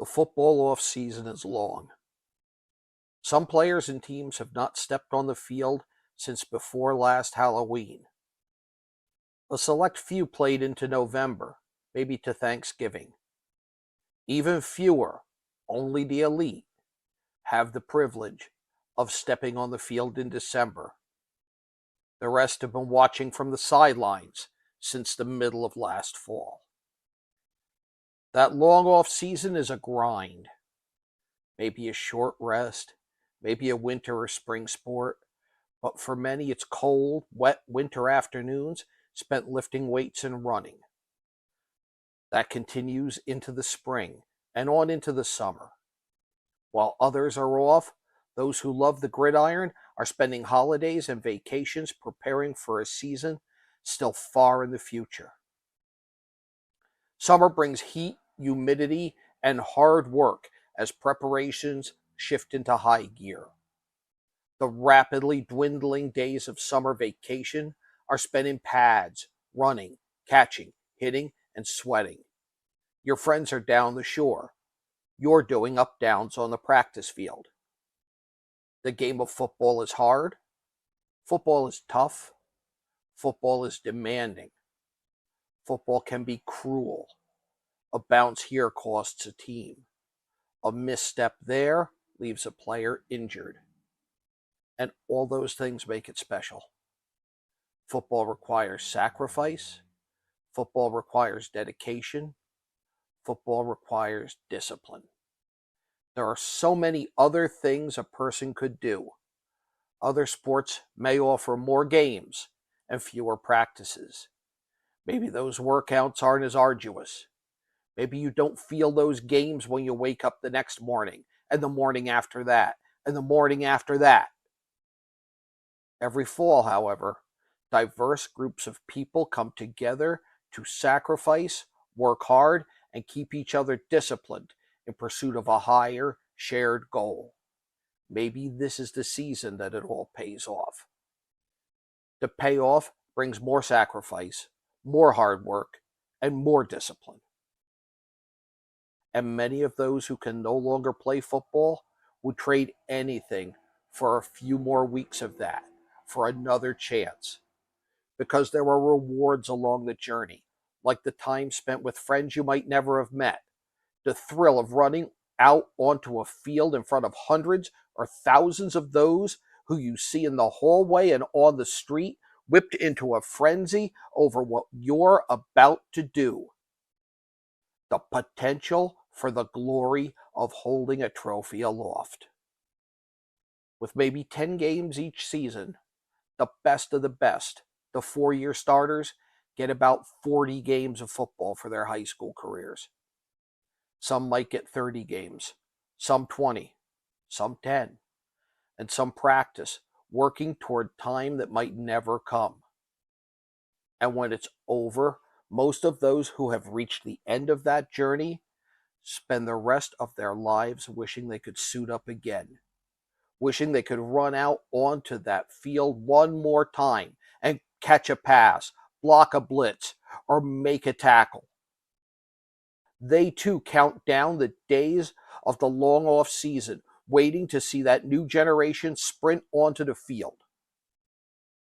The football off-season is long. Some players and teams have not stepped on the field since before last Halloween. A select few played into November, maybe to Thanksgiving. Even fewer, only the elite, have the privilege of stepping on the field in December. The rest have been watching from the sidelines since the middle of last fall. That long off season is a grind. Maybe a short rest, maybe a winter or spring sport, but for many it's cold, wet winter afternoons spent lifting weights and running. That continues into the spring and on into the summer. While others are off, those who love the gridiron are spending holidays and vacations preparing for a season still far in the future. Summer brings heat, humidity, and hard work as preparations shift into high gear. The rapidly dwindling days of summer vacation are spent in pads, running, catching, hitting, and sweating. Your friends are down the shore. You're doing up-downs on the practice field. The game of football is hard. Football is tough. Football is demanding. Football can be cruel. A bounce here costs a team. A misstep there leaves a player injured. And all those things make it special. Football requires sacrifice. Football requires dedication. Football requires discipline. There are so many other things a person could do. Other sports may offer more games and fewer practices. Maybe those workouts aren't as arduous. Maybe you don't feel those games when you wake up the next morning, and the morning after that, and the morning after that. Every fall, however, diverse groups of people come together to sacrifice, work hard, and keep each other disciplined in pursuit of a higher shared goal. Maybe this is the season that it all pays off. The payoff brings more sacrifice, more hard work, and more discipline. And many of those who can no longer play football would trade anything for a few more weeks of that, for another chance. Because there are rewards along the journey, like the time spent with friends you might never have met, the thrill of running out onto a field in front of hundreds or thousands of those who you see in the hallway and on the street, whipped into a frenzy over what you're about to do. The potential for the glory of holding a trophy aloft. With maybe 10 games each season, the best of the best, the four-year starters, get about 40 games of football for their high school careers. Some might get 30 games, some 20, some 10, and some practice, working toward time that might never come. And when it's over, most of those who have reached the end of that journey spend the rest of their lives wishing they could suit up again, wishing they could run out onto that field one more time and catch a pass, block a blitz, or make a tackle. They too count down the days of the long off season, waiting to see that new generation sprint onto the field.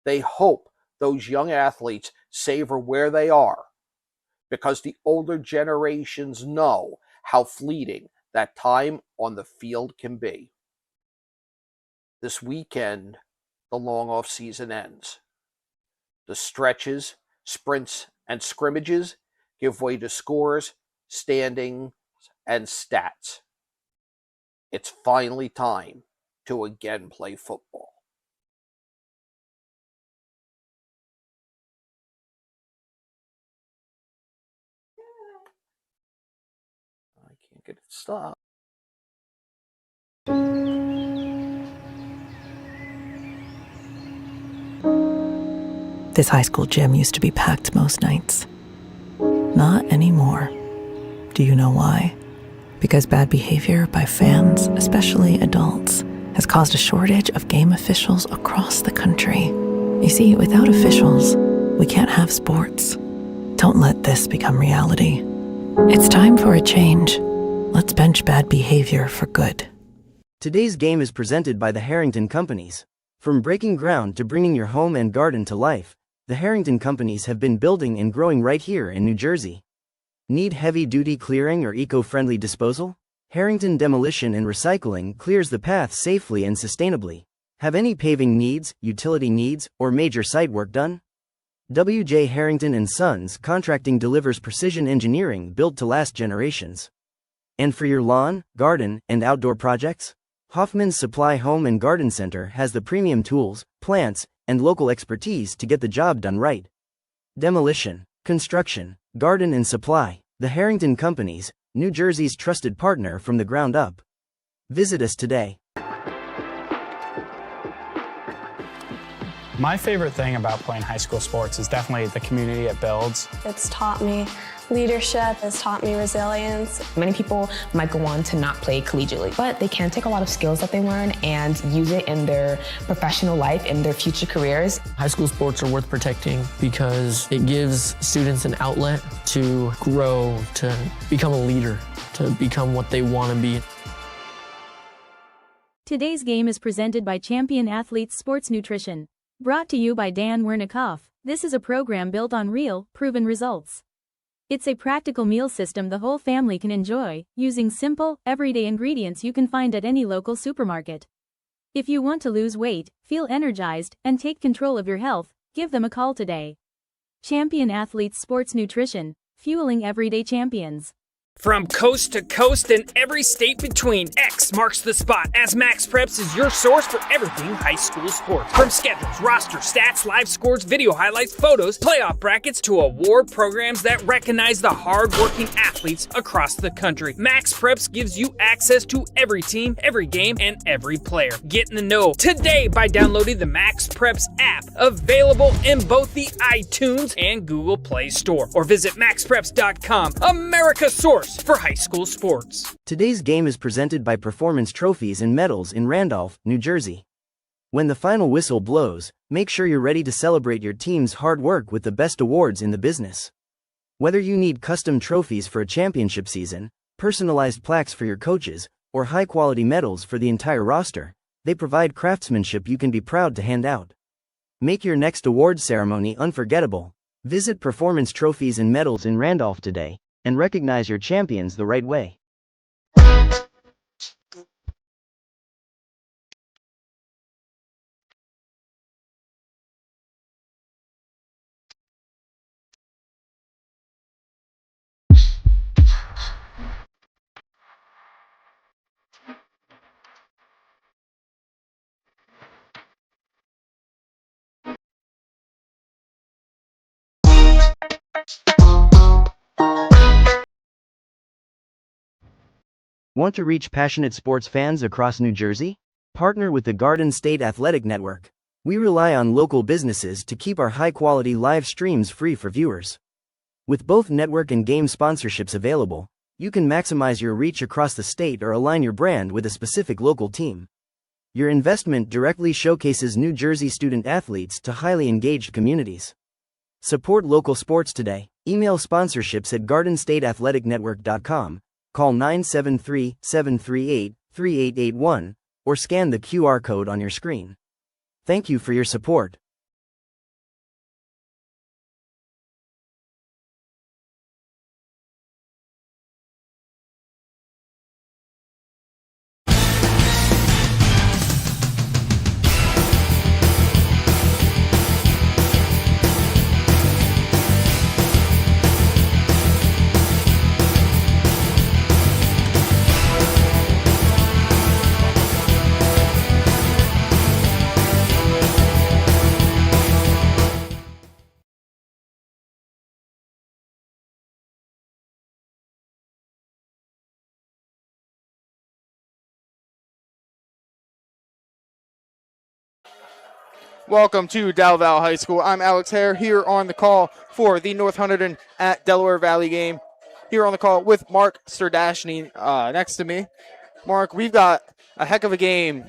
They hope those young athletes savor where they are, because the older generations know how fleeting that time on the field can be. This weekend, the long off season ends. The stretches, sprints, and scrimmages give way to scores, standings, and stats. It's finally time to again play football. I can't get it to stop. This high school gym used to be packed most nights. Not anymore. Do you know why? Because bad behavior by fans, especially adults, has caused a shortage of game officials across the country. You see, without officials, we can't have sports. Don't let this become reality. It's time for a change. Let's bench bad behavior for good. Today's game is presented by the Harrington Companies. From breaking ground to bringing your home and garden to life, the Harrington Companies have been building and growing right here in New Jersey. Need heavy-duty clearing or eco-friendly disposal? Harrington Demolition and Recycling clears the path safely and sustainably. Have any paving needs, utility needs, or major site work done? W.J. Harrington & Sons Contracting delivers precision engineering built to last generations. And for your lawn, garden, and outdoor projects? Hoffman's Supply Home and Garden Center has the premium tools, plants, and local expertise to get the job done right. Demolition, construction, garden and supply. The Harrington Companies, New Jersey's trusted partner from the ground up. Visit us today. My favorite thing about playing high school sports is definitely the community it builds. It's taught me leadership, it's taught me resilience. Many people might go on to not play collegiately, but they can take a lot of skills that they learn and use it in their professional life, in their future careers. High school sports are worth protecting because it gives students an outlet to grow, to become a leader, to become what they want to be. Today's game is presented by Champion Athletes Sports Nutrition. Brought to you by Dan Wernikoff. This is a program built on real, proven results. It's a practical meal system the whole family can enjoy, using simple, everyday ingredients you can find at any local supermarket. If you want to lose weight, feel energized, and take control of your health, give them a call today. Champion Athletes Sports Nutrition, fueling everyday champions. From coast to coast and every state between, X marks the spot as Max Preps is your source for everything high school sports. From schedules, roster, stats, live scores, video highlights, photos, playoff brackets, to award programs that recognize the hard-working athletes across the country. Max Preps gives you access to every team, every game, and every player. Get in the know today by downloading the Max Preps app, available in both the iTunes and Google Play Store. Or visit maxpreps.com, America's source for high school sports. Today's game is presented by Performance Trophies and Medals in Randolph, New Jersey. When the final whistle blows, make sure you're ready to celebrate your team's hard work with the best awards in the business. Whether you need custom trophies for a championship season, personalized plaques for your coaches, or high-quality medals for the entire roster, they provide craftsmanship you can be proud to hand out. Make your next award ceremony unforgettable. Visit Performance Trophies and Medals in Randolph today and recognize your champions the right way. Want to reach passionate sports fans across New Jersey? Partner with the Garden State Athletic Network. We rely on local businesses to keep our high-quality live streams free for viewers. With both network and game sponsorships available, you can maximize your reach across the state or align your brand with a specific local team. Your investment directly showcases New Jersey student athletes to highly engaged communities. Support local sports today. Email sponsorships at gardenstateathleticnetwork.com. Call 973-738-3881, or scan the QR code on your screen. Thank you for your support. Welcome to Delaware Valley High School. I'm Alex Hare here on the call for the North Hunterdon at Delaware Valley game. Here on the call with Mark Sirdashney next to me. Mark, we've got a heck of a game.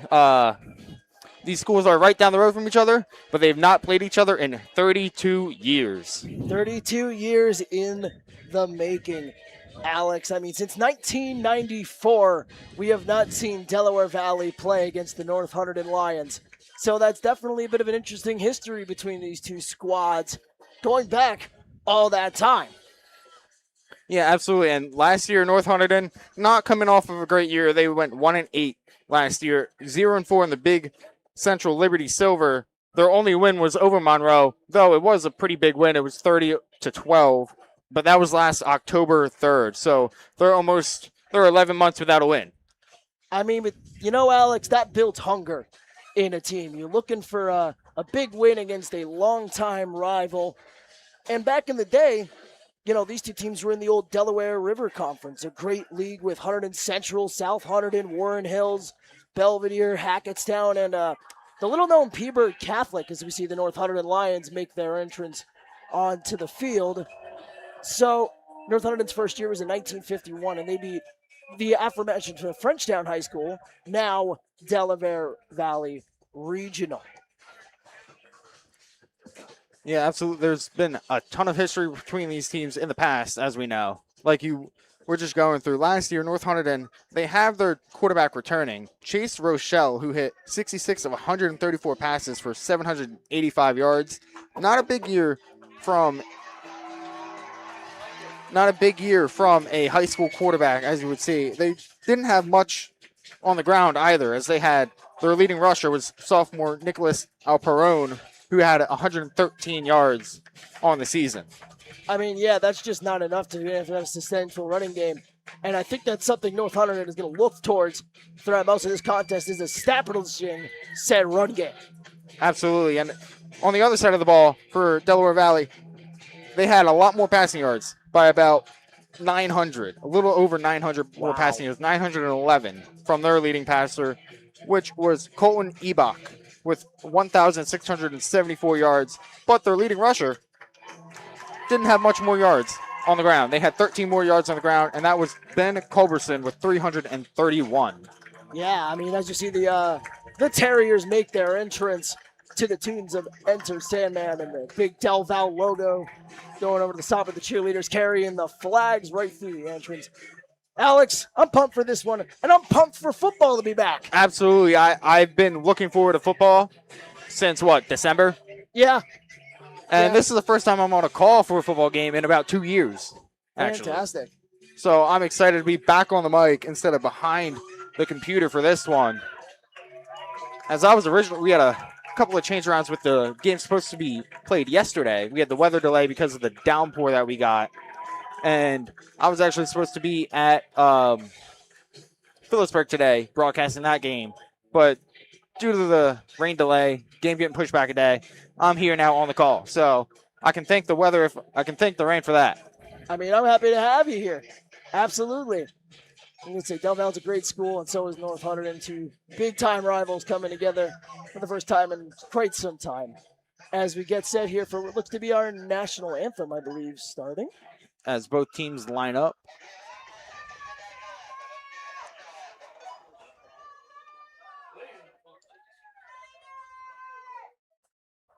These schools are right down the road from each other, but they've not played each other in 32 years. 32 years in the making. Alex, I mean, since 1994, we have not seen Delaware Valley play against the North Hunterdon Lions. So that's definitely a bit of an interesting history between these two squads going back all that time. Yeah, absolutely. And last year, North Hunterdon, not coming off of a great year. They went 1-8 last year, 0-4 in the Big Central Liberty Silver. Their only win was over Monroe, though it was a pretty big win. It was 30-12, but that was last October 3rd. So they're 11 months without a win. I mean, Alex, that builds hunger in a team. You're looking for a big win against a longtime rival. And back in the day, these two teams were in the old Delaware River Conference, a great league with Hunterdon Central, South Hunterdon, Warren Hills, Belvedere, Hackettstown, and the little-known Peabird Catholic, as we see the North Hunterdon Lions make their entrance onto the field. So North Hunterdon's first year was in 1951, and they beat the aforementioned Frenchtown High School, now Delaware Valley Regional. Yeah, absolutely. There's been a ton of history between these teams in the past, as we know. Like you were just going through. Last year, North Hunterdon, they have their quarterback returning, Chase Rochelle, who hit 66 of 134 passes for 785 yards. Not a big year from a high school quarterback, as you would see. They didn't have much on the ground either, as they had their leading rusher was sophomore Nicholas Alperone, who had 113 yards on the season. I mean, yeah, that's just not enough to have a sustainable running game. And I think that's something North Hunterdon is going to look towards throughout most of this contest is establishing said run game. Absolutely. And on the other side of the ball for Delaware Valley, they had a lot more passing yards by about 900, a little over 900 more passing yards, 911 from their leading passer, which was Colton Ebach, with 1,674 yards, but their leading rusher didn't have much more yards on the ground. They had 13 more yards on the ground, and that was Ben Culberson with 331. Yeah, I mean, as you see the Terriers make their entrance to the tunes of Enter Sandman and the big Del Val logo going over the top of the cheerleaders, carrying the flags right through the entrance. Alex, I'm pumped for this one, and I'm pumped for football to be back. Absolutely. I've been looking forward to football since, December? Yeah. And this is the first time I'm on a call for a football game in about 2 years, actually. Fantastic. So I'm excited to be back on the mic instead of behind the computer for this one. As I was originally, we had a couple of change rounds with the game supposed to be played yesterday. We had the weather delay because of the downpour that we got. And I was actually supposed to be at Phillipsburg today, broadcasting that game. But due to the rain delay, game getting pushed back a day, I'm here now on the call. So I can thank the weather, I can thank the rain for that. I mean, I'm happy to have you here. Absolutely. I'm going to say Del Val's a great school, and so is North Hunterdon, two big-time rivals coming together for the first time in quite some time. As we get set here for what looks to be our national anthem, I believe, starting. As both teams line up.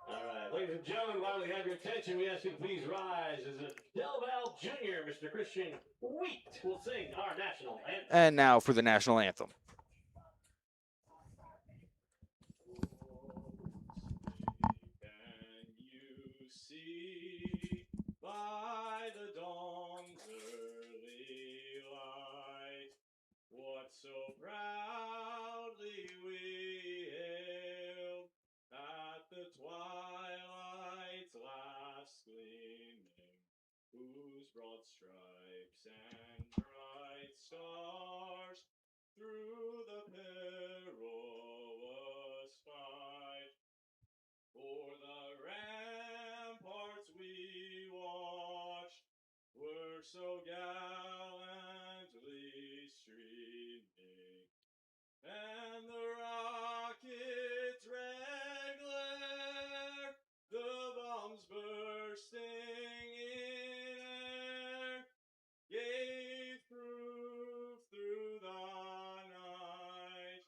All right, ladies and gentlemen, while we have your attention, we ask you to please rise as a Del Val Jr., Mr. Christian Wheat, will sing our national anthem. And now for the national anthem. By the dawn's early light, what so proudly we hailed at the twilight's last gleaming, whose broad stripes and bright stars through the perilous fight for the ramparts we watched were so gallantly streaming, and the rocket's red glare, the bombs bursting in air, gave proof through the night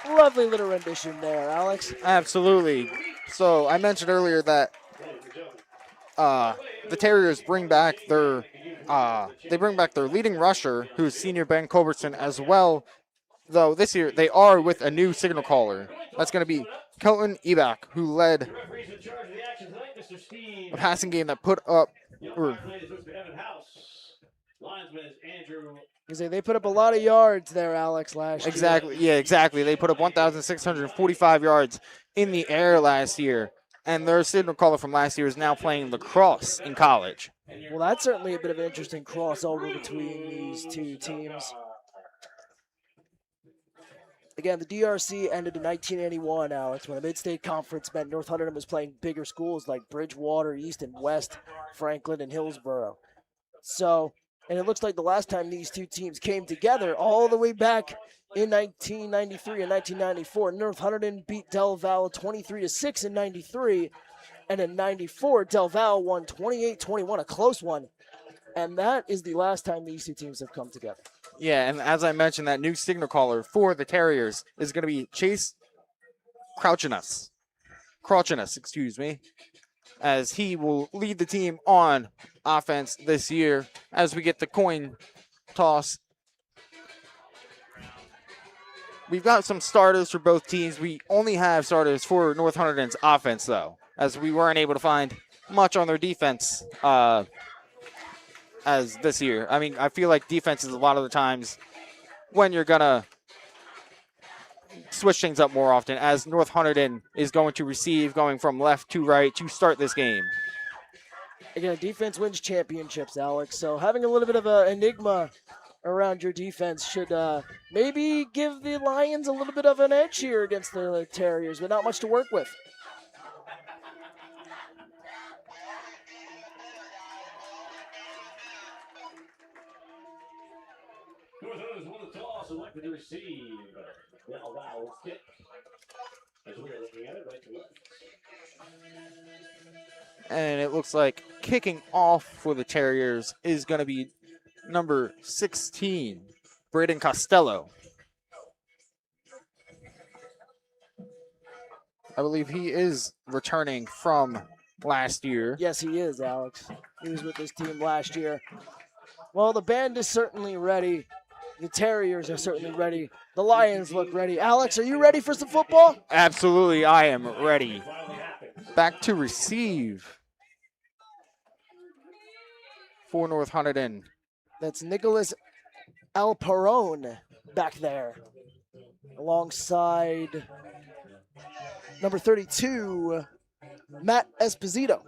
Lovely little rendition there, Alex. Absolutely. So I mentioned earlier that the Terriers bring back their leading rusher, who's senior Ben Culbertson, as well. Though this year they are with a new signal caller. That's going to be Kelton Ebach, who led a passing game that put up. They put up a lot of yards there, Alex, last year. Exactly. Yeah, exactly. They put up 1,645 yards in the air last year, and their signal caller from last year is now playing lacrosse in college. Well, that's certainly a bit of an interesting crossover between these two teams. Again, the DRC ended in 1981, Alex, when a mid-state conference meant North Hunterdon was playing bigger schools like Bridgewater, East and West, Franklin, and Hillsborough. So, and it looks like the last time these two teams came together all the way back in 1993 and 1994, North Hunterdon beat Del Valle 23-6 in 93, and in 94, Del Valle won 28-21, a close one. And that is the last time these two teams have come together. Yeah, and as I mentioned, that new signal caller for the Terriers is going to be Chase Crouchinus, as he will lead the team on offense this year as we get the coin toss. We've got some starters for both teams. We only have starters for North Hunterdon's offense, though, as we weren't able to find much on their defense as this year. I mean, I feel like defense is a lot of the times when you're going to switch things up more often, as North Hunterdon is going to receive, going from left to right to start this game. Again, defense wins championships, Alex. So having a little bit of an enigma around your defense should maybe give the Lions a little bit of an edge here against the Terriers, but not much to work with. North Hunterdon's won the toss, elected to receive. Now, wow, skip. As we are looking at it, right to left. And it looks like kicking off for the Terriers is going to be number 16, Braden Costello. I believe he is returning from last year. Yes, he is, Alex. He was with this team last year. Well, the band is certainly ready. The Terriers are certainly ready. The Lions look ready. Alex, are you ready for some football? Absolutely, I am ready. Back to receive for North Hunterdon. That's Nicholas Alperone back there, alongside number 32, Matt Esposito.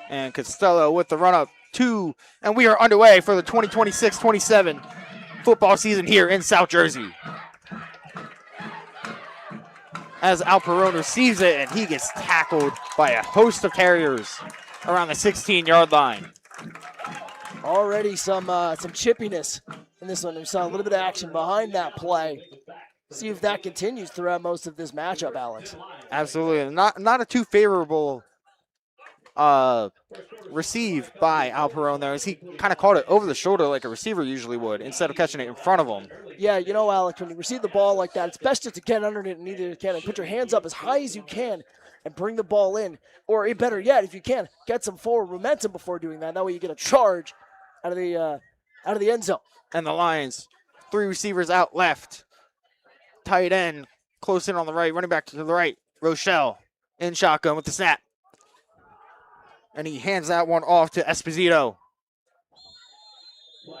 And Costello with the run-up, 2, and we are underway for the 2026-27 football season here in South Jersey. As Alperone receives it, and he gets tackled by a host of Terriers around the 16-yard line. Already some chippiness in this one. We saw a little bit of action behind that play. See if that continues throughout most of this matchup, Alex. Absolutely. Not a too favorable receive by Alperone there, as he kind of caught it over the shoulder like a receiver usually would instead of catching it in front of him. Yeah, you know, Alex, when you receive the ball like that, it's best just to get under it and either can and put your hands up as high as you can and bring the ball in, or better yet, if you can, get some forward momentum before doing that. That way you get a charge out of the end zone. And the Lions, 3 receivers out left. Tight end, close in on the right, running back to the right. Rochelle in shotgun with the snap. And he hands that one off to Esposito,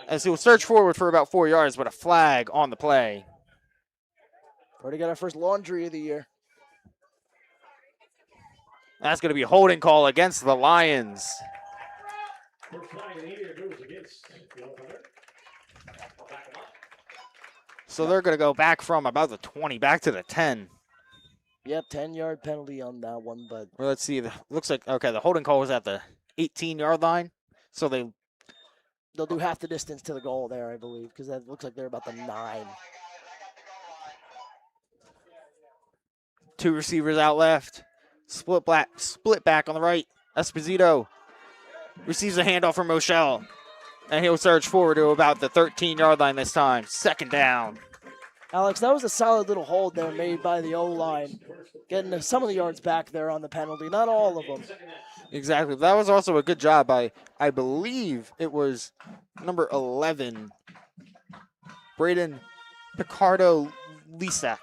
as he'll search forward for about 4 yards, but a flag on the play. Already got our first laundry of the year. That's going to be a holding call against the Lions. So they're going to go back from about the 20 back to the 10. Yep, 10-yard penalty on that one, but well, let's see. Looks like, okay, the holding call was at the 18-yard line, so they'll do half the distance to the goal there, I believe, because that looks like they're about the 9. 2 receivers out left. Split back on the right. Esposito receives a handoff from Rochelle, And he'll surge forward to about the 13-yard line this time. Second down. Alex, that was a solid little hold there made by the O-line. Getting some of the yards back there on the penalty, not all of them. Exactly. That was also a good job by, I believe it was number 11, Braden Picardo Lisak,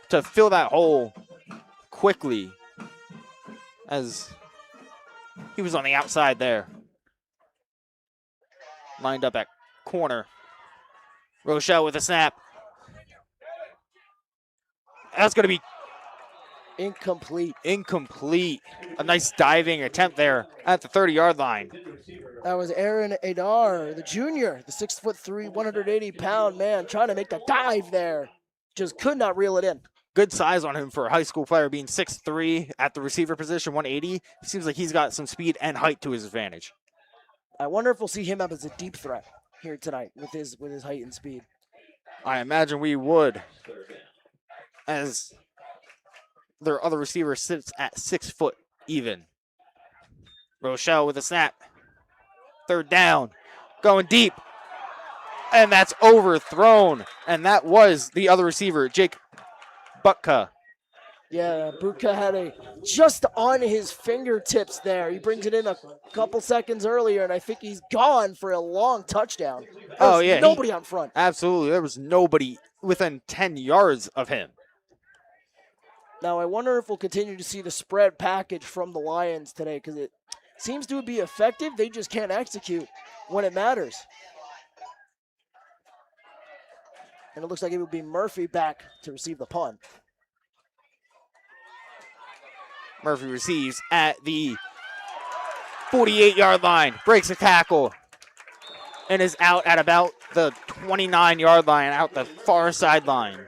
to fill that hole quickly as he was on the outside there. Lined up at corner. Rochelle with a snap. That's going to be incomplete. A nice diving attempt there at the 30-yard line. That was Aaron Adar, the junior, the 6'3", 180-pound man, trying to make the dive there. Just could not reel it in. Good size on him for a high school player, being 6'3" at the receiver position, 180. It seems like he's got some speed and height to his advantage. I wonder if we'll see him up as a deep threat here tonight with his height and speed. I imagine we would, as their other receiver sits at 6 foot even. Rochelle with a snap. Third down, going deep, and that's overthrown. And that was the other receiver, Jake Butka. Yeah, Butka had a just on his fingertips there. He brings it in a couple seconds earlier, and I think he's gone for a long touchdown. Nobody out front. Absolutely, there was nobody within 10 yards of him. Now, I wonder if we'll continue to see the spread package from the Lions today, because it seems to be effective. They just can't execute when it matters. And it looks like it will be Murphy back to receive the punt. Murphy receives at the 48-yard line, breaks a tackle, and is out at about the 29-yard line, out the far sideline.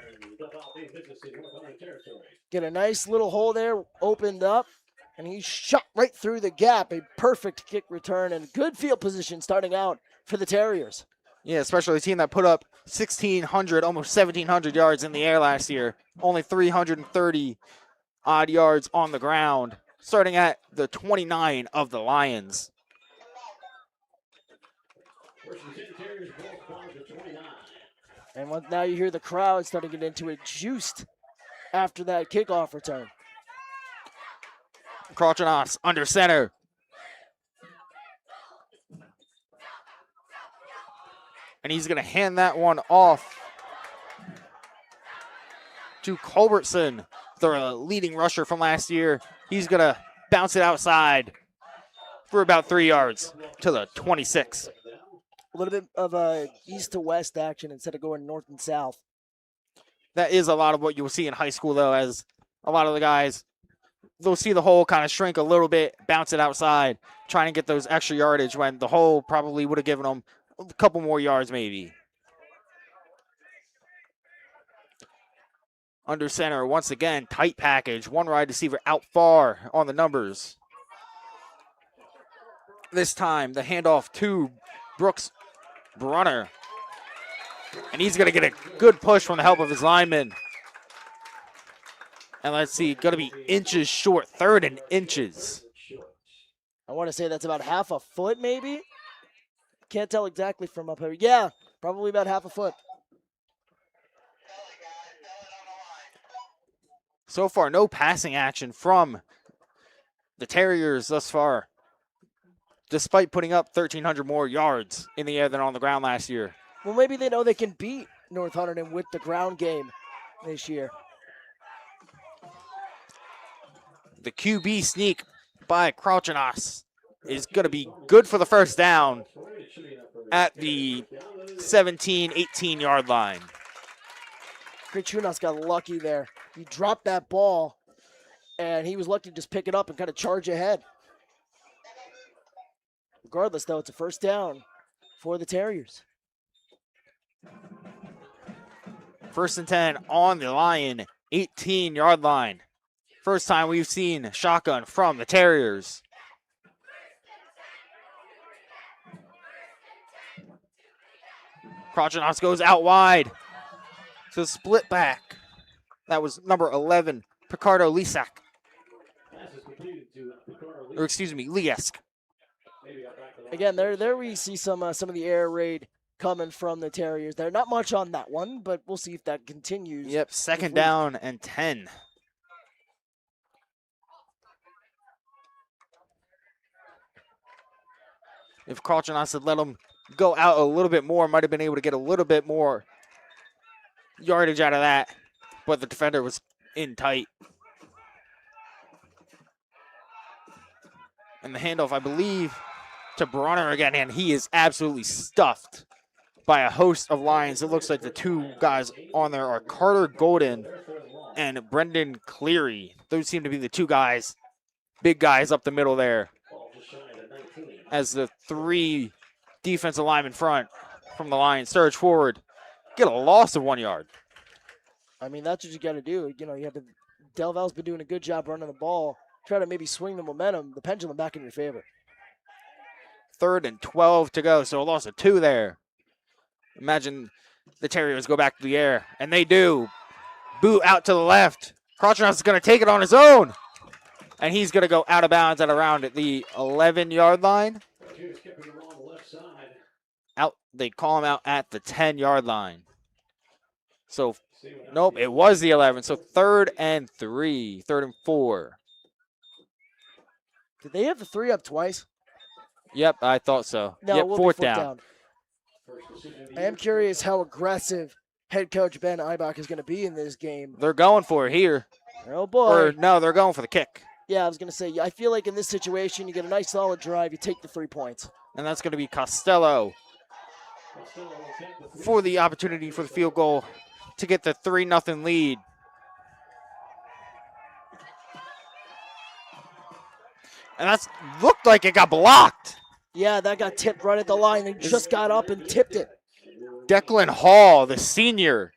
Get a nice little hole there, opened up, and he shot right through the gap. A perfect kick return and good field position starting out for the Terriers. Yeah, especially a team that put up 1,600, almost 1,700 yards in the air last year. Only 330 odd yards on the ground, starting at the 29 of the Lions. And now you hear the crowd starting to get into it, juiced after that kickoff return. Krochanos under center. And he's going to hand that one off to Culbertson, the leading rusher from last year. He's going to bounce it outside for about 3 yards to the 26. A little bit of a east to west action instead of going north and south. That is a lot of what you'll see in high school, though, as a lot of the guys, they'll see the hole kind of shrink a little bit, bounce it outside, trying to get those extra yardage when the hole probably would have given them a couple more yards maybe. Under center, once again, tight package. One wide receiver out far on the numbers. This time, the handoff to Brooks Brunner. And he's going to get a good push from the help of his lineman. And let's see, going to be inches short, 3rd and inches. I want to say that's about half a foot maybe. Can't tell exactly from up here. Yeah, probably about half a foot. So far, no passing action from the Terriers thus far, despite putting up 1,300 more yards in the air than on the ground last year. Well, maybe they know they can beat North Hunterdon with the ground game this year. The QB sneak by Krochanos is going to be good for the first down at the 17, 18-yard line. Krochanos got lucky there. He dropped that ball, and he was lucky to just pick it up and kind of charge ahead. Regardless, though, it's a first down for the Terriers. 1st and 10 on the Lion, 18-yard line. First time we've seen shotgun from the Terriers. Krochanos goes out wide. So split back. That was number 11, Picardo Lisak. Or excuse me, Liesk. Again, there we see some of the air raid coming from the Terriers. They're not much on that one, but we'll see if that continues. Yep, second down and 10. If Carlton had let him go out a little bit more, might have been able to get a little bit more yardage out of that, but the defender was in tight. And the handoff, I believe, to Bronner again, and he is absolutely stuffed by a host of Lions. It looks like the two guys on there are Carter Golden and Brendan Cleary. Those seem to be the two guys, big guys up the middle there, as the three defensive linemen front from the Lions surge forward, get a loss of 1 yard. I mean, that's what you got to do. You know, Del Val's been doing a good job running the ball. Try to maybe swing the momentum, the pendulum back in your favor. 3rd and 12 to go, so a loss of 2 there. Imagine the Terriers go back to the air, and they do. Boot out to the left. Crotchnow is going to take it on his own, and he's going to go out of bounds at around the 11-yard line. Out, they call him out at the 10-yard line. So, nope, it was the 11. So 3rd and 3, 3rd and 4. Did they have the 3 up twice? Yep, I thought so. No, yep, we'll fourth be down. I am curious how aggressive head coach Ben Eibach is going to be in this game. They're going for it here. Oh, boy. Or, no, they're going for the kick. Yeah, I was going to say, I feel like in this situation, you get a nice solid drive, you take the 3 points. And that's going to be Costello for the opportunity for the field goal to get the 3-0 lead. And that's looked like it got blocked. Yeah, that got tipped right at the line. They just got up and tipped it. Declan Hall, the senior,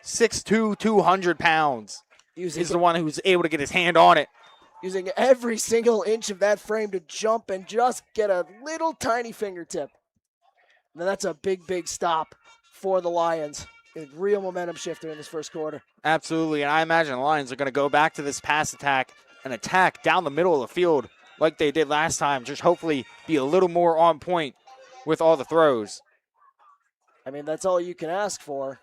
6'2", 200 pounds, is the one who's able to get his hand on it. Using every single inch of that frame to jump and just get a little tiny fingertip. Now that's a big, big stop for the Lions. A real momentum shifter in this first quarter. Absolutely, and I imagine the Lions are going to go back to this pass attack and attack down the middle of the field like they did last time, just hopefully be a little more on point with all the throws. I mean, that's all you can ask for.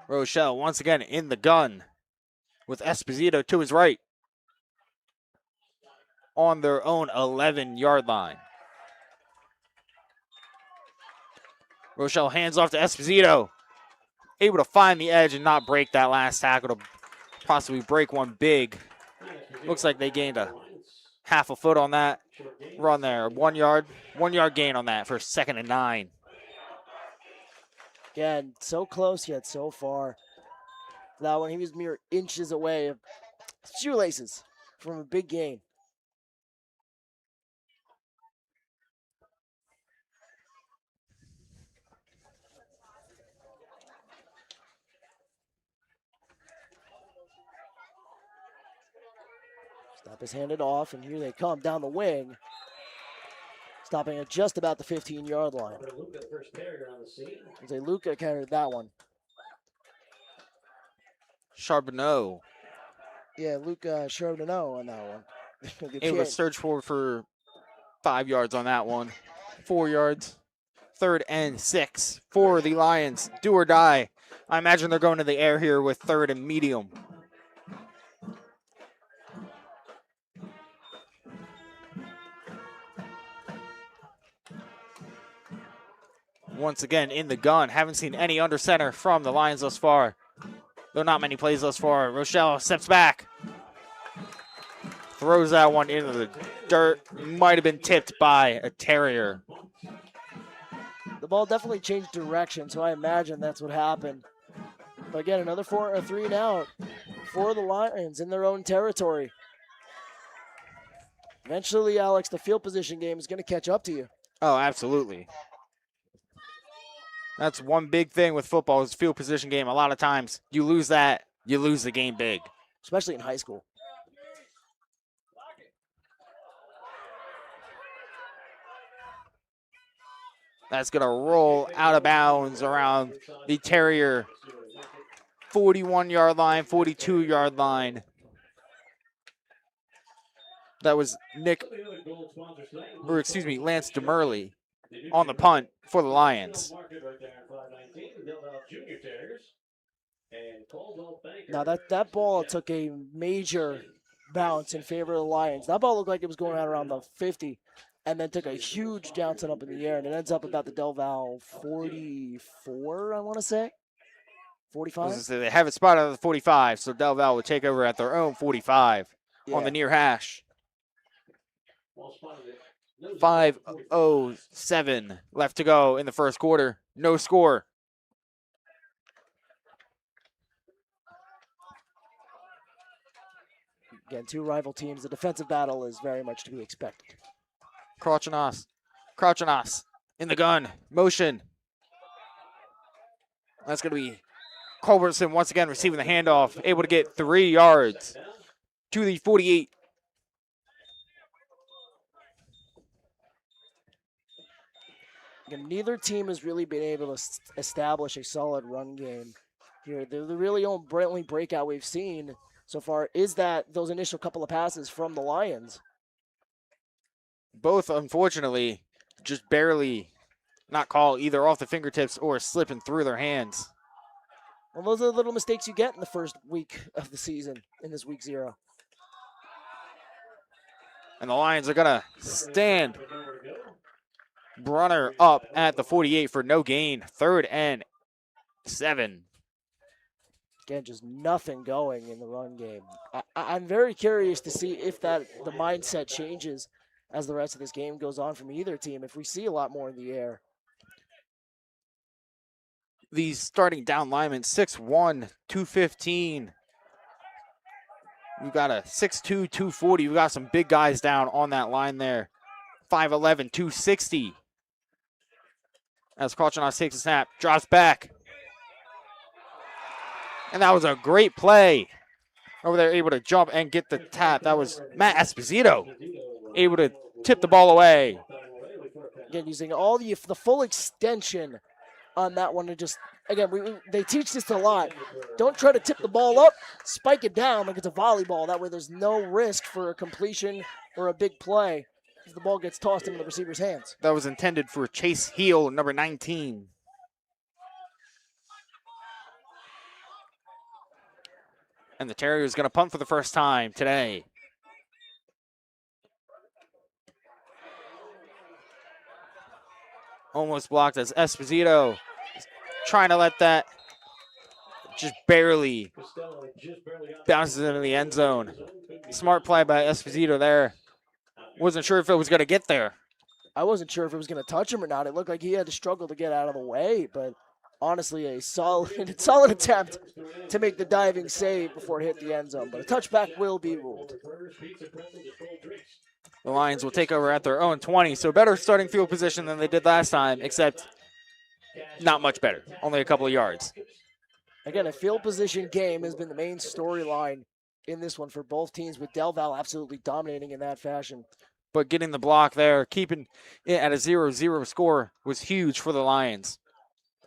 Rochelle once again in the gun with Esposito to his right on their own 11-yard line. Rochelle hands off to Esposito, able to find the edge and not break that last tackle to possibly break one big. Looks like they gained a half a foot on that run there. 1 yard gain on that for 2nd and 9. Again, so close yet so far. That one, he was mere inches away of shoelaces from a big gain. Snap is handed off, and here they come down the wing. Stopping at just about the 15-yard line. Luca carried that one. Charbonneau. Yeah, Luca Charbonneau on that one. Able to search for 5 yards on that one. 4 yards. 3rd and 6 for the Lions. Do or die. I imagine they're going to the air here with 3rd and medium. Once again in the gun. Haven't seen any under center from the Lions thus far. Though not many plays thus far. Rochelle steps back. Throws that one into the dirt. Might have been tipped by a Terrier. The ball definitely changed direction, so I imagine that's what happened. But again, another 3 and out for the Lions in their own territory. Eventually, Alex, the field position game is going to catch up to you. Oh, absolutely. That's one big thing with football is field position game. A lot of times you lose that, you lose the game big. Especially in high school. That's going to roll out of bounds around the Terrier 41-yard line, 42-yard line. That was Lance DeMurley on the punt for the Lions. Now that ball took a major bounce in favor of the Lions. That ball looked like it was going out around the 50 and then took a huge Johnson up in the air, and it ends up about the Del Val 44, I want to say. 45? They have it spotted at the 45, so Del Val would take over at their own 45 on the near hash. 5:07 left to go in the first quarter. No score. Again, two rival teams. The defensive battle is very much to be expected. Crouching in the gun. Motion. That's going to be Culbertson once again receiving the handoff. Able to get 3 yards to the 48. Again, neither team has really been able to establish a solid run game here. The really only breakout we've seen so far is that those initial couple of passes from the Lions. Both, unfortunately, just barely not call either off the fingertips or slipping through their hands. Well, those are the little mistakes you get in the first week of the season, in this week 0. And the Lions are going to stand Brunner up at the 48 for no gain. 3rd and 7. Again, just nothing going in the run game. I'm very curious to see if the mindset changes as the rest of this game goes on from either team, if we see a lot more in the air. The starting down lineman, 6'1", 215. We've got a 6'2", 240. We've got some big guys down on that line there. 5'11", 260. As Crouchonas takes a snap, drops back. And that was a great play. Over there, able to jump and get the tap. That was Matt Esposito, able to tip the ball away. Again, using all the full extension on that one. To just, again, they teach this a lot. Don't try to tip the ball up, spike it down like it's a volleyball. That way there's no risk for a completion or a big play if the ball gets tossed into the receiver's hands. That was intended for Chase Heel, number 19. And the Terriers going to punt for the first time today. Almost blocked as Esposito trying to let that just barely bounces into the end zone. Smart play by Esposito there. Wasn't sure if it was going to get there. I wasn't sure if it was going to touch him or not. It looked like he had to struggle to get out of the way, but honestly, a solid attempt to make the diving save before it hit the end zone. But a touchback will be ruled. The Lions will take over at their own 20, so better starting field position than they did last time, except not much better, only a couple of yards. Again, a field position game has been the main storyline in this one for both teams, with Del Val absolutely dominating in that fashion. But getting the block there, keeping it at a 0-0 score was huge for the Lions.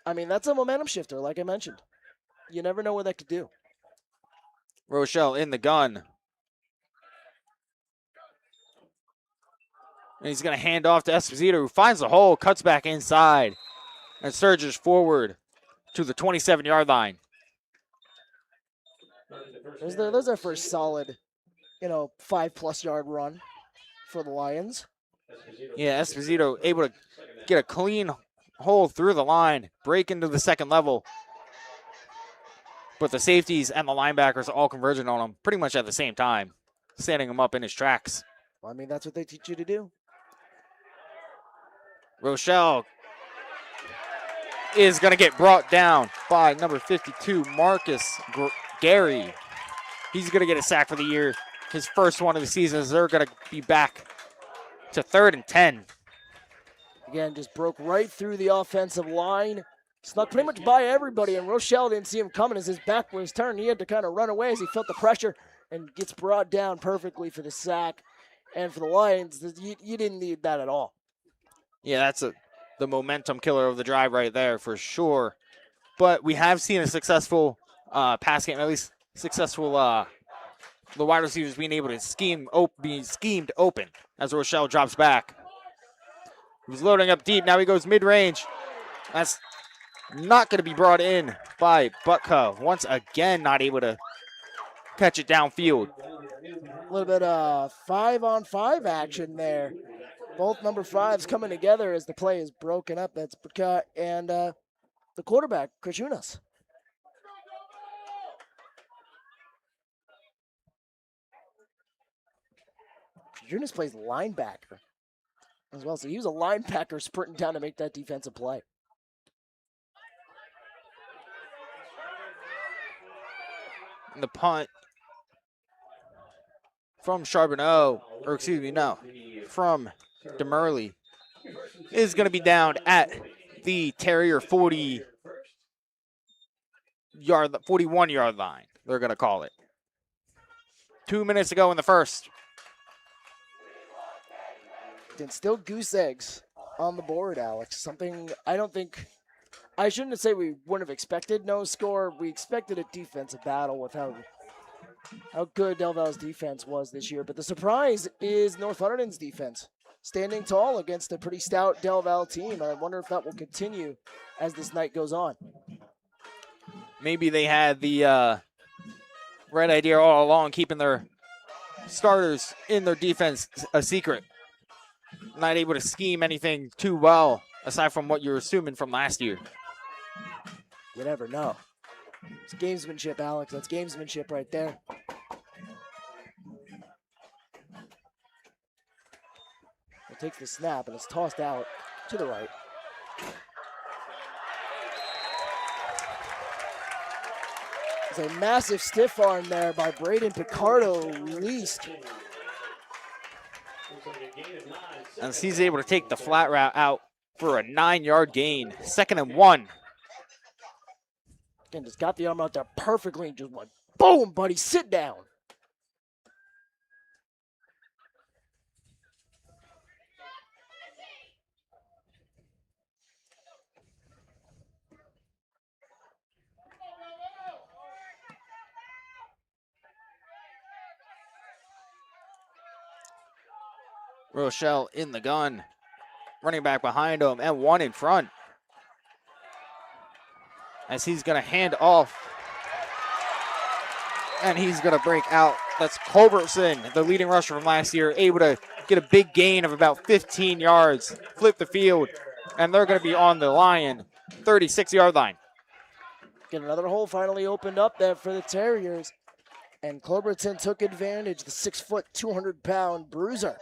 I mean, that's a momentum shifter, like I mentioned. You never know what that could do. Rochelle in the gun. And he's going to hand off to Esposito, who finds the hole, cuts back inside, and surges forward to the 27-yard line. There's our first solid, 5+ yard run for the Lions. Yeah, Esposito able to get a clean hole through the line, break into the second level. But the safeties and the linebackers are all converging on him pretty much at the same time, standing him up in his tracks. Well, I mean, that's what they teach you to do. Rochelle is going to get brought down by number 52, Marcus Gary. He's going to get a sack for the year, his first one of the season, as they're going to be back to 3rd and 10. Again, just broke right through the offensive line. Snuck pretty much by everybody, and Rochelle didn't see him coming as his back was turned. He had to kind of run away as he felt the pressure and gets brought down perfectly for the sack. And for the Lions, you didn't need that at all. Yeah, that's the momentum killer of the drive right there for sure. But we have seen a successful pass game, at least successful. The wide receivers being able to be schemed open as Rochelle drops back. He's loading up deep. Now he goes mid-range. That's not going to be brought in by Butka. Once again, not able to catch it downfield. A little bit of 5-on-5 action there. Both number 5s coming together as the play is broken up. That's Butka and the quarterback, Krishunas. Krishunas plays linebacker as well. So he was a linebacker sprinting down to make that defensive play. And the punt from Charbonneau, or excuse me, no, from DeMurley is going to be down at the Terrier 41-yard line, they're going to call it. 2 minutes to go in the first. And still goose eggs on the board, Alex. Something I shouldn't say we wouldn't have expected no score. We expected a defensive battle with how good Del Val's defense was this year. But the surprise is North Hunterdon's defense, standing tall against a pretty stout Del Val team. I wonder if that will continue as this night goes on. Maybe they had the right idea all along, keeping their starters in their defense a secret. Not able to scheme anything too well, aside from what you're assuming from last year. You never know. It's gamesmanship, Alex. That's gamesmanship right there. It takes the snap, and it's tossed out to the right. There's a massive stiff arm there by Braden Picardo, released. And he's able to take the flat route out for a 9-yard gain. 2nd and 1. And just got the arm out there perfectly and just went, boom, buddy, sit down. Rochelle in the gun. Running back behind him and one in front. As he's going to hand off. And he's going to break out. That's Culbertson, the leading rusher from last year, able to get a big gain of about 15 yards, flip the field, and they're going to be on the Lion 36-yard line. Get another hole finally opened up there for the Terriers. And Culbertson took advantage, the 6-foot, 200-pound bruiser.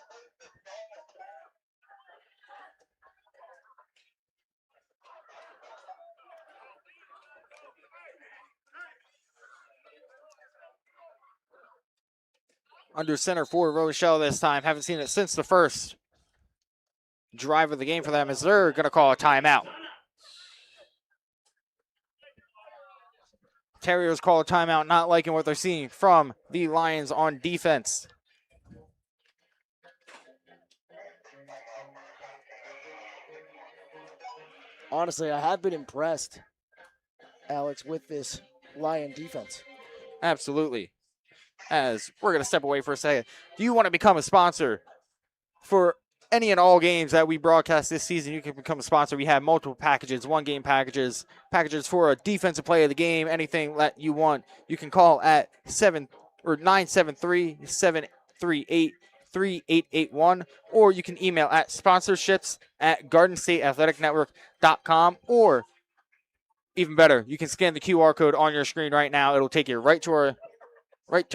Under center for Rochelle this time. Haven't seen it since the first drive of the game for them, as they're going to call a timeout. Terriers call a timeout, not liking what they're seeing from the Lions on defense. Honestly, I have been impressed, Alex, with this Lion defense. Absolutely. As we're going to step away for a second. Do you want to become a sponsor for any and all games that we broadcast this season? You can become a sponsor. We have multiple packages, one-game packages, packages for a defensive play of the game, anything that you want. You can call at 973-738-3881, or you can email at sponsorships@gardenstateathleticnetwork.com, or even better, you can scan the QR code on your screen right now. It'll take you right to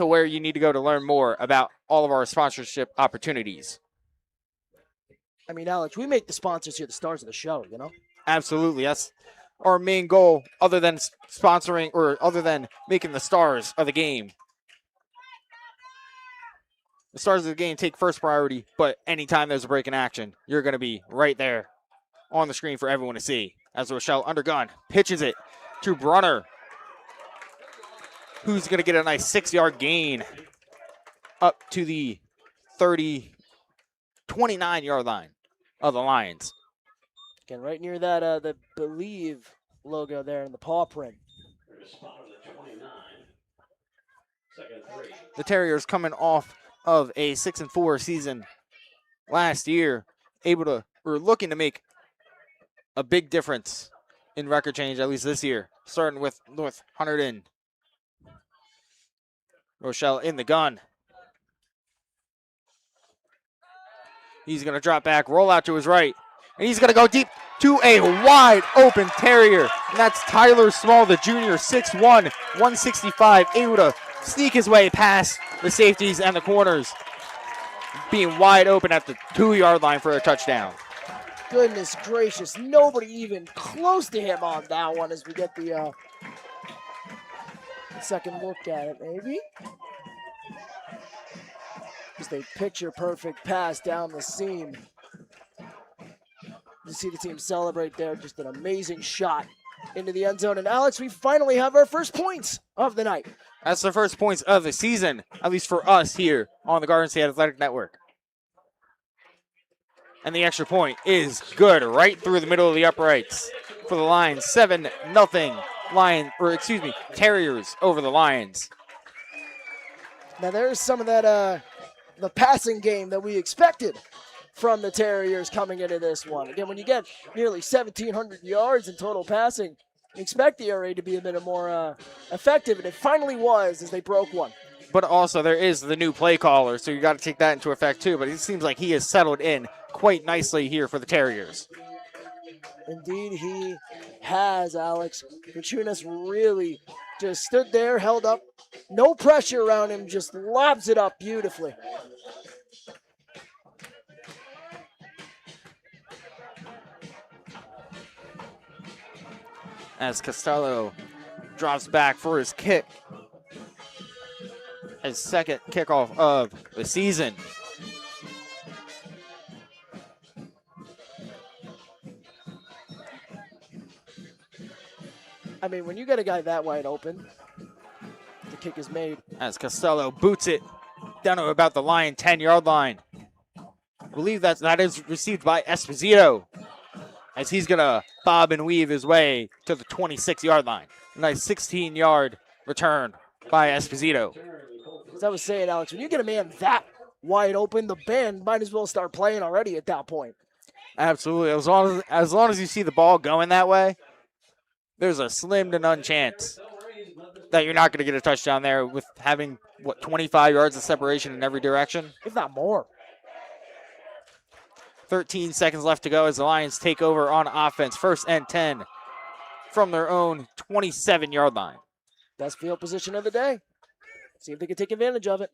where you need to go to learn more about all of our sponsorship opportunities. I mean, Alex, we make the sponsors here the stars of the show, you know? Absolutely. That's our main goal, other than sponsoring or other than making the stars of the game. The stars of the game take first priority, but anytime there's a break in action, you're going to be right there on the screen for everyone to see. As Rochelle under gun pitches it to Brunner, who's going to get a nice 6-yard gain up to the 29-yard line of the Lions. Again, right near that, the Believe logo there in the paw print. The Terriers coming off of a 6-4 season last year, looking to make a big difference in record change, at least this year, starting with North Hunterdon. Rochelle in the gun. He's going to drop back, roll out to his right, and he's going to go deep to a wide open Terrier. And that's Tyler Small, the junior, 6'1", 165, able to sneak his way past the safeties and the corners, being wide open at the 2-yard line for a touchdown. Goodness gracious, nobody even close to him on that one as we get the second look at it, maybe. Just a picture-perfect pass down the seam. You see the team celebrate there, just an amazing shot into the end zone. And Alex, we finally have our first points of the night. That's the first points of the season, at least for us here on the Garden State Athletic Network. And the extra point is good, right through the middle of the uprights for the Lions. 7-0 Terriers over the Lions. Now there's some of that, the passing game that we expected from the Terriers coming into this one. Again, when you get nearly 1,700 yards in total passing, you expect the air raid to be a bit more effective, and it finally was as they broke one. But also there is the new play caller, so you got to take that into effect too. But it seems like he has settled in quite nicely here for the Terriers. Indeed, he has, Alex. Kachunas really just stood there, held up, no pressure around him, just lobs it up beautifully. As Costello drops back for his kick. His second kickoff of the season. I mean, when you get a guy that wide open, the kick is made. As Costello boots it down to about the Lion 10-yard line. I believe that is received by Esposito, as he's going to bob and weave his way to the 26-yard line. A nice 16-yard return by Esposito. As I was saying, Alex, when you get a man that wide open, the band might as well start playing already at that point. Absolutely. As long as you see the ball going that way, there's a slim to none chance that you're not going to get a touchdown there with having, 25 yards of separation in every direction? If not more. 13 seconds left to go as the Lions take over on offense. 1st and 10 from their own 27-yard line. Best field position of the day. See if they can take advantage of it.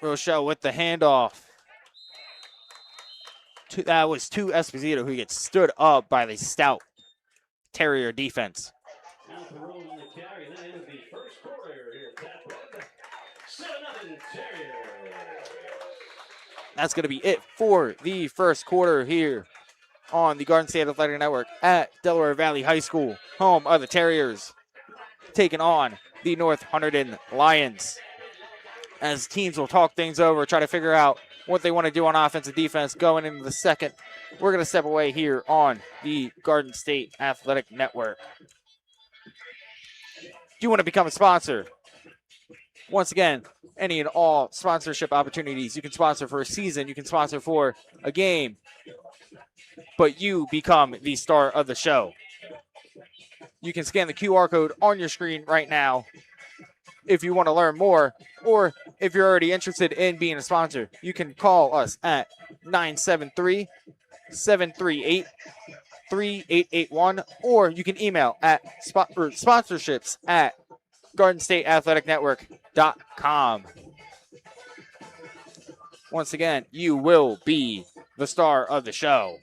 Rochelle with the handoff. That was to Esposito, who gets stood up by the stout Terrier defense. That's going to be it for the first quarter here on the Garden State Athletic Network at Delaware Valley High School, home of the Terriers, taking on the North Hunterdon Lions. As teams will talk things over, try to figure out what they want to do on offense and defense going into the second. We're going to step away here on the Garden State Athletic Network. Do you want to become a sponsor? Once again, any and all sponsorship opportunities. You can sponsor for a season. You can sponsor for a game. But you become the star of the show. You can scan the QR code on your screen right now if you want to learn more, or if you're already interested in being a sponsor. You can call us at 973-738-3881, or you can email at sponsorships@GardenStateAthleticNetwork.com. Once again, you will be the star of the show.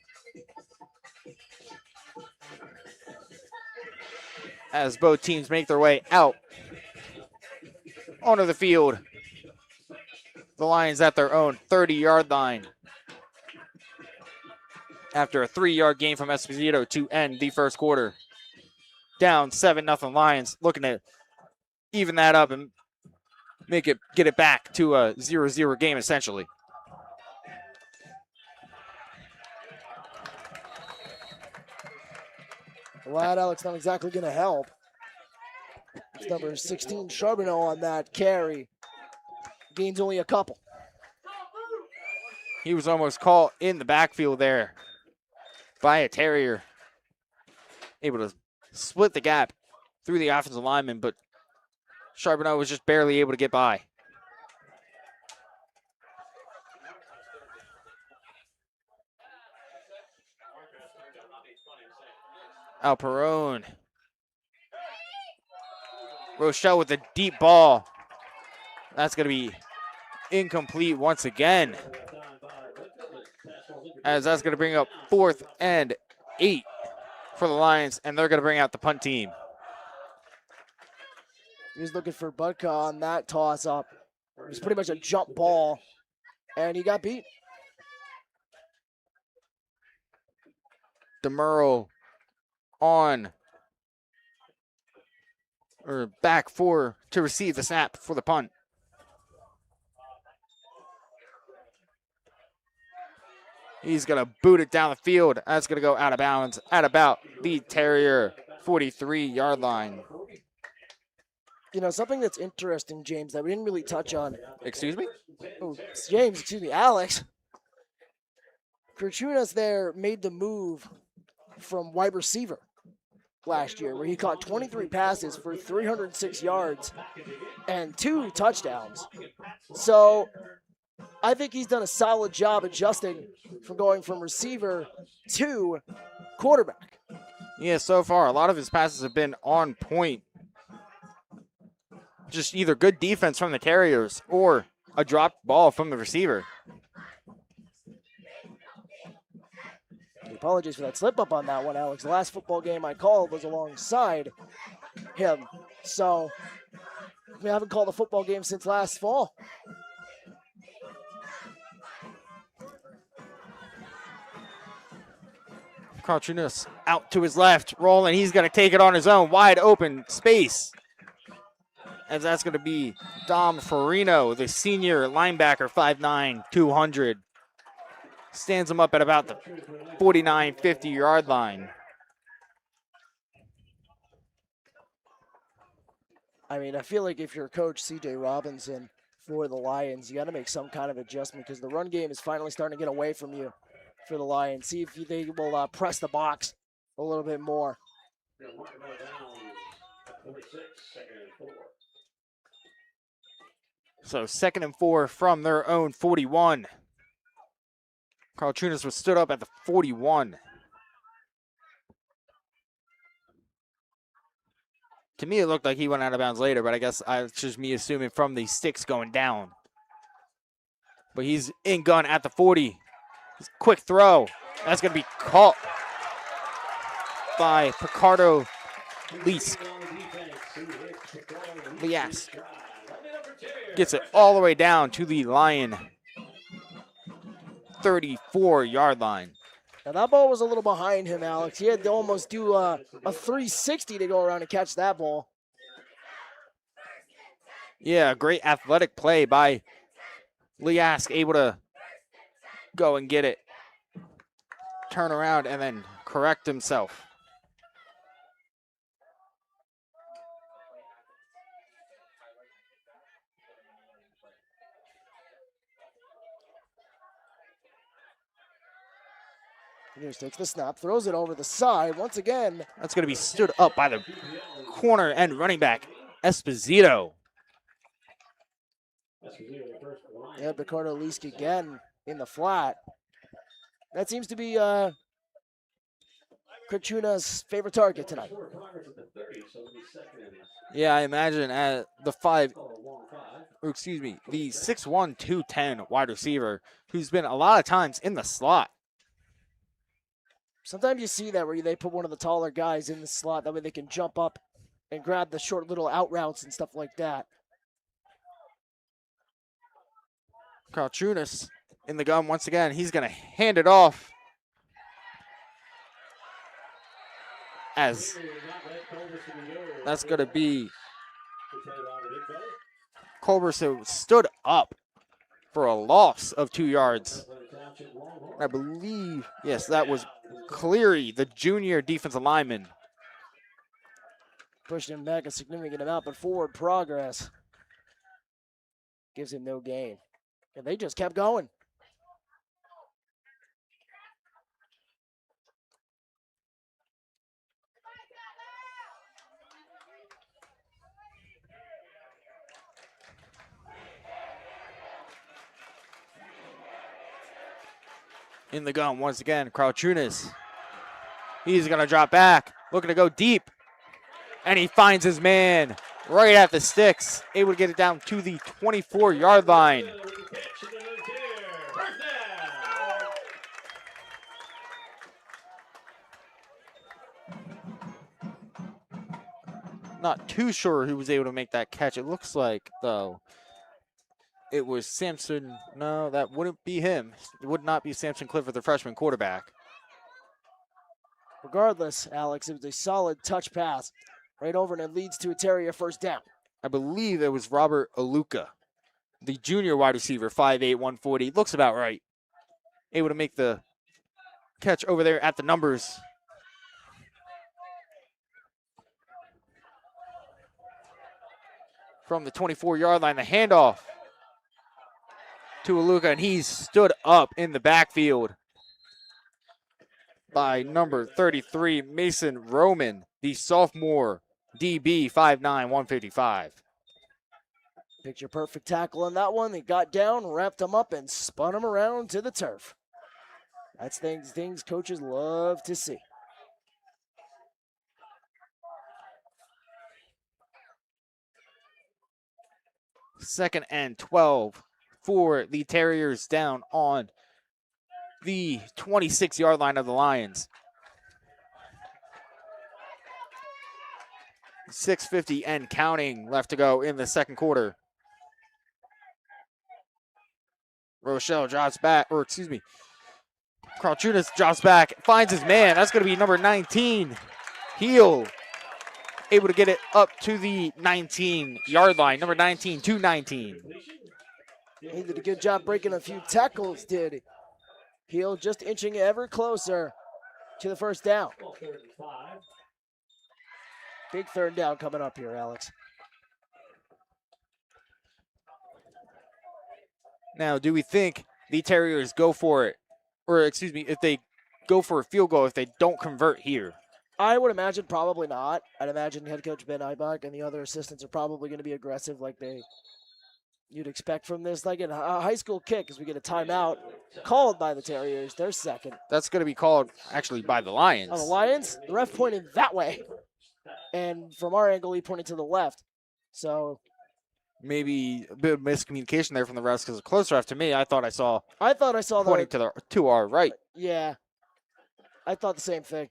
As both teams make their way out onto the field, the Lions at their own 30-yard line after a 3-yard gain from Esposito to end the first quarter. Down 7-0 Lions, looking to even that up and get it back to a 0-0 game essentially. Well, that, Alex, not exactly going to help. It's number 16, Charbonneau on that carry. Gains only a couple. He was almost caught in the backfield there by a Terrier. Able to split the gap through the offensive lineman, but Charbonneau was just barely able to get by. Alperone. Rochelle with a deep ball. That's going to be incomplete once again, as that's going to bring up 4th and 8 for the Lions, and they're going to bring out the punt team. He was looking for Budka on that toss up. It was pretty much a jump ball, and he got beat. DeMuro on, or back to receive the snap for the punt. He's going to boot it down the field. That's going to go out of bounds at about the Terrier 43-yard line. You know, something that's interesting, James, that we didn't really touch on. Excuse me? Oh, James, excuse me, Alex. Kerchunas there made the move from wide receiver last year, where he caught 23 passes for 306 yards and 2 touchdowns. So I think he's done a solid job adjusting from going from receiver to quarterback. Yeah, so far, a lot of his passes have been on point. Just either good defense from the Terriers or a dropped ball from the receiver. Apologies for that slip up on that one, Alex. The last football game I called was alongside him. So we haven't called a football game since last fall. Cartrunas out to his left, rolling. He's going to take it on his own. Wide open space. As that's going to be Dom Farino, the senior linebacker, 5'9", 200. Stands him up at about the 49, 50-yard line. I mean, I feel like if you're Coach C.J. Robinson for the Lions, you got to make some kind of adjustment because the run game is finally starting to get away from you for the Lions. See if they will press the box a little bit more. So 2nd and 4 from their own 41. Carl Trunas was stood up at the 41. To me, it looked like he went out of bounds later, but I guess it's just me assuming from the sticks going down. But he's in gun at the 40. Quick throw. That's going to be caught by Picardo Liask. Gets it all the way down to the Lion 34-yard line. Now that ball was a little behind him, Alex. He had to almost do a 360 to go around and catch that ball. Yeah, great athletic play by Liask, able to go and get it, turn around, and then correct himself. He just takes the snap, throws it over the side. Once again, that's going to be stood up by the corner and running back, Esposito. Yeah, Picardo Liask again in the flat. That seems to be Kerchuna's favorite target tonight. Yeah, I imagine at the 6'1", 210 wide receiver who's been a lot of times in the slot. Sometimes you see that where they put one of the taller guys in the slot. That way they can jump up and grab the short little out routes and stuff like that. Carl Trunas in the gun once again. He's going to hand it off as that's going to be Culberson stood up for a loss of 2 yards. I believe, yes, that was Cleary, the junior defensive lineman, pushed him back a significant amount, but forward progress gives him no gain. And they just kept going. In the gun once again, Krauchunas. He's going to drop back, looking to go deep. And he finds his man right at the sticks, able to get it down to the 24-yard line. Not too sure who was able to make that catch. It looks like, though, it was Samson. No, that wouldn't be him. It would not be Samson Clifford, the freshman quarterback. Regardless, Alex, it was a solid touch pass right over, and it leads to a Terrier first down. I believe it was Robert Aluka, the junior wide receiver, 5'8", 140. Looks about right. Able to make the catch over there at the numbers. From the 24-yard line, the handoff to Aluka, and he's stood up in the backfield by number 33, Mason Roman, the sophomore DB, 5'9", 155. Picture perfect tackle on that one. They got down, wrapped him up, and spun him around to the turf. That's things coaches love to see. Second and 12 for the Terriers down on the 26-yard line of the Lions. 6:50 and counting left to go in the second quarter. Rochelle drops back, Krauchunas drops back, finds his man. That's going to be number 19, Heel. Able to get it up to the 19-yard line, number 19 to 19. He did a good job breaking a few tackles, did Heel, just inching ever closer to the first down. Big third down coming up here, Alex. Now, do we think the Terriers go for it? Or, excuse me, if they go for a field goal, if they don't convert here? I would imagine probably not. I'd imagine head coach Ben Eibach and the other assistants are probably going to be aggressive like you'd expect from this. Like in a high school kick, as we get a timeout called by the Terriers, their second. That's going to be called, actually, by the Lions. Oh, the Lions? The ref pointed that way. And from our angle, he pointed to the left. So maybe a bit of miscommunication there from the refs because it's close ref to me. I thought I saw pointing to our right. Yeah. I thought the same thing.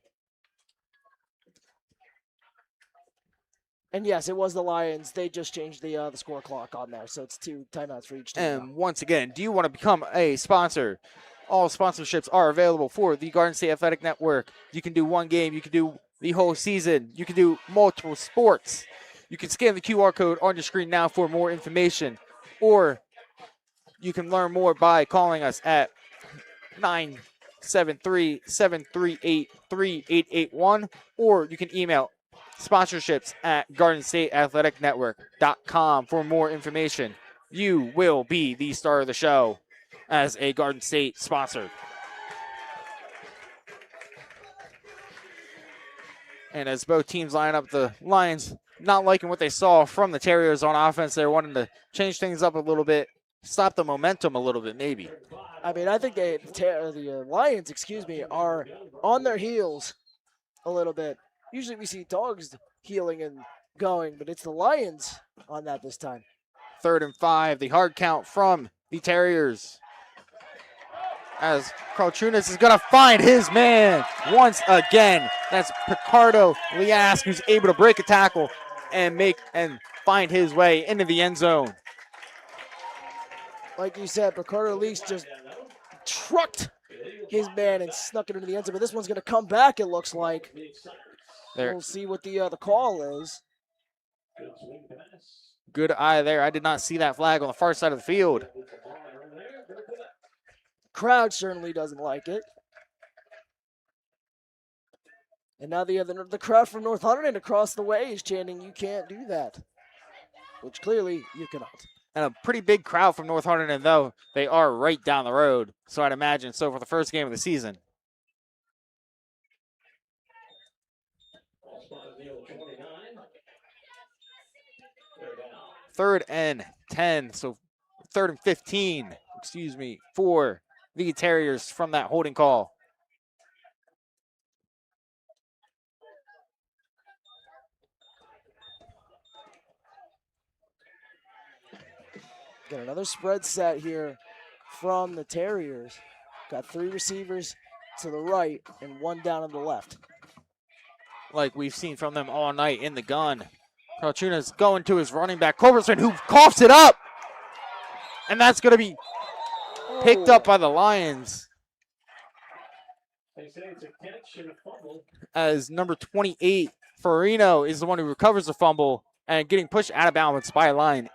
And yes, it was the Lions. They just changed the score clock on there, so it's 2 timeouts for each team. And once again, do you want to become a sponsor? All sponsorships are available for the Garden State Athletic Network. You can do one game. You can do the whole season. You can do multiple sports. You can scan the QR code on your screen now for more information, or you can learn more by calling us at 973-738-3881, or you can email sponsorships at GardenStateAthleticNetwork.com for more information. You will be the star of the show as a Garden State sponsor. And as both teams line up, the Lions not liking what they saw from the Terriers on offense. They're wanting to change things up a little bit, stop the momentum a little bit maybe. I mean, I think the Lions, are on their heels a little bit. Usually we see dogs healing and going, but it's the Lions on that this time. 3rd and 5, the hard count from the Terriers. As Krauchunas is going to find his man once again. That's Picardo Liask, who's able to break a tackle and find his way into the end zone. Like you said, Picardo Liask just trucked his man and snuck it into the end zone, but this one's going to come back, it looks like. There. We'll see what the call is. Good eye there. I did not see that flag on the far side of the field. Crowd certainly doesn't like it. And now the crowd from North Hunterdon across the way is chanting, "You can't do that," which clearly you cannot. And a pretty big crowd from North Hunterdon, though. They are right down the road, so I'd imagine so for the first game of the season. Third and 10, so 3rd and 15, excuse me, for the Terriers from that holding call. Got another spread set here from the Terriers. Got 3 receivers to the right and 1 down on the left. Like we've seen from them all night in the gun. Calchuna's going to his running back, Culbertson, who coughs it up. And that's going to be picked up by the Lions. As number 28, Farino, is the one who recovers the fumble and getting pushed out of bounds by a Lion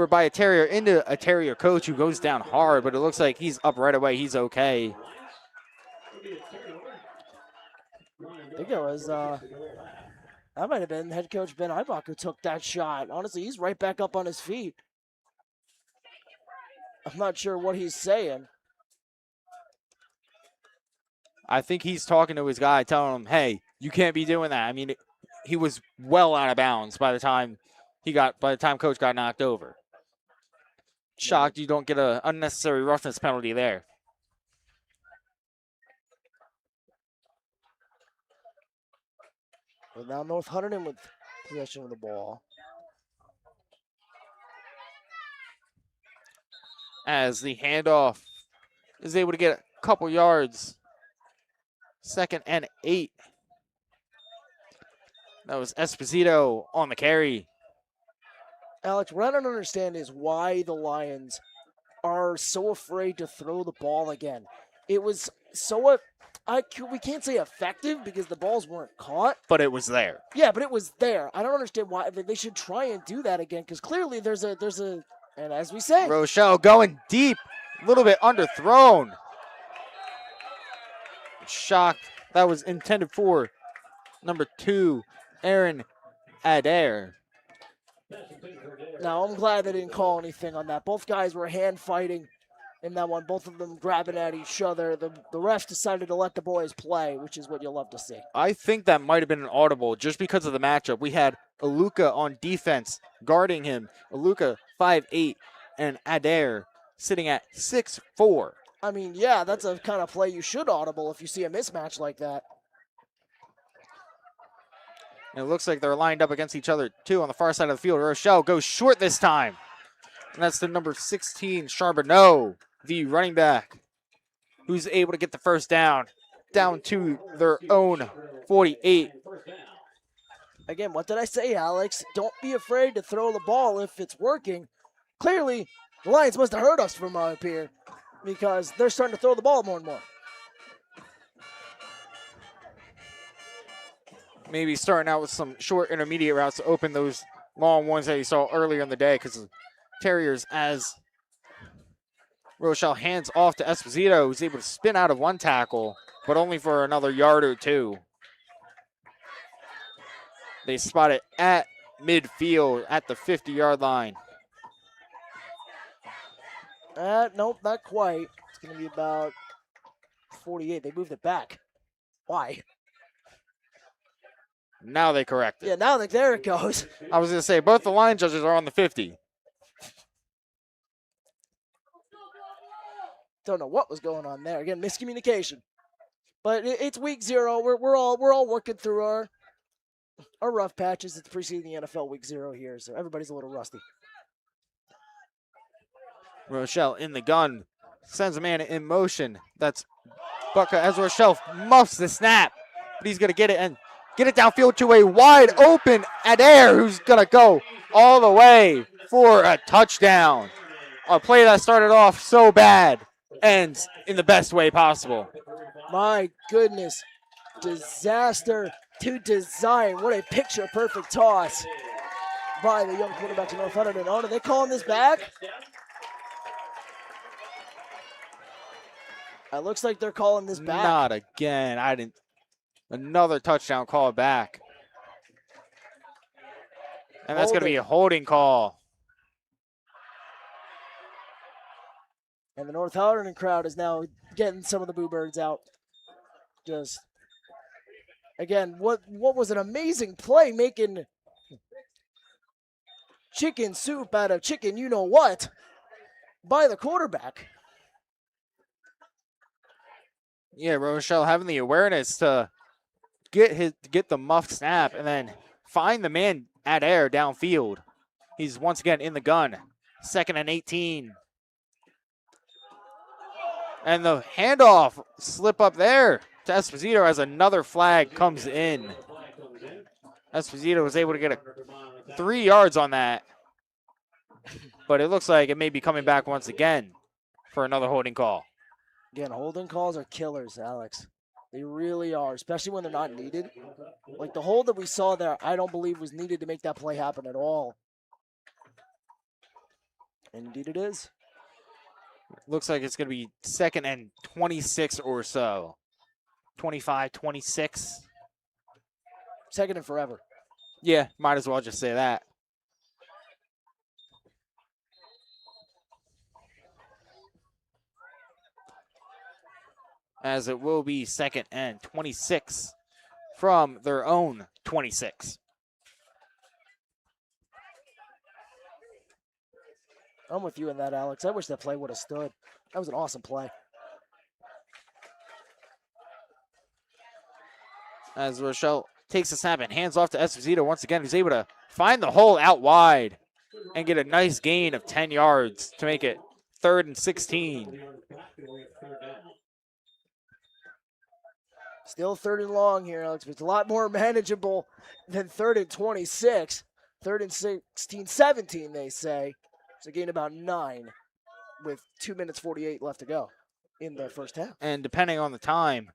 by a Terrier into a Terrier coach who goes down hard, but it looks like he's up right away. He's okay. I think it was, that might have been head coach Ben Eibach who took that shot. Honestly, he's right back up on his feet. I'm not sure what he's saying. I think he's talking to his guy, telling him, hey, you can't be doing that. I mean, he was well out of bounds by the time coach got knocked over. Shocked you don't get an unnecessary roughness penalty there. Well, now North Hunterdon with possession of the ball. As the handoff is able to get a couple yards. 2nd and 8. That was Esposito on the carry. Alex, what I don't understand is why the Lions are so afraid to throw the ball again. It was so, we can't say effective because the balls weren't caught. But it was there. Yeah, but it was there. I don't understand why they should try and do that again because clearly there's a, and as we say. Rochelle going deep, a little bit underthrown. Shocked. That was intended for number 2, Aaron Adair. Now, I'm glad they didn't call anything on that. Both guys were hand fighting in that one, both of them grabbing at each other. The refs decided to let the boys play, which is what you'll love to see. I think that might have been an audible just because of the matchup. We had Aluka on defense guarding him. Aluka 5'8", and Adair sitting at 6'4". I mean, yeah, that's a kind of play you should audible if you see a mismatch like that. And it looks like they're lined up against each other, too, on the far side of the field. Rochelle goes short this time. And that's the number 16, Charbonneau, the running back, who's able to get the first down to their own 48. Again, what did I say, Alex? Don't be afraid to throw the ball if it's working. Clearly, the Lions must have heard us from up here because they're starting to throw the ball more and more. Maybe starting out with some short intermediate routes to open those long ones that you saw earlier in the day because the Terriers, as Rochelle hands off to Esposito, who's able to spin out of one tackle, but only for another yard or two. They spot it at midfield at the 50-yard line. Nope, not quite. It's going to be about 48. They moved it back. Why? Now they correct it. Yeah, now there it goes. I was going to say, both the line judges are on the 50. Don't know what was going on there. Again, miscommunication. But it's week 0. We're all working through our rough patches. It's preceding the NFL week 0 here, so everybody's a little rusty. Rochelle in the gun. Sends a man in motion. That's Bucka as Rochelle muffs the snap. But he's going to get it and get it downfield to a wide open Adair, who's going to go all the way for a touchdown. A play that started off so bad ends in the best way possible. My goodness. Disaster to design. What a picture-perfect toss by the young quarterback to North Hunterdon. Oh, are they calling this back? It looks like they're calling this back. Not again. I didn't. Another touchdown call back. And that's going to be a holding call. And the North Hunterdon crowd is now getting some of the boo birds out. Just, again, what was an amazing play, making chicken soup out of chicken you-know-what by the quarterback. Yeah, Rochelle having the awareness to get the muffed snap and then find the man at Hare downfield. He's once again in the gun. 2nd and 18. And the handoff slip up there to Esposito as another flag comes in. Esposito was able to get 3 yards on that. But it looks like it may be coming back once again for another holding call. Again, holding calls are killers, Alex. They really are, especially when they're not needed. Like the hold that we saw there, I don't believe was needed to make that play happen at all. And indeed it is. Looks like it's going to be 2nd and 26 or so. 25, 26. 2nd and forever. Yeah, might as well just say that. As it will be 2nd and 26 from their own 26. I'm with you in that, Alex. I wish that play would have stood. That was an awesome play. As Rochelle takes the snap and hands off to Esposito once again, who's able to find the hole out wide and get a nice gain of 10 yards to make it 3rd and 16. Still 3rd and long here, Alex, but it's a lot more manageable than 3rd and 26. 3rd and 16, 17, they say. It's a gain about 9 with 2 minutes 48 left to go in the first half. And depending on the time,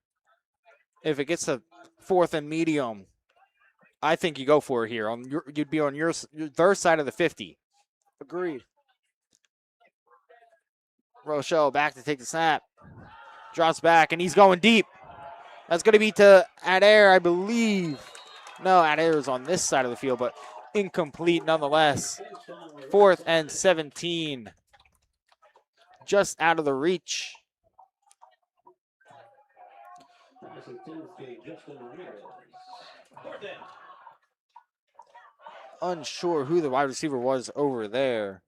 if it gets to 4th and medium, I think you go for it here. You'd be on their side of the 50. Agreed. Rochelle back to take the snap. Drops back, and he's going deep. That's going to be to Hare, I believe. No, Hare is on this side of the field, but incomplete nonetheless. 4th and 17. Just out of the reach. Unsure who the wide receiver was over there.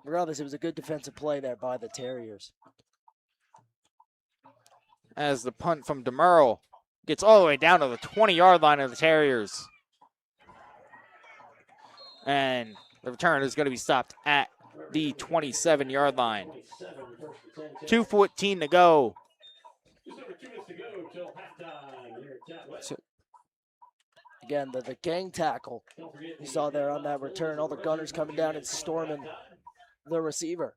Regardless, it was a good defensive play there by the Terriers. As the punt from DeMurrell gets all the way down to the 20-yard line of the Terriers. And the return is going to be stopped at the 27-yard line. 2:14 to go. So, again, the gang tackle you saw there on that return. All the gunners coming down and storming the receiver.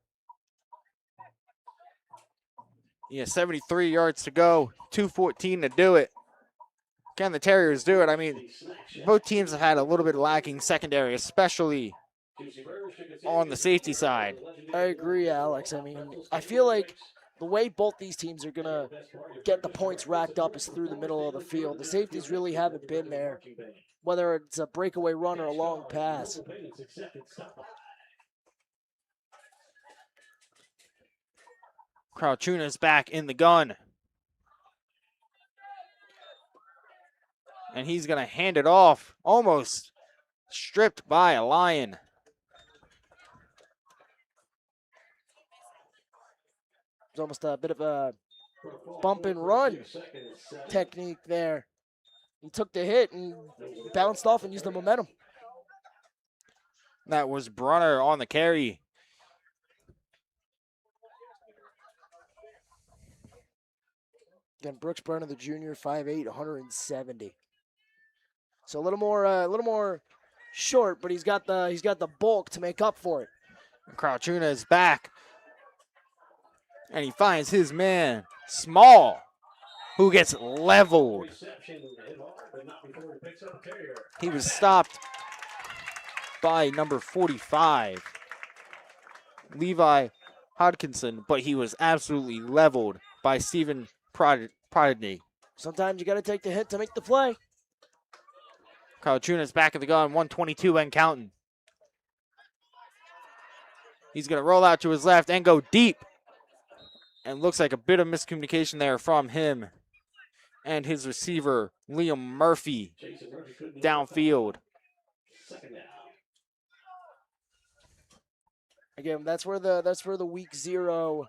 Yeah, 73 yards to go. 2:14 to do it. Can the Terriers do it? I mean, both teams have had a little bit lacking secondary, especially on the safety side. I agree, Alex. I mean, I feel like the way both these teams are going to get the points racked up is through the middle of the field. The safeties really haven't been there, whether it's a breakaway run or a long pass. Crouchuna's back in the gun. And he's going to hand it off, almost stripped by a Lion. It's almost a bit of a bump and run technique there. He took the hit and bounced off and used the momentum. That was Brunner on the carry. Again, Brooks Brunner, the junior, 5'8", 170. So a little more short, but he's got the bulk to make up for it. Crouchuna is back. And he finds his man, Small, who gets leveled. He was stopped by number 45, Levi Hodkinson, but he was absolutely leveled by Stephen Prodney. Sometimes you got to take the hit to make the play. Kyle Chunas back at the gun, 122 and counting. He's going to roll out to his left and go deep. And looks like a bit of miscommunication there from him and his receiver, Liam Murphy, downfield. Again, that's where the week 0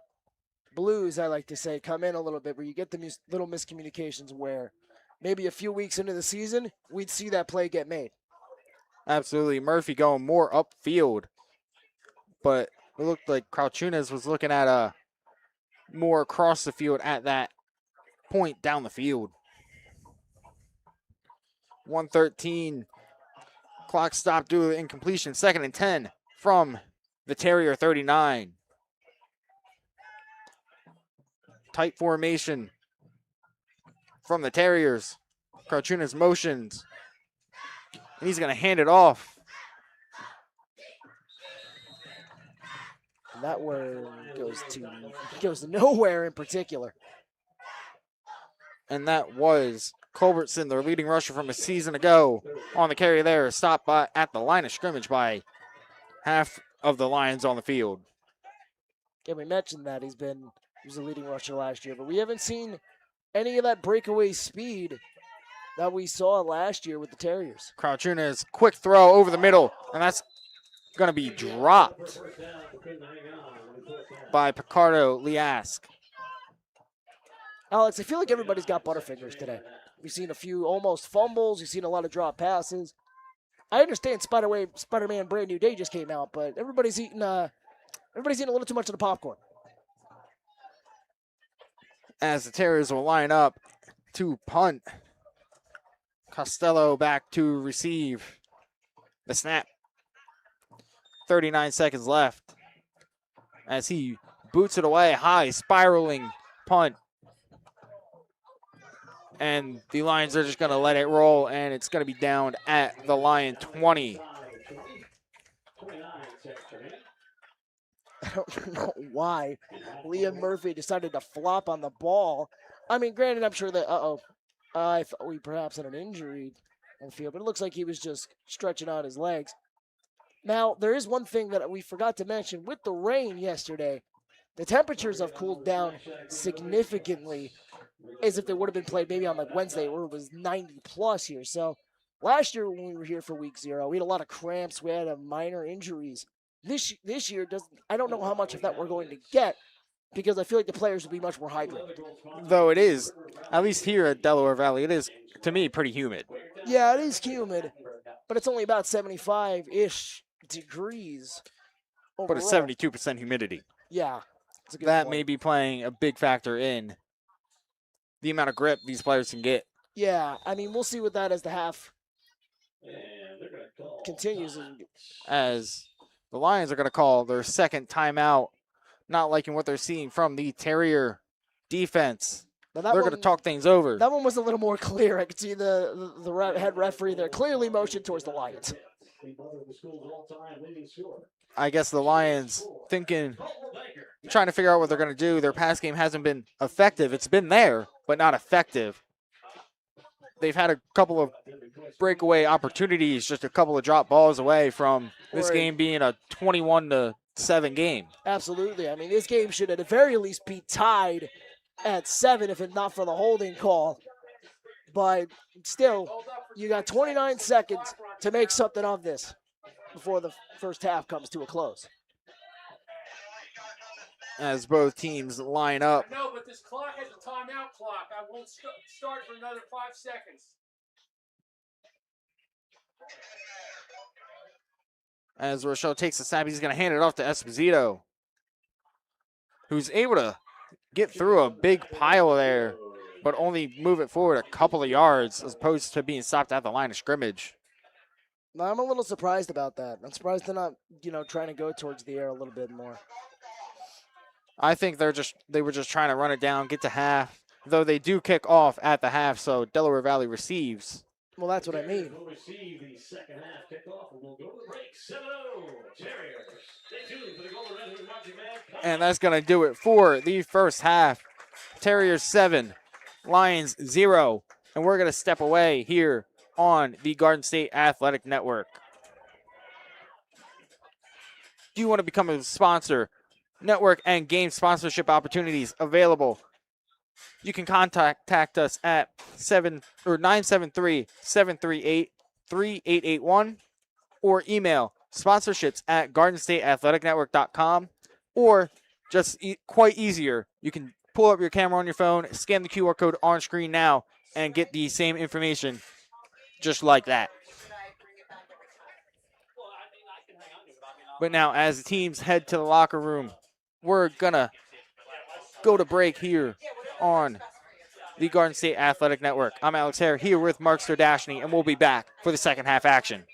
blues, I like to say, come in a little bit, where you get the little miscommunications where maybe a few weeks into the season, we'd see that play get made. Absolutely. Murphy going more upfield. But it looked like Crouchunas was looking at more across the field at that point down the field. 1:13. Clock stopped due to incompletion. 2nd and 10 from the Terrier 39. Tight formation from the Terriers. Crouchunas motions. And he's going to hand it off. And that word goes to nowhere in particular. And that was Culbertson, their leading rusher from a season ago, on the carry there. Stopped at the line of scrimmage by half of the Lions on the field. Yeah, we mentioned that he was a leading rusher last year, but we haven't seen any of that breakaway speed that we saw last year with the Terriers. Crouchunas, quick throw over the middle, and that's going to be dropped by Picardo Liask. Alex, I feel like everybody's got butterfingers today. We've seen a few almost fumbles. We've seen a lot of drop passes. I understand Spider-Man Brand New Day just came out, but everybody's eating a little too much of the popcorn. As the Terriers will line up to punt. Costello back to receive the snap. 39 seconds left as he boots it away, high, spiraling punt. And the Lions are just going to let it roll, and it's going to be down at the Lion 20. I don't know why Liam Murphy decided to flop on the ball. I mean, granted, I'm sure that, I thought we perhaps had an injury on the field, but it looks like he was just stretching out his legs. Now, there is one thing that we forgot to mention. With the rain yesterday, the temperatures have cooled down significantly, as if they would have been played maybe on like Wednesday, where it was 90 plus here. So last year when we were here for week 0, we had a lot of cramps. We had minor injuries. This year, I don't know how much of that we're going to get, because I feel like the players will be much more hydrated. Though it is, at least here at Delaware Valley, it is, to me, pretty humid. Yeah, it is humid, but it's only about 75-ish degrees overall. But it's 72% humidity. Yeah. That may be playing a big factor in the amount of grip these players can get. Yeah, I mean, we'll see what that as the half continues. As the Lions are going to call their second timeout, not liking what they're seeing from the Terrier defense. They're going to talk things over. That one was a little more clear. I could see the head referee there clearly motioned towards the Lions. I guess the Lions thinking, trying to figure out what they're going to do. Their pass game hasn't been effective. It's been there, but not effective. They've had a couple of breakaway opportunities, just a couple of drop balls away from this game being a 21-7 game. Absolutely. I mean, this game should at the very least be tied at 7 if it's not for the holding call. But still, you got 29 seconds to make something of this before the first half comes to a close. As both teams line up. No, but this clock has a timeout clock. I won't start for another 5 seconds. As Rochelle takes the snap, he's going to hand it off to Esposito, who's able to get through a big pile there, but only move it forward a couple of yards as opposed to being stopped at the line of scrimmage. I'm a little surprised about that. I'm surprised they're not, trying to go towards the air a little bit more. I think they were just trying to run it down, get to half, though they do kick off at the half, so Delaware Valley receives. Well, that's what I mean. Will receive the second half kickoff, and we'll go to the break. 7-0 Terriers. Stay tuned for the Golden Red Hood Marching Band. And that's going to do it for the first half. Terriers 7, Lions 0. And we're going to step away here on the Garden State Athletic Network. Do you want to become a sponsor? Network and game sponsorship opportunities available. You can contact us at 973-738-3881 or email sponsorships@gardenstateathleticnetwork.com, or just quite easier, you can pull up your camera on your phone, scan the QR code on screen now, and get the same information just like that. But now, as the teams head to the locker room, we're going to go to break here on the Garden State Athletic Network. I'm Alex Hare here with Mark Sirdashney, and we'll be back for the second half action.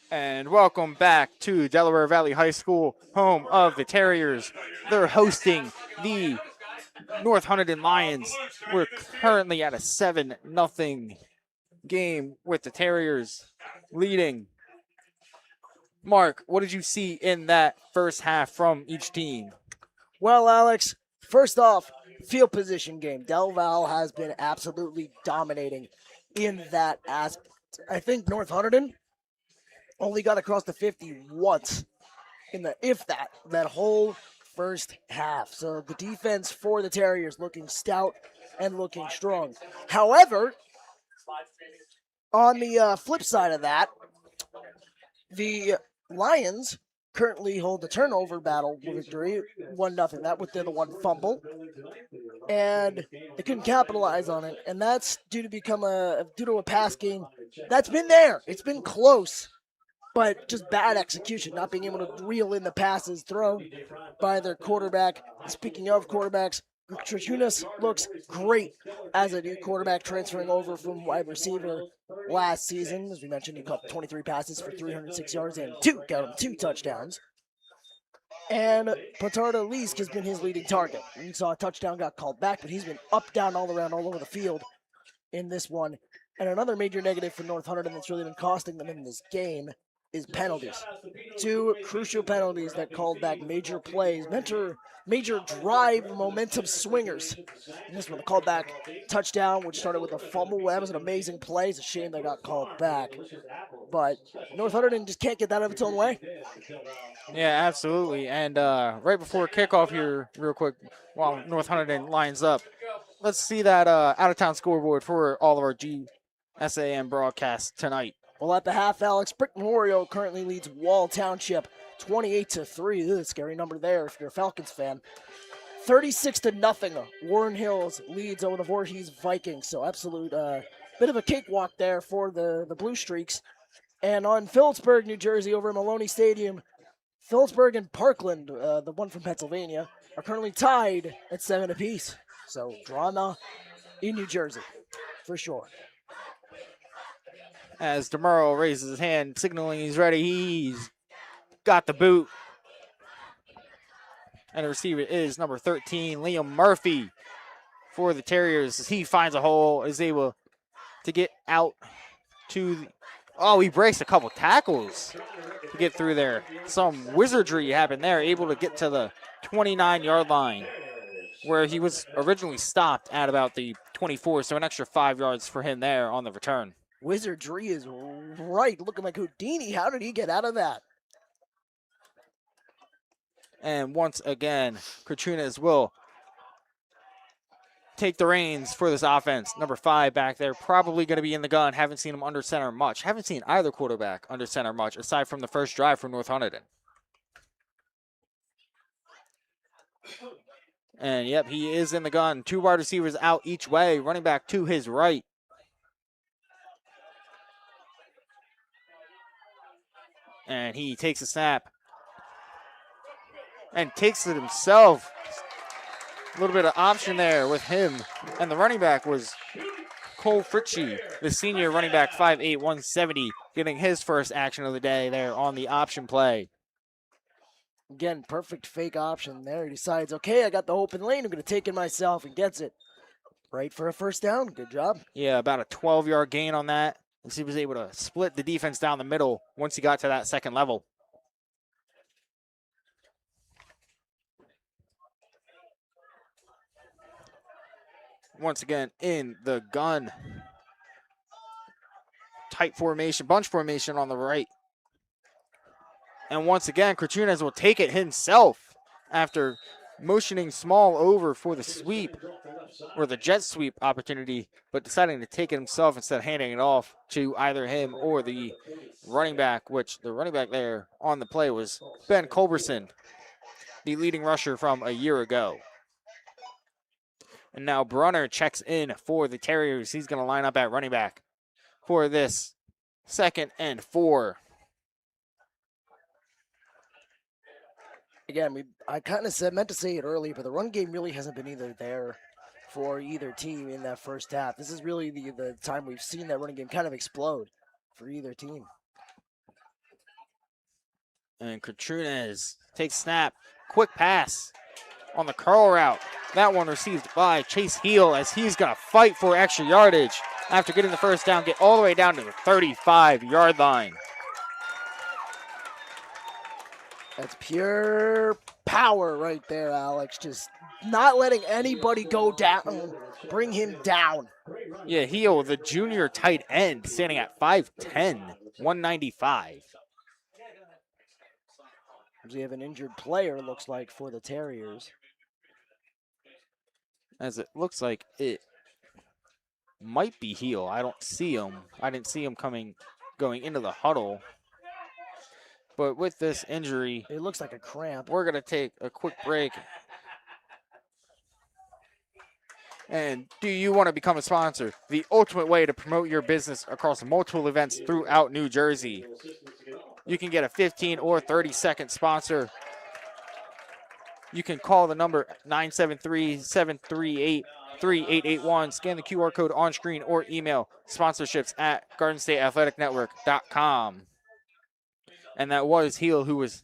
And welcome back to Delaware Valley High School, home of the Terriers. They're hosting the North Hunterdon Lions. We're currently at a 7-0 game with the Terriers leading. Mark, what did you see in that first half from each team? Well, Alex, first off, field position game. Del Val has been absolutely dominating in that aspect. I think North Hunterdon only got across the 50 once in that whole first half. So the defense for the Terriers looking stout and looking strong. However, on the flip side of that, the Lions currently hold the turnover battle victory, 1-0. That was the one fumble, and they couldn't capitalize on it. And that's due to a pass game that's been there. It's been close, but just bad execution, not being able to reel in the passes thrown by their quarterback. Speaking of quarterbacks, Trachunas looks great as a new quarterback transferring over from wide receiver last season. As we mentioned, he caught 23 passes for 306 yards and got him 2 touchdowns. And Patardo Leask has been his leading target. We saw a touchdown got called back, but he's been up, down, all around, all over the field in this one. And another major negative for North Hunterdon that's really been costing them in this game is penalties. 2 crucial penalties that called back major plays, major drive momentum swingers. And this one, the called back touchdown, which started with a fumble. That was an amazing play. It's a shame they got called back. But North Hunterdon just can't get that out of its own way. Yeah, absolutely. And right before kickoff here, real quick, while North Hunterdon lines up, let's see that out-of-town scoreboard for all of our GSAN broadcasts tonight. Well, at the half, Alex, Brick Memorial currently leads Wall Township 28-3. Scary number there if you're a Falcons fan. 36-0. Warren Hills leads over the Voorhees Vikings. So absolute bit of a cakewalk there for the Blue Streaks. And on Phillipsburg, New Jersey, over at Maloney Stadium, Phillipsburg and Parkland, the one from Pennsylvania, are currently tied at 7 apiece. So drama in New Jersey, for sure. As DeMuro raises his hand, signaling he's ready, he's got the boot. And the receiver is number 13, Liam Murphy, for the Terriers. As he finds a hole, is able to get out to the... Oh, he breaks a couple tackles to get through there. Some wizardry happened there, able to get to the 29-yard line, where he was originally stopped at about the 24, so an extra 5 yards for him there on the return. Wizardry is right, looking like Houdini. How did he get out of that? And once again, Katrina's will take the reins for this offense. Number 5 back there, probably going to be in the gun. Haven't seen him under center much. Haven't seen either quarterback under center much, aside from the first drive for North Hunterdon. And yep, he is in the gun. 2 wide receivers out each way. Running back to his right. And he takes a snap and takes it himself. A little bit of option there with him. And the running back was Cole Fritchie, the senior running back, 5'8", 170, getting his first action of the day there on the option play. Again, perfect fake option there. He decides, okay, I got the open lane. I'm going to take it myself, and gets it. Right for a first down. Good job. Yeah, about a 12-yard gain on that. As he was able to split the defense down the middle once he got to that second level. Once again, in the gun. Tight formation, bunch formation on the right. And once again, Krachunas will take it himself after motioning small over for the sweep, or the jet sweep opportunity, but deciding to take it himself instead of handing it off to either him or the running back, which the running back there on the play was Ben Culberson, the leading rusher from a year ago. And now Brunner checks in for the Terriers. He's going to line up at running back for this 2nd and 4. Again, I kind of meant to say it earlier, but the run game really hasn't been either there for either team in that first half. This is really the time we've seen that running game kind of explode for either team. And Katrunez takes snap. Quick pass on the curl route. That one received by Chase Heel as he's going to fight for extra yardage after getting the first down, get all the way down to the 35-yard line. That's pure power right there, Alex. Just not letting anybody go down, bring him down. Yeah, Heel, the junior tight end, standing at 5'10", 195. We have an injured player, looks like, for the Terriers. As it looks like it might be Heel. I don't see him. I didn't see him going into the huddle. But with this injury, it looks like a cramp. We're going to take a quick break. And do you want to become a sponsor? The ultimate way to promote your business across multiple events throughout New Jersey. You can get a 15 or 30-second sponsor. You can call the number 973-738-3881. Scan the QR code on screen or email sponsorships@GardenStateAthleticNetwork.com. And that was Heel, who was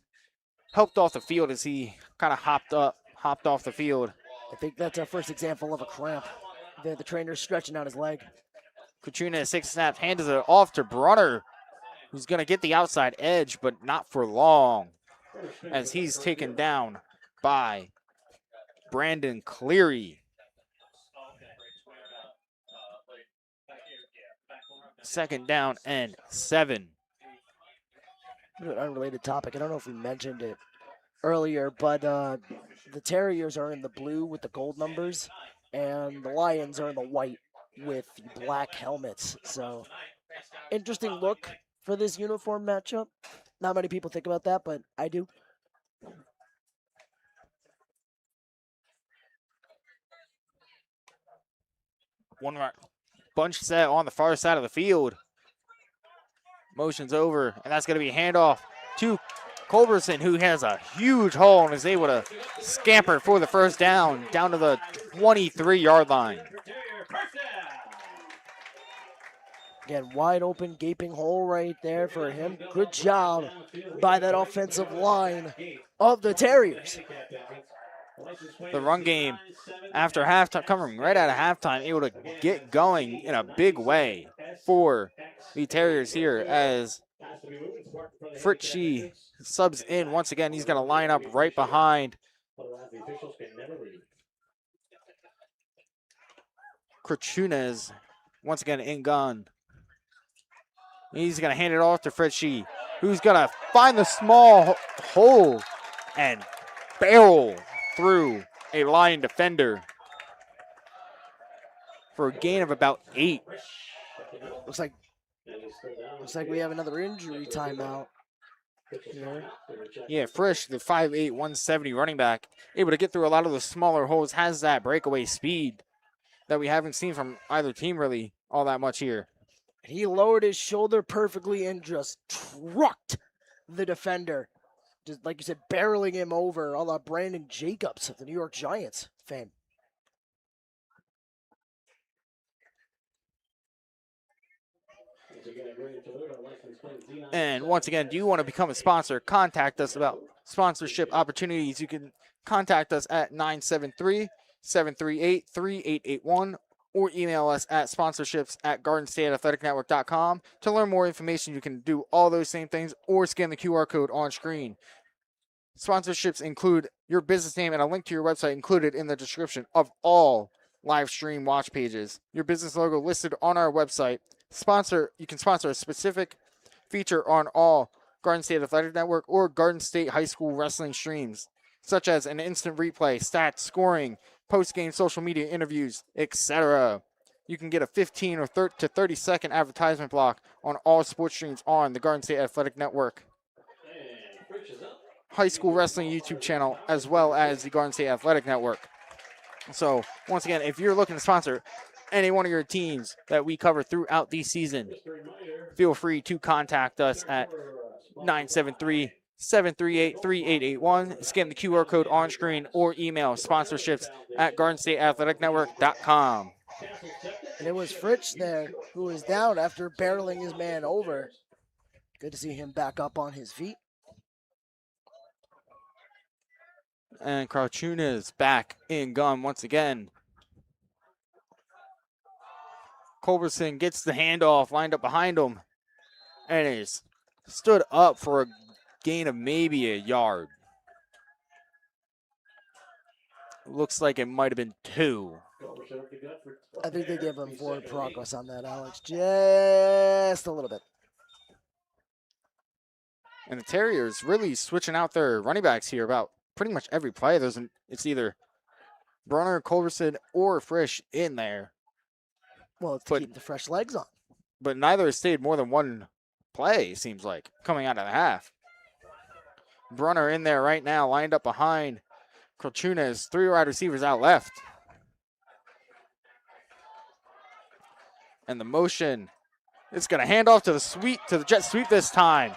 helped off the field as he kind of hopped off the field. I think that's our first example of a cramp. The trainer's stretching out his leg. Katrina, 6 snaps, hands it off to Brunner, who's going to get the outside edge, but not for long, as he's taken down by Brandon Cleary. Second down and 7. An unrelated topic. I don't know if we mentioned it earlier, but the Terriers are in the blue with the gold numbers, and the Lions are in the white with the black helmets. So, interesting look for this uniform matchup. Not many people think about that, but I do. One more bunch set on the far side of the field. Motion's over, and that's going to be a handoff to Culberson, who has a huge hole and is able to scamper for the first down to the 23-yard line. Again, wide open, gaping hole right there for him. Good job by that offensive line of the Terriers. The run game after halftime, coming right out of halftime, able to get going in a big way for the Terriers here as Fritchie subs in once again. He's going to line up right behind Krachunas, once again in gun. He's going to hand it off to Fritchie, who's going to find the small hole and barrel through a Lion defender for a gain of about 8. Looks like we have another injury timeout here. Yeah, Frisch, the 5'8", 170 running back, able to get through a lot of the smaller holes, has that breakaway speed that we haven't seen from either team really all that much here. He lowered his shoulder perfectly and just trucked the defender. Just like you said, barreling him over, a la Brandon Jacobs of the New York Giants fame. And once again, do you want to become a sponsor? Contact us about sponsorship opportunities. You can contact us at 973-738-3881 or email us at sponsorships@GardenStateAthleticNetwork.com. To learn more information, you can do all those same things or scan the QR code on screen. Sponsorships include your business name and a link to your website included in the description of all live stream watch pages. Your business logo listed on our website. You can sponsor a specific feature on all Garden State Athletic Network or Garden State High School wrestling streams, such as an instant replay, stats, scoring, post-game social media interviews, etc. You can get a 15 or 30 to 30-second advertisement block on all sports streams on the Garden State Athletic Network, high school wrestling YouTube channel, as well as the Garden State Athletic Network. So, once again, if you're looking to sponsor any one of your teams that we cover throughout the season, feel free to contact us at 973-738-3881. Scan the QR code on screen or email sponsorships@GardenStateAthleticNetwork.com. And it was Fritz there who was down after barreling his man over. Good to see him back up on his feet. And Carchuna's back in gun once again. Culberson gets the handoff, lined up behind him, and is stood up for a gain of maybe a yard. Looks like it might have been 2. I think they gave him forward progress on that, Alex. Just a little bit. And the Terriers really switching out their running backs here about pretty much every play. It's either Brunner, Culberson, or Frisch in there. Well, it's to keep the fresh legs on. But neither has stayed more than one play, seems like, coming out of the half. Brunner in there right now, lined up behind Carchuna's 3 wide receivers out left. And the motion, it's going to hand off to the jet sweep this time.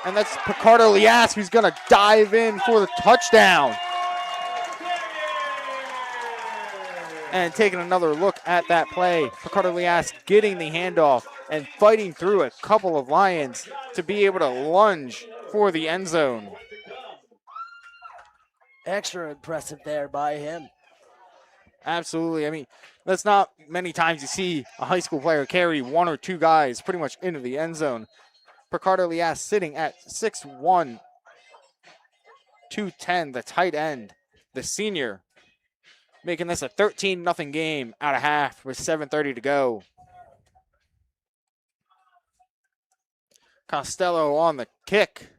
And that's Picardo Lias who's going to dive in for the touchdown. And taking another look at that play, Picardo Lias getting the handoff and fighting through a couple of Lions to be able to lunge for the end zone. Extra impressive there by him. Absolutely. I mean, that's not many times you see a high school player carry 1 or 2 guys pretty much into the end zone. Picardo Lias sitting at 6'1", 210, the tight end, the senior, making this a 13-0 game out of half with 7:30 to go. Costello on the kick.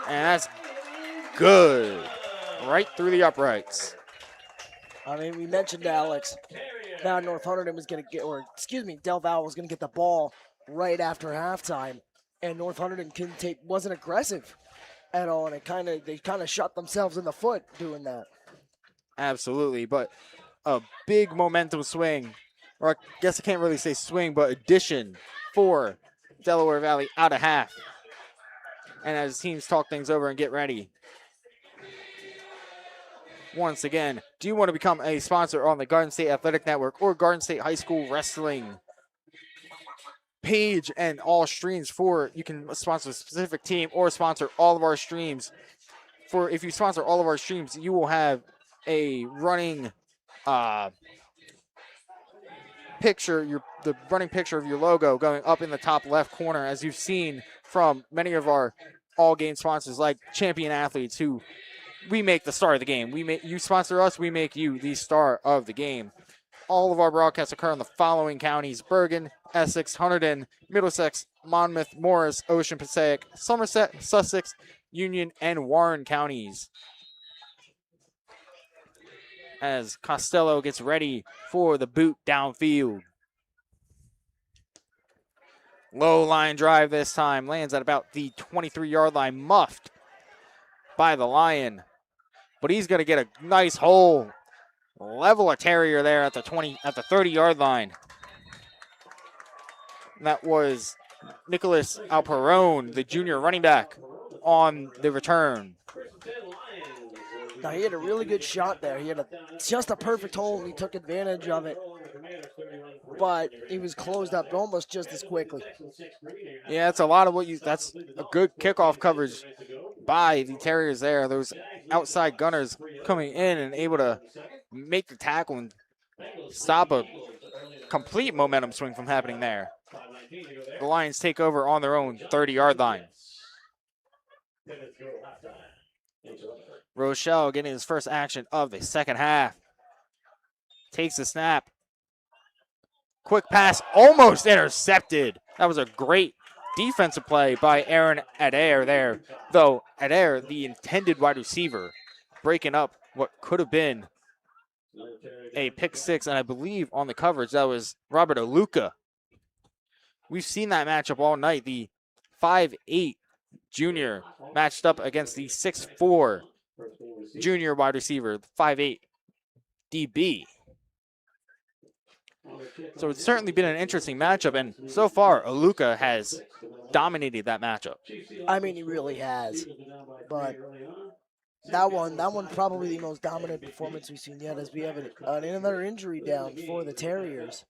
And that's good. Right through the uprights. I mean, we mentioned Alex. Now North Hunterdon was going to get, Del Val was going to get the ball right after halftime, and North Hunterdon wasn't aggressive at all, and they kind of shot themselves in the foot doing that. Absolutely, but a big momentum swing, or I guess I can't really say swing, but addition for Delaware Valley out of half. And as teams talk things over and get ready, once again, do you want to become a sponsor on the Garden State Athletic Network or Garden State High School Wrestling page and all streams you can sponsor a specific team or sponsor all of our streams. If you sponsor all of our streams, you will have a running picture, the running picture of your logo going up in the top left corner, as you've seen from many of our all game sponsors like Champion Athletes, who we make the star of the game. You sponsor us, we make you the star of the game. All of our broadcasts occur in the following counties: Bergen, Essex, Hunterdon, Middlesex, Monmouth, Morris, Ocean, Passaic, Somerset, Sussex, Union, and Warren counties. As Costello gets ready for the boot downfield. Low line drive this time. Lands at about the 23-yard line, muffed by the Lion. But he's going to get a nice hole. Level a Terrier there at the 30-yard line. And that was Nicholas Alperone, the junior running back, on the return. Now, he had a really good shot there. He had just a perfect hole, and he took advantage of it. But he was closed up almost just as quickly. Yeah, that's a lot of that's a good kickoff coverage by the Terriers there. Those outside gunners coming in and able to make the tackle and stop a complete momentum swing from happening there. The Lions take over on their own 30-yard line. Rochelle getting his first action of the second half. Takes the snap. Quick pass, almost intercepted. That was a great defensive play by Aaron Adair there. Though Adair, the intended wide receiver, breaking up what could have been a pick six. And I believe on the coverage, that was Robert Aluka. We've seen that matchup all night. The 5'8" junior matched up against the 6'4" junior wide receiver, 5'8" DB. So it's certainly been an interesting matchup, and so far, Aluka has dominated that matchup. I mean, he really has. But that one probably the most dominant performance we've seen yet, as we have another injury down for the Terriers.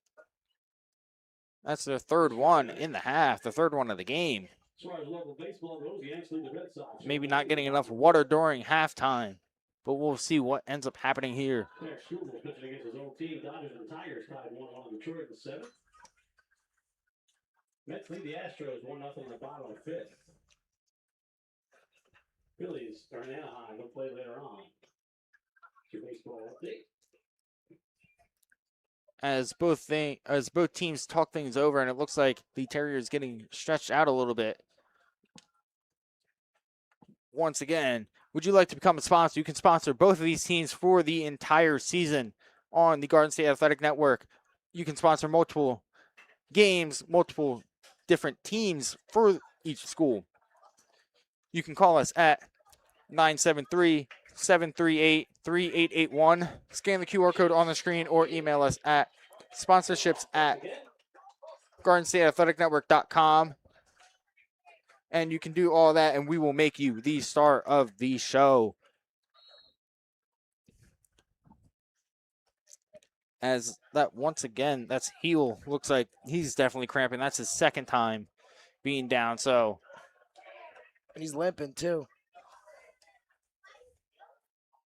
That's their third one in the half, the third one of the game. As far as local baseball goes, the Yanks lead the Red Sox. Maybe not getting enough water during halftime, but we'll see what ends up happening here. Hare pitching against his old team. Dodgers and Tigers tied 1-1 in Detroit in the 7th. Mets lead the Astros 1-0 in the bottom of the 5th. Phillies are in Anaheim. They'll play later on. Your baseball update. As both teams talk things over, and it looks like the Terriers getting stretched out a little bit. Once again, would you like to become a sponsor? You can sponsor both of these teams for the entire season on the Garden State Athletic Network. You can sponsor multiple games, multiple different teams for each school. You can call us at 973-738-3881. Scan the QR code on the screen or email us at sponsorships@GardenStateAthleticNetwork.com. And you can do all that, and we will make you the star of the show. As that, once again, that's heel. Looks like he's definitely cramping. That's his second time being down, so. And he's limping, too.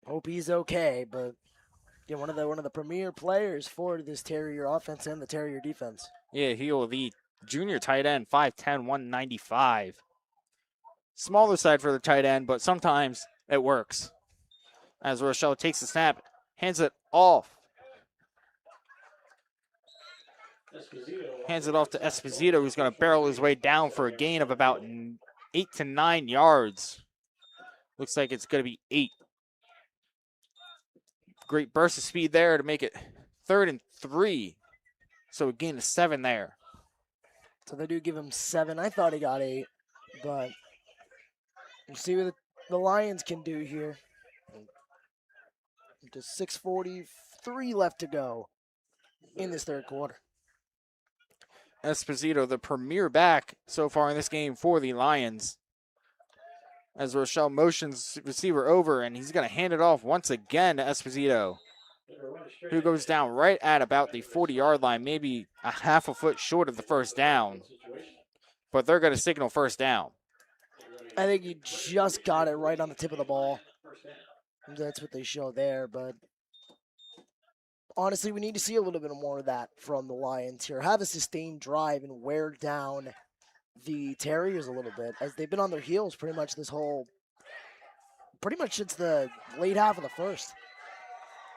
Hope he's okay, but yeah, one of the premier players for this Terrier offense and the Terrier defense. Yeah, heel, the junior tight end, 5'10", 195. Smaller side for the tight end, but sometimes it works. As Rochelle takes the snap, hands it off. Hands it off to Esposito, who's going to barrel his way down for a gain of about 8 to 9 yards. Looks like it's going to be 8. Great burst of speed there to make it 3rd and 3. So a gain of 7 there. So they do give him 7. I thought he got 8, but we'll see what the Lions can do here. Just 6:43 left to go in this third quarter. Esposito, the premier back so far in this game for the Lions. As Rochelle motions receiver over, and he's going to hand it off once again to Esposito, who goes down right at about the 40-yard line, maybe a half a foot short of the first down. But they're going to signal first down. I think he just got it right on the tip of the ball. That's what they show there, but honestly, we need to see a little bit more of that from the Lions here. Have a sustained drive and wear down the Terriers a little bit, as they've been on their heels pretty much since the late half of the first.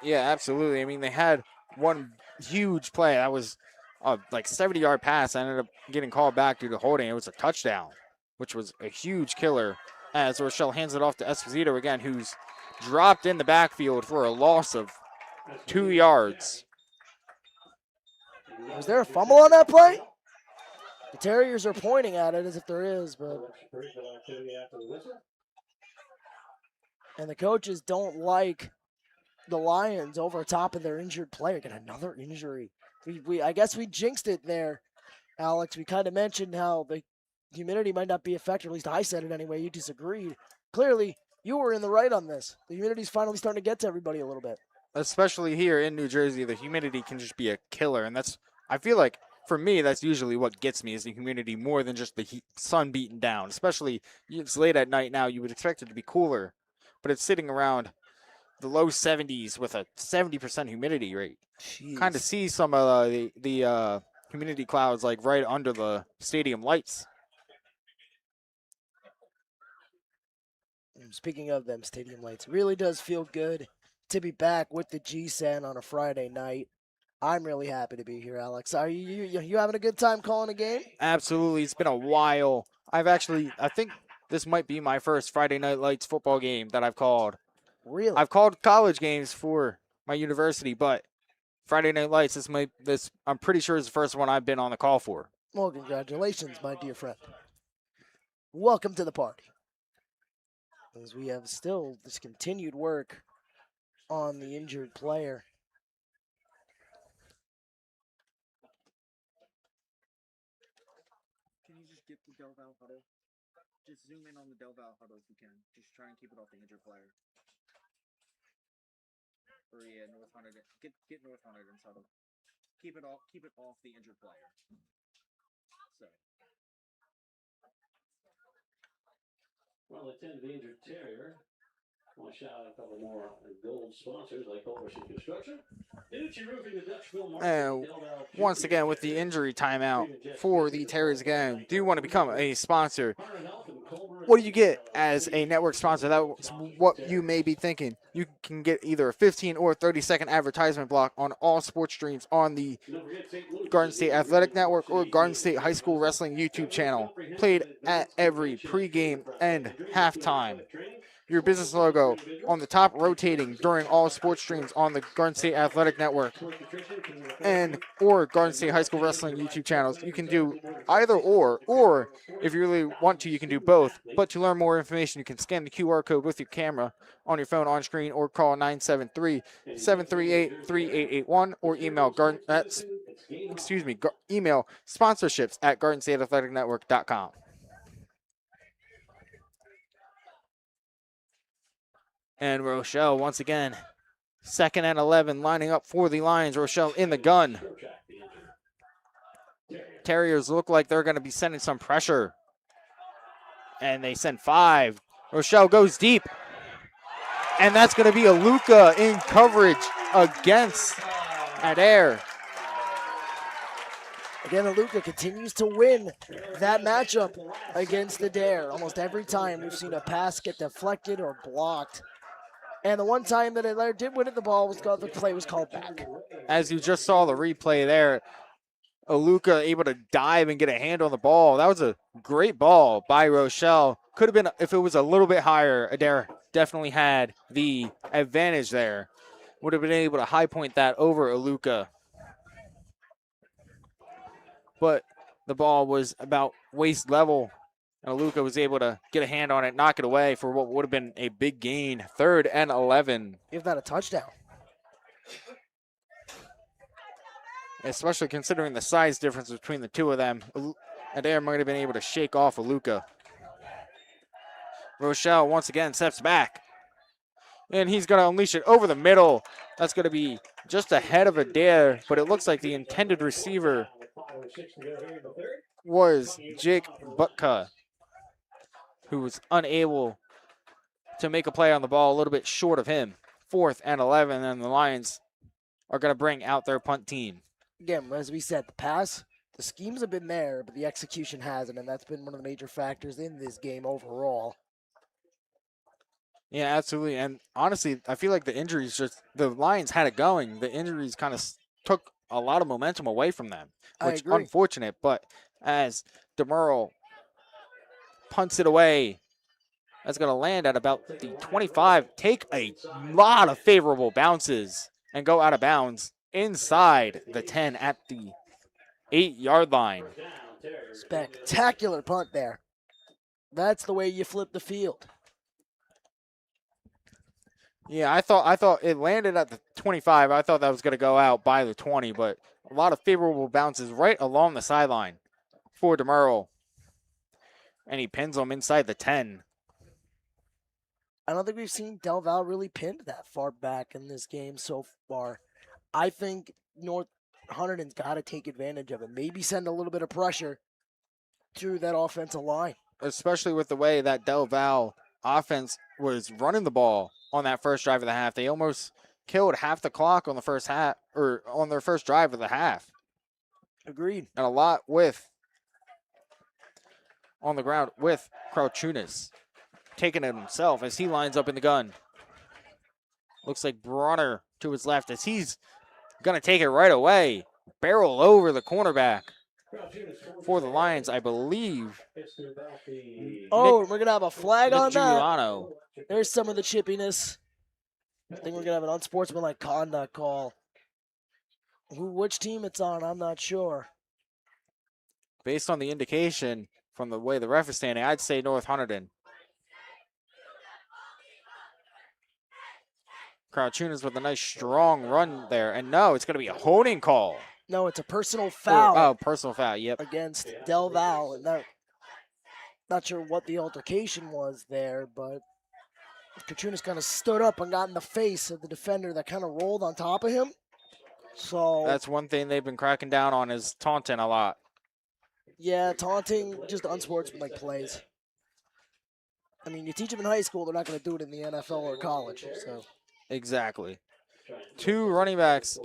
Yeah, absolutely. I mean, they had one huge play. That was like 70-yard pass. I ended up getting called back due to holding. It was a touchdown, which was a huge killer, as Rochelle hands it off to Esposito again, who's dropped in the backfield for a loss of 2 yards. Was there a fumble on that play? The Terriers are pointing at it as if there is, but. And the coaches don't like the Lions over top of their injured player. Get another injury. I guess we jinxed it there, Alex. We kind of mentioned how the humidity might not be effective. At least I said it anyway. You disagreed. Clearly, you were in the right on this. The humidity's finally starting to get to everybody a little bit. Especially here in New Jersey, the humidity can just be a killer. And I feel like, for me, that's usually what gets me, is the humidity more than just the heat, sun beating down. Especially, it's late at night now. You would expect it to be cooler. But it's sitting around the low 70s with a 70% humidity rate. Kind of see some of the humidity clouds like right under the stadium lights. Speaking of them stadium lights, it really does feel good to be back with the GSAN on a Friday night. I'm really happy to be here, Alex. Are you having a good time calling a game? Absolutely. It's been a while. I think this might be my first Friday Night Lights football game that I've called. Really? I've called college games for my university, but Friday Night Lights, I'm pretty sure is the first one I've been on the call for. Well, congratulations, my dear friend. Welcome to the party. As we have still this continued work on the injured player. Can you just get the Del Val huddle? Just zoom in on the Del Val huddle if you can. Just try and keep it off the injured player. Or yeah, North Hunterdon. Get North Hunterdon's huddle. Keep it off the injured player. So Well, they tend to be injured terrier. I want to shout out a couple more gold sponsors like Ocean Construction. Roofing, the Dutchville Market, And once again, with the injury timeout for the Terriers again, do you want to become a sponsor? What do you get as a network sponsor? That's what you may be thinking. You can get either a 15 or 30-second advertisement block on all sports streams on the Garden State Athletic Network or Garden State High School Wrestling YouTube channel, played at every pregame and halftime. Your business logo on the top, rotating during all sports streams on the Garden State Athletic Network and or Garden State High School Wrestling YouTube channels. You can do either or if you really want to, you can do both. But to learn more information, you can scan the QR code with your camera on your phone on screen or call 973-738-3881 or email email sponsorships@gardenstateathleticnetwork.com. And Rochelle, once again, 2nd and 11, lining up for the Lions. Rochelle in the gun. Terriers look like they're going to be sending some pressure. And they send 5. Rochelle goes deep. And that's going to be a Luca in coverage against Hare. Again, Luca continues to win that matchup against the Dare. Almost every time we've seen a pass get deflected or blocked. And the one time that Hare did win it, the play was called back. As you just saw the replay there, Luca able to dive and get a hand on the ball. That was a great ball by Rochelle. Could have been, if it was a little bit higher, Hare definitely had the advantage there. Would have been able to high point that over Luca. But the ball was about waist level, and Luca was able to get a hand on it, knock it away for what would have been a big gain. 3rd and 11. Give that a touchdown. Especially considering the size difference between the two of them. Hare might have been able to shake off Luca. Rochelle once again steps back. And he's going to unleash it over the middle. That's going to be just ahead of Hare, but it looks like the intended receiver was Jake Butka, who was unable to make a play on the ball, a little bit short of him. 4th and 11, and the Lions are going to bring out their punt team. Again, as we said, the schemes have been there, but the execution hasn't, and that's been one of the major factors in this game overall. Yeah, absolutely. And honestly, I feel like the Lions had it going. The injuries kind of took a lot of momentum away from them, which is unfortunate. But as DeMurro punts it away, that's going to land at about the 25, take a lot of favorable bounces, and go out of bounds inside the 10 at the 8-yard line. Spectacular punt there. That's the way you flip the field. Yeah, I thought it landed at the 25. I thought that was going to go out by the 20, but a lot of favorable bounces right along the sideline for DeMurro. And he pins them inside the 10. I don't think we've seen Del Val really pinned that far back in this game so far. I think North Hunterdon's got to take advantage of it. Maybe send a little bit of pressure to that offensive line. Especially with the way that Del Val offense was running the ball on that first drive of the half. They almost killed half the clock on the first half, or on their first drive of the half. Agreed. And a lot on the ground with Crouchunas taking it himself as he lines up in the gun. Looks like Bronner to his left as he's going to take it right away. Barrel over the cornerback for the Lions, I believe. Oh, we're going to have a flag on Giuliano. that. There's some of the chippiness. I think we're going to have an unsportsmanlike conduct call. Which team it's on, I'm not sure. Based on the indication from the way the ref is standing, I'd say North Hunterdon. Crouchunas with a nice strong run there. And no, it's going to be a holding call. No, it's a personal foul. Oh, personal foul, yep. Against Del Val. And not sure what the altercation was there, but Crouchunas kind of stood up and got in the face of the defender that kind of rolled on top of him. So that's one thing they've been cracking down on is taunting a lot. Yeah, taunting, just unsportsmanlike plays. I mean, you teach them in high school, they're not going to do it in the NFL or college. So Exactly. 2 running backs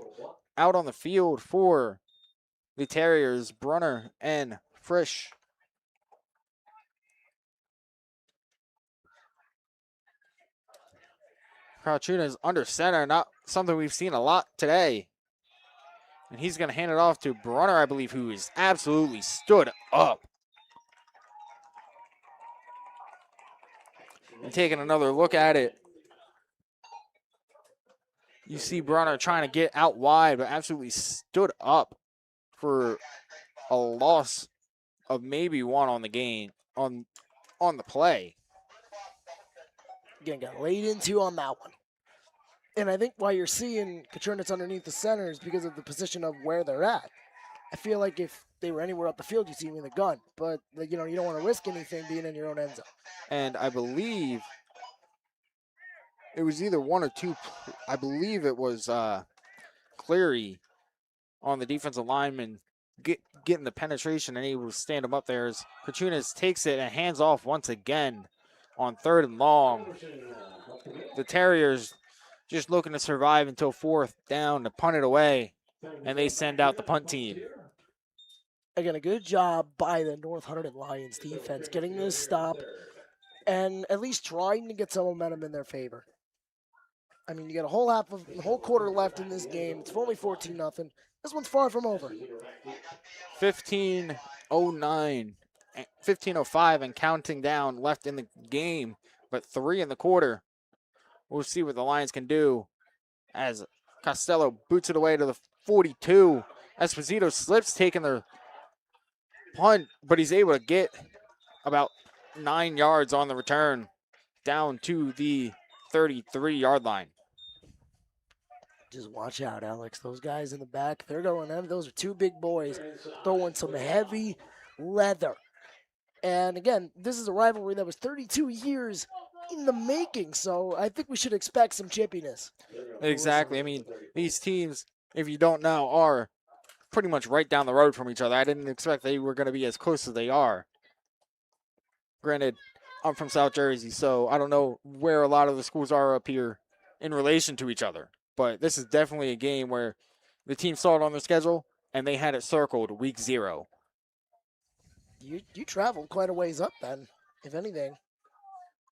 out on the field for the Terriers, Brunner and Frisch. Crouchuna is under center, not something we've seen a lot today. And he's going to hand it off to Brunner, I believe, who is absolutely stood up. And taking another look at it, you see Brunner trying to get out wide, but absolutely stood up for a loss of maybe 1 on the game, on the play. Again, got laid into on that one. And I think why you're seeing Katrunitz underneath the center is because of the position of where they're at. I feel like if they were anywhere up the field, you'd see him in the gun. But, you know, you don't want to risk anything being in your own end zone. And I believe it was either 1 or 2. I believe it was Cleary on the defensive lineman getting the penetration and able to stand him up there as Katrunitz takes it and hands off once again on 3rd and long. The Terriers just looking to survive until 4th down to punt it away, and they send out the punt team. Again, a good job by the North Hunterdon Lions defense getting this stop and at least trying to get some momentum in their favor. I mean, you got a whole quarter left in this game. It's only 14-0. This one's far from over. 15:09, 15:05 and counting down left in the game, but 3 in the quarter. We'll see what the Lions can do as Costello boots it away to the 42. Esposito slips taking the punt, but he's able to get about 9 yards on the return down to the 33-yard line. Just watch out, Alex. Those guys in the back, they're going in. Those are 2 big boys throwing some heavy leather. And again, this is a rivalry that was 32 years in the making, so I think we should expect some chippiness. Exactly. I mean, these teams, if you don't know, are pretty much right down the road from each other. I didn't expect they were going to be as close as they are. Granted, I'm from South Jersey, so I don't know where a lot of the schools are up here in relation to each other. But this is definitely a game where the team saw it on their schedule, and they had it circled week 0. You traveled quite a ways up then, if anything.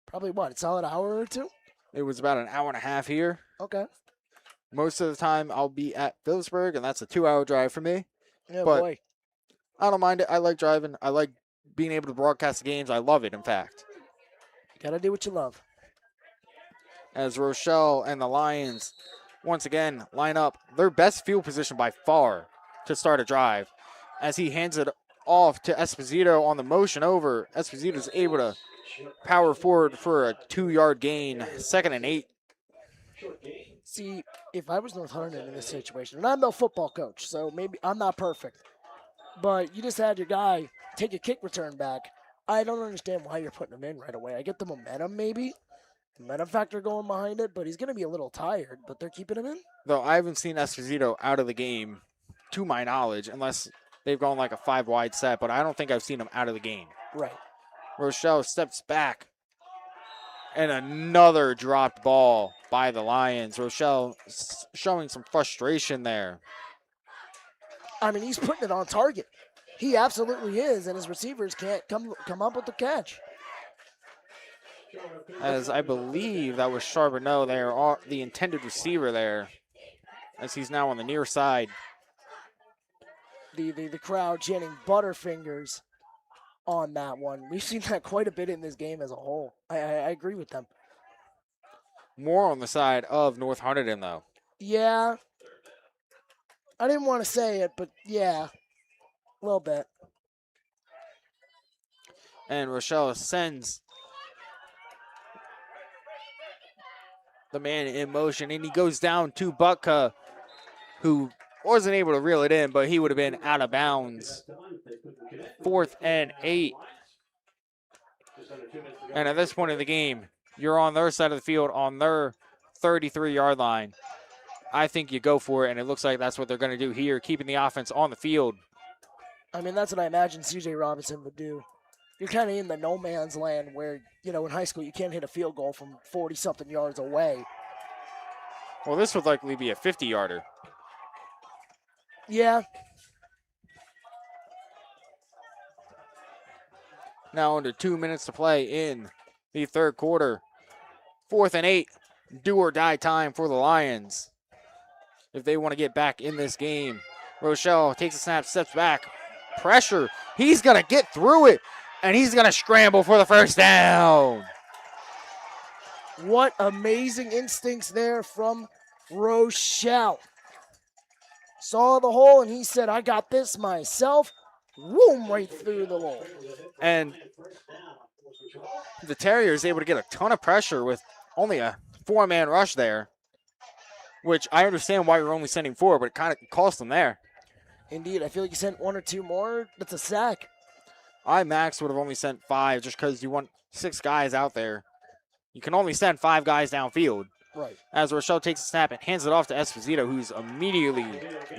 Probably what, a solid hour or 2? It was about an hour and a half here. Okay. Most of the time I'll be at Phillipsburg, and that's a 2-hour drive for me. Yeah, but boy. I don't mind it. I like driving. I like being able to broadcast the games. I love it, in fact. You gotta do what you love. As Rochelle and the Lions once again line up their best field position by far to start a drive. As he hands it off to Esposito on the motion over, Esposito's able to power forward for a 2-yard gain, 2nd and 8. See, if I was North Hunterdon in this situation, and I'm no football coach, so maybe I'm not perfect, but you just had your guy take a kick return back. I don't understand why you're putting him in right away. I get the momentum, maybe. The momentum factor going behind it, but he's going to be a little tired, but they're keeping him in? Though I haven't seen Esposito out of the game, to my knowledge, unless they've gone like a 5-wide set, but I don't think I've seen him out of the game. Right. Rochelle steps back, and another dropped ball by the Lions. Rochelle showing some frustration there. I mean, he's putting it on target. He absolutely is, and his receivers can't come up with the catch. As I believe that was Charbonneau there, the intended receiver there, as he's now on the near side. The crowd chanting Butterfingers on that one. We've seen that quite a bit in this game as a whole. I agree with them. More on the side of North Hunterdon, though. Yeah. I didn't want to say it, but yeah, a little bit. And Rochelle sends the man in motion, and he goes down to Butka, who wasn't able to reel it in, but he would have been out of bounds. 4th and 8. And at this point in the game, you're on their side of the field on their 33-yard line. I think you go for it, and it looks like that's what they're going to do here, keeping the offense on the field. I mean, that's what I imagine C.J. Robinson would do. you're kind of in the no man's land where, in high school you can't hit a field goal from 40-something yards away. Well, this would likely be a 50-yarder. Yeah. Now under 2 minutes to play in the third quarter. 4th and 8, do or die time for the Lions. If they want to get back in this game. Rochelle takes a snap, steps back. Pressure. He's going to get through it, and he's going to scramble for the first down. What amazing instincts there from Rochelle. Saw the hole, and he said, I got this myself. Boom, right through the hole. And the Terriers able to get a ton of pressure with only a 4-man rush there, which I understand why you're only sending 4, but it kind of cost them there. Indeed, I feel like you sent 1 or 2 more. That's a sack. I max would have only sent 5 just because you want 6 guys out there. You can only send 5 guys downfield. Right. As Rochelle takes a snap and hands it off to Esposito, who's immediately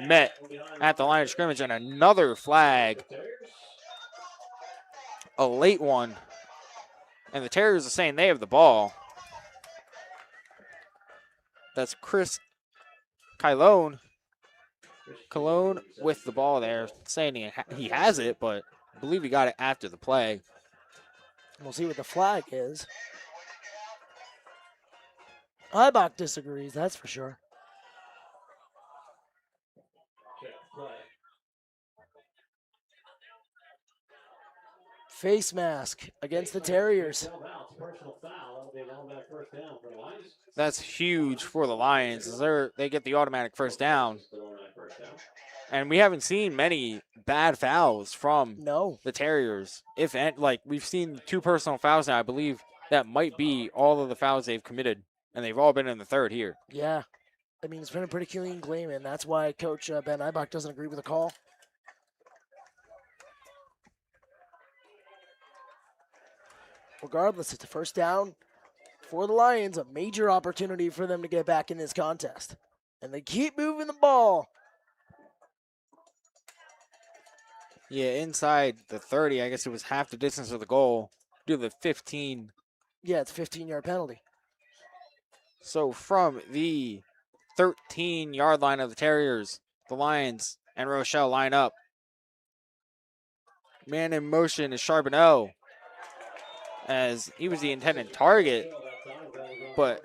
met at the line of scrimmage, and another flag. A late one. And the Terriers are saying they have the ball. That's Chris Cologne with the ball there, saying he has it, but I believe he got it after the play. We'll see what the flag is. Ibach disagrees, that's for sure. Face mask against the Terriers. That's huge for the Lions. As they get the automatic first down. And we haven't seen many bad fouls from the Terriers. We've seen 2 personal fouls now. I believe that might be all of the fouls they've committed. And they've all been in the third here. Yeah. I mean, it's been a pretty clean game, and that's why Coach Ben Ibach doesn't agree with the call. Regardless, it's a first down for the Lions, a major opportunity for them to get back in this contest. And they keep moving the ball. Yeah, inside the 30, I guess it was half the distance of the goal. Do the 15. Yeah, it's a 15-yard penalty. So from the 13-yard line of the Terriers, the Lions and Rochelle line up. Man in motion is Charbonneau, as he was the intended target, but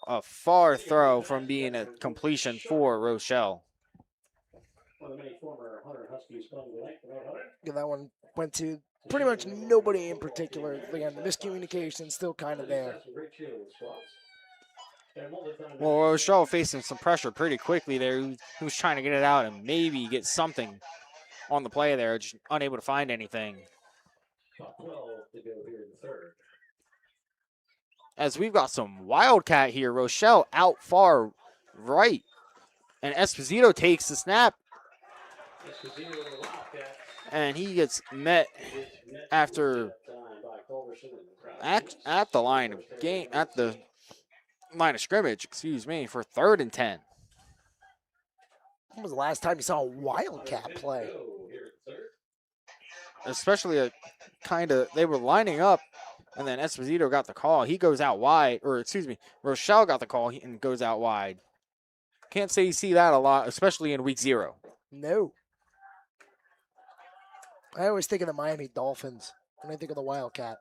a far throw from being a completion for Rochelle. Yeah, that one went to pretty much nobody in particular. Again, the miscommunication still kind of there. Well, Rochelle facing some pressure pretty quickly there. He was trying to get it out and maybe get something on the play there, just unable to find anything. As we've got some Wildcat here. Rochelle out far right. And Esposito takes the snap. And he gets met after at the line of game, at the line of scrimmage, for 3rd and 10. When was the last time you saw a Wildcat play? Especially they were lining up, and then Esposito got the call. He goes out wide, Rochelle got the call and goes out wide. Can't say you see that a lot, especially in week 0. No. I always think of the Miami Dolphins when I think of the Wildcat.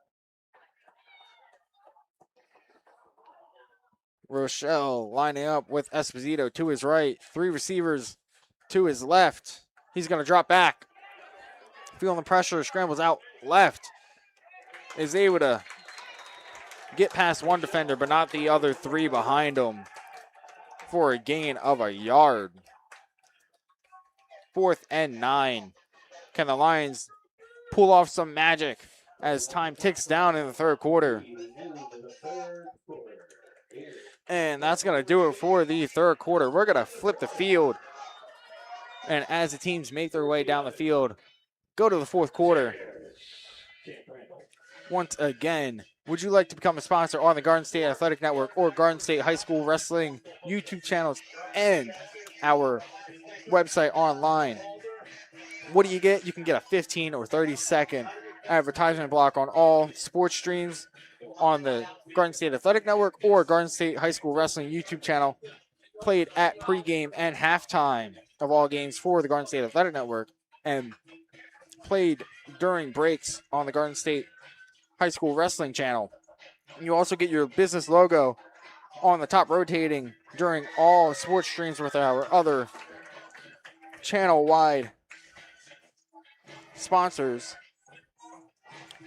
Rochelle lining up with Esposito to his right. 3 receivers to his left. He's going to drop back. Feeling the pressure, scrambles out left. Is able to get past 1 defender, but not the other 3 behind him for a gain of a yard. 4th and 9. Can the Lions pull off some magic as time ticks down in the third quarter? And that's going to do it for the third quarter. We're going to flip the field. And as the teams make their way down the field, go to the fourth quarter. Once again, would you like to become a sponsor on the Garden State Athletic Network or Garden State High School Wrestling YouTube channels and our website online? What do you get? You can get a 15 or 30-second advertisement block on all sports streams on the Garden State Athletic Network or Garden State High School Wrestling YouTube channel. Played at pregame and halftime of all games for the Garden State Athletic Network, and played during breaks on the Garden State High School Wrestling channel. You also get your business logo on the top rotating during all sports streams with our other channel-wide sponsors.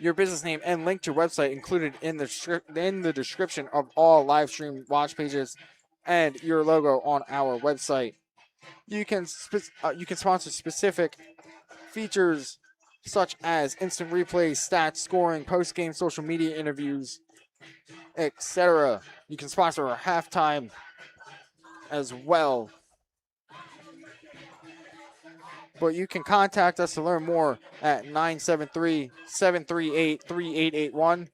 Your business name and link to your website included in the description of all live stream watch pages, and your logo on our website. You can sponsor specific features such as instant replays, stats, scoring, post-game social media interviews, etc. You can sponsor our halftime as well. But you can contact us to learn more at 973-738-3881.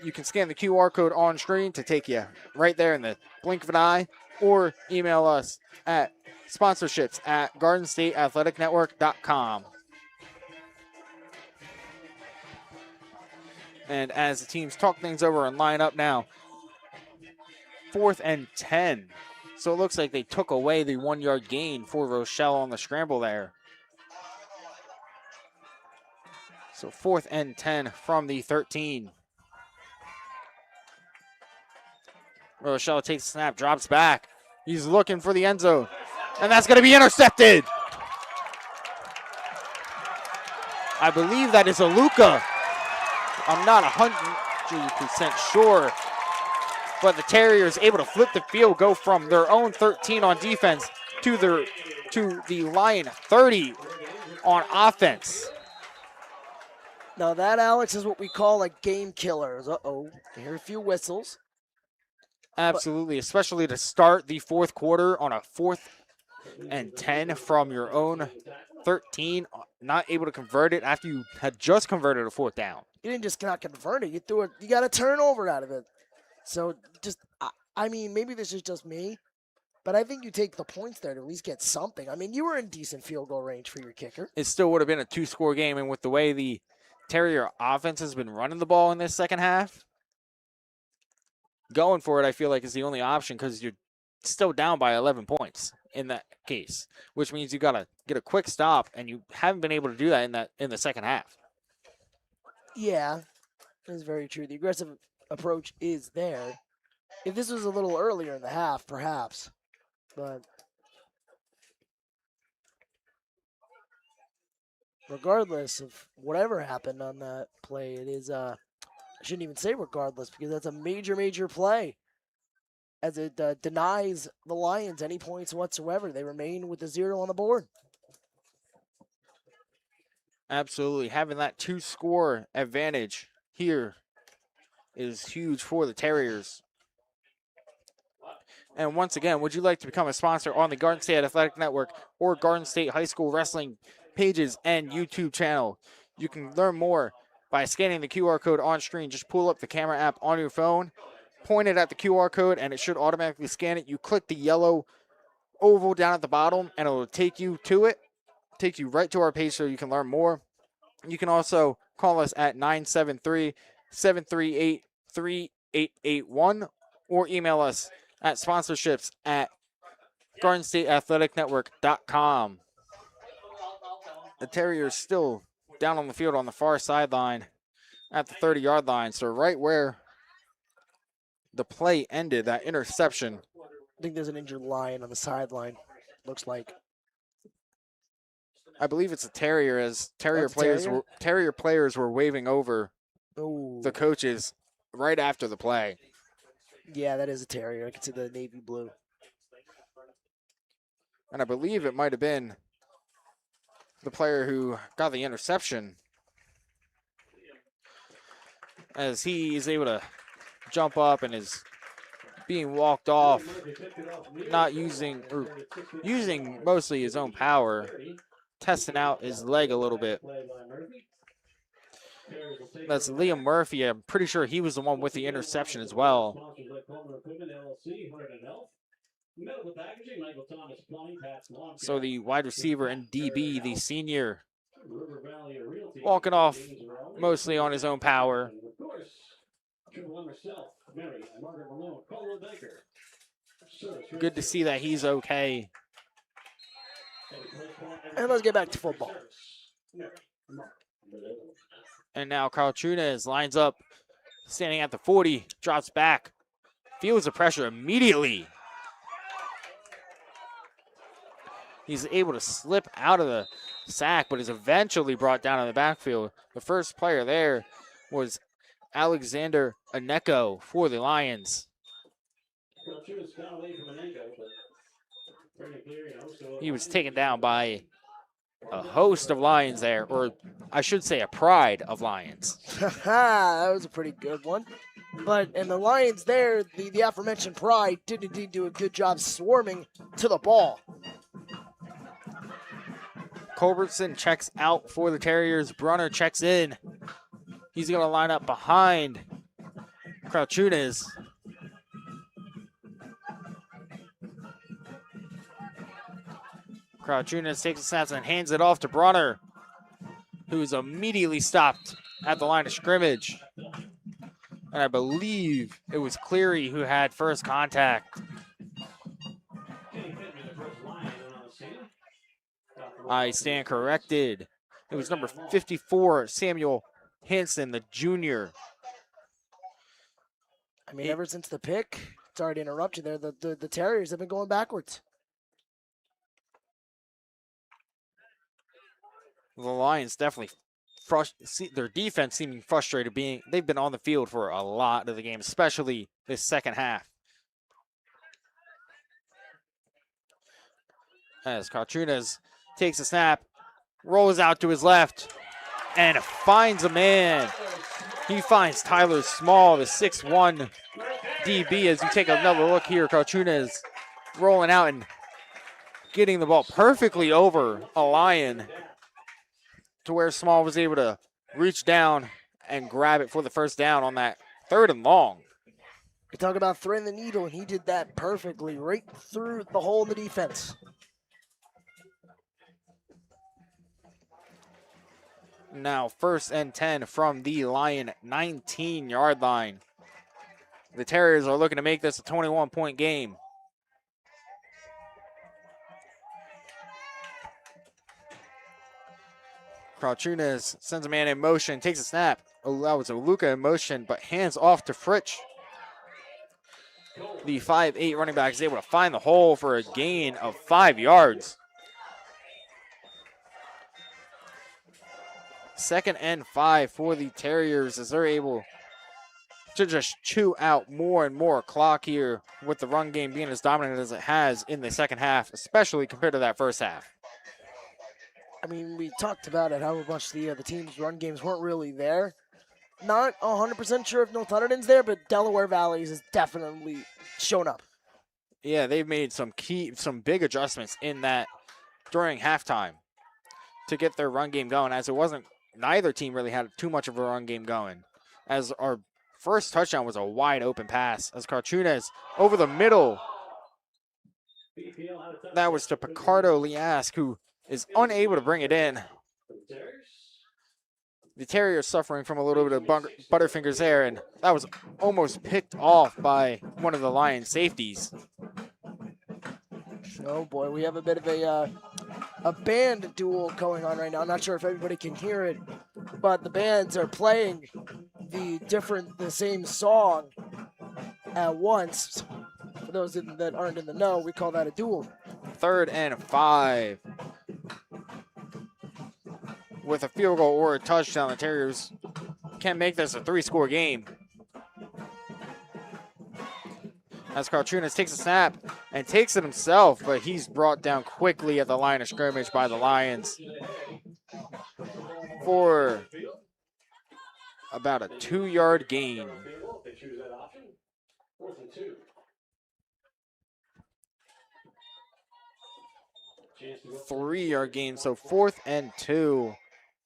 You can scan the QR code on screen to take you right there in the blink of an eye, or email us at sponsorships@gardenstateathleticnetwork.com. And as the teams talk things over and line up now, 4th and 10. So it looks like they took away the 1-yard gain for Rochelle on the scramble there. So 4th and 10 from the 13. Rochelle takes the snap, drops back. He's looking for the end zone, and that's going to be intercepted. I believe that is a Luca. I'm not 100% sure, but the Terriers able to flip the field, go from their own 13 on defense to the Lion 30 on offense. Now that, Alex, is what we call a game killer. Uh-oh, I hear a few whistles. Absolutely, especially to start the fourth quarter on a 4th and 10 from your own 13, not able to convert it after you had just converted a 4th down. You didn't just not convert it. You threw it. You got a turnover out of it. So just, I mean, maybe this is just me, but I think you take the points there to at least get something. I mean, you were in decent field goal range for your kicker. It still would have been a 2-score game, and with the way the Terrier offense has been running the ball in this second half, going for it, I feel like, is the only option because you're still down by 11 points in that case, which means you got to get a quick stop, and you haven't been able to do that in the second half. Yeah, that's very true. The aggressive approach is there. If this was a little earlier in the half, perhaps, but regardless of whatever happened on that play, it is, I shouldn't even say regardless, because that's a major, major play, as it denies the Lions any points whatsoever. They remain with the 0 on the board. Absolutely. Having that 2-score advantage here is huge for the Terriers. And once again, would you like to become a sponsor on the Garden State Athletic Network or Garden State High School Wrestling pages and YouTube channel? You can learn more by scanning the QR code on screen. Just pull up the camera app on your phone, point it at the QR code, and it should automatically scan it. You click the yellow oval down at the bottom, and it will take you to it. Take you right to our page so you can learn more. You can also call us at 973-738-3881 or email us at sponsorships@GardenStateAthleticNetwork.com. The Terriers still down on the field on the far sideline at the 30-yard line, so right where the play ended, that interception. I think there's an injured Lion on the sideline, looks like. I believe it's a Terrier, as Terrier players were waving over the coaches right after the play. Yeah, that is a Terrier. I can see the navy blue. And I believe it might have been the player who got the interception, as he is able to jump up and is being walked off, not using mostly his own power, testing out his leg a little bit. That's Liam Murphy. I'm pretty sure he was the one with the interception as well. So the wide receiver and DB, the senior, walking off mostly on his own power. Good to see that he's okay. And let's get back to football. And now Carl Trunez lines up, standing at the 40, drops back, feels the pressure immediately. He's able to slip out of the sack, but is eventually brought down in the backfield. The first player there was Alexander Aneko for the Lions. He was taken down by a host of Lions there, or I should say a pride of Lions. That was a pretty good one. But in the Lions there, the aforementioned pride did indeed do a good job swarming to the ball. Culbertson checks out for the Terriers. Brunner checks in. He's going to line up behind Crouchunas. Crouchunas takes the snaps and hands it off to Brunner, who's immediately stopped at the line of scrimmage. And I believe it was Cleary who had first contact. I stand corrected. It was number 54, Samuel Hansen, the junior. I mean, ever since the pick, sorry to interrupt you there, the Terriers have been going backwards. The Lions definitely, their defense seeming frustrated, they've been on the field for a lot of the game, especially this second half. As Carchunas takes a snap, rolls out to his left, and finds a man. He finds Tyler Small, the 6'1 DB. As you take another look here, Carchunas rolling out and getting the ball perfectly over a Lion to where Small was able to reach down and grab it for the first down on that 3rd and long. You talk about threading the needle, and he did that perfectly, right through the hole in the defense. Now 1st and 10 from the Lion 19-yard line. The Terriers are looking to make this a 21-point game. Crouchunas sends a man in motion, takes a snap. Oh, that was a Luca in motion, but hands off to Fritsch. The 5'8 running back is able to find the hole for a gain of 5 yards. 2nd and 5 for the Terriers as they're able to just chew out more and more clock here with the run game being as dominant as it has in the second half, especially compared to that first half. I mean, we talked about it, how much the team's run games weren't really there. Not 100% sure if North Hunterdon's there, but Delaware Valley has definitely shown up. Yeah, they've made some big adjustments in that during halftime to get their run game going, as it wasn't, neither team really had too much of a run game going. As our first touchdown was a wide open pass, as Carchunas over the middle. That was to Picardo Liask, who is unable to bring it in. The Terriers suffering from a little bit of butterfingers there, and that was almost picked off by one of the Lions safeties. Oh boy, we have a bit of a band duel going on right now. I'm not sure if everybody can hear it, but the bands are playing the same song at once. For those that aren't in the know, we call that a duel. 3rd and 5. With a field goal or a touchdown, the Terriers can make this a 3-score game. As Carchunas takes a snap and takes it himself, but he's brought down quickly at the line of scrimmage by the Lions for about a 2-yard gain. 3-yard gain, so 4th and 2.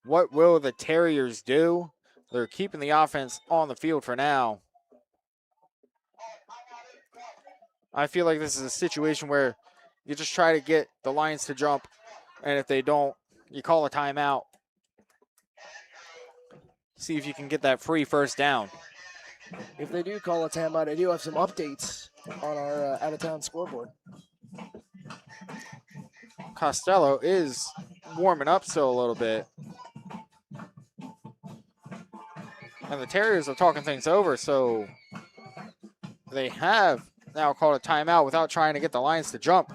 What will the Terriers do? They're keeping the offense on the field for now. I feel like this is a situation where you just try to get the Lions to jump, and if they don't, you call a timeout. see if you can get that free first down. If they do call a timeout, I do have some updates on our out-of-town scoreboard. Costello is warming up still a little bit. And the Terriers are talking things over, so they have now called a timeout without trying to get the Lions to jump.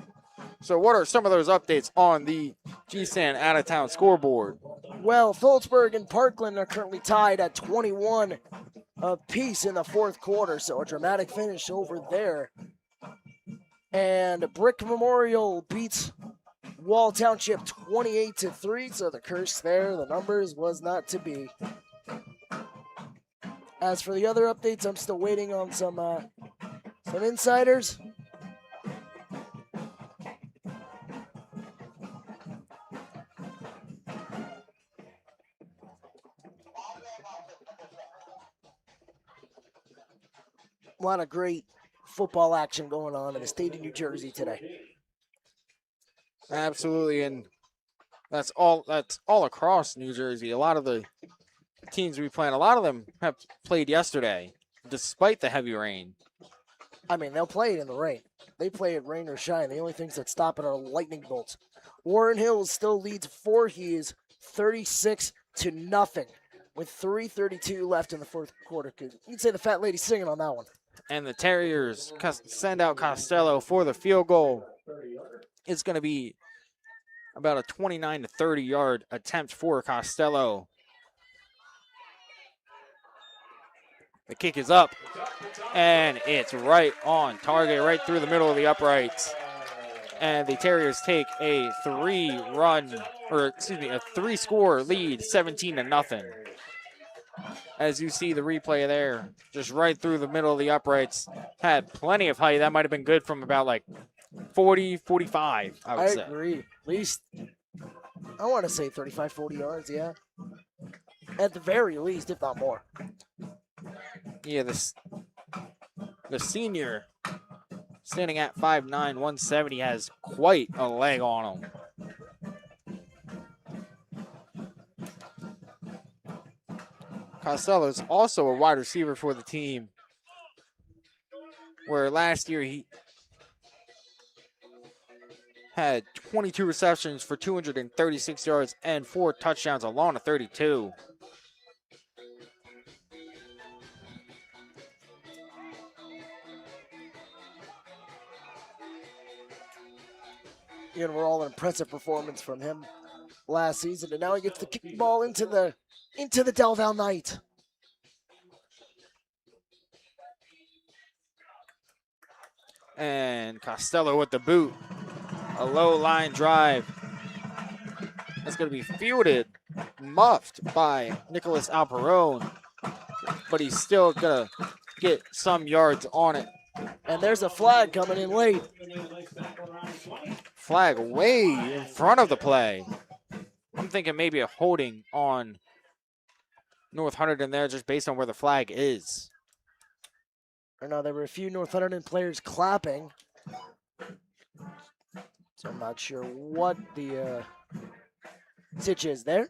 So what are some of those updates on the GSAN out-of-town scoreboard? Well, Phillipsburg and Parkland are currently tied at 21 apiece in the fourth quarter, so a dramatic finish over there. And Brick Memorial beats Wall Township 28-3, so the curse there, the numbers was not to be. As for the other updates, I'm still waiting on some insiders. A lot of great football action going on in the state of New Jersey today. Absolutely, and that's all across New Jersey. A lot of the teams we play, a lot of them have played yesterday, despite the heavy rain. I mean, they'll play it in the rain. They play it rain or shine. The only things that stop it are lightning bolts. Warren Hills still leads Voorhees 36-0 with 3:32 left in the fourth quarter. You'd say the fat lady's singing on that one. And the Terriers send out Costello for the field goal. It's going to be about a 29 to 30 yard attempt for Costello. The kick is up, and it's right on target, right through the middle of the uprights. And the Terriers take a three-score lead, 17-0. As you see the replay there, just right through the middle of the uprights. Had plenty of height. That might have been good from about like 40, 45, I would say. I agree. At least, I want to say 35, 40 yards, yeah. At the very least, if not more. Yeah, the senior, standing at 5'9", 170, has quite a leg on him. Costello is also a wide receiver for the team, where last year he had 22 receptions for 236 yards and 4 touchdowns along to 32. You know, we're all an impressive performance from him last season, and now he gets to kick the ball into the Del Val Knight. And Costello with the boot. A low line drive. That's going to be fielded, muffed by Nicholas Alperone. But he's still going to get some yards on it. And there's a flag coming in late. Flag way in front of the play. I'm thinking maybe a holding on North Hunterdon there just based on where the flag is. Or no, there were a few North Hunterdon players clapping. So I'm not sure what the sitch is there.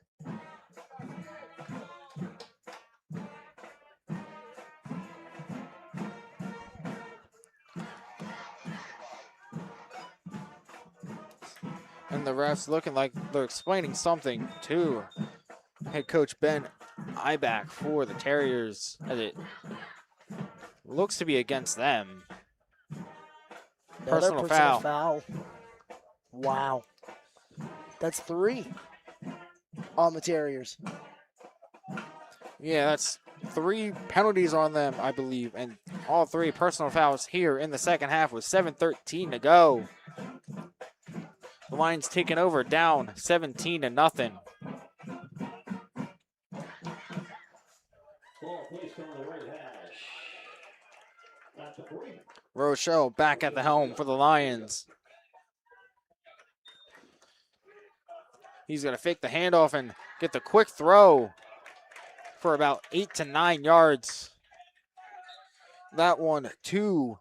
And the refs looking like they're explaining something to head coach Ben Ibach for the Terriers, as it looks to be against them. Another Personal foul. Wow. That's 3 on the Terriers. Yeah, that's 3 penalties on them, I believe, and all 3 personal fouls here in the second half with 7:13 to go. The Lions taking over, down 17-0. Rochelle back at the helm for the Lions. He's going to fake the handoff and get the quick throw for about 8 to 9 yards. That one to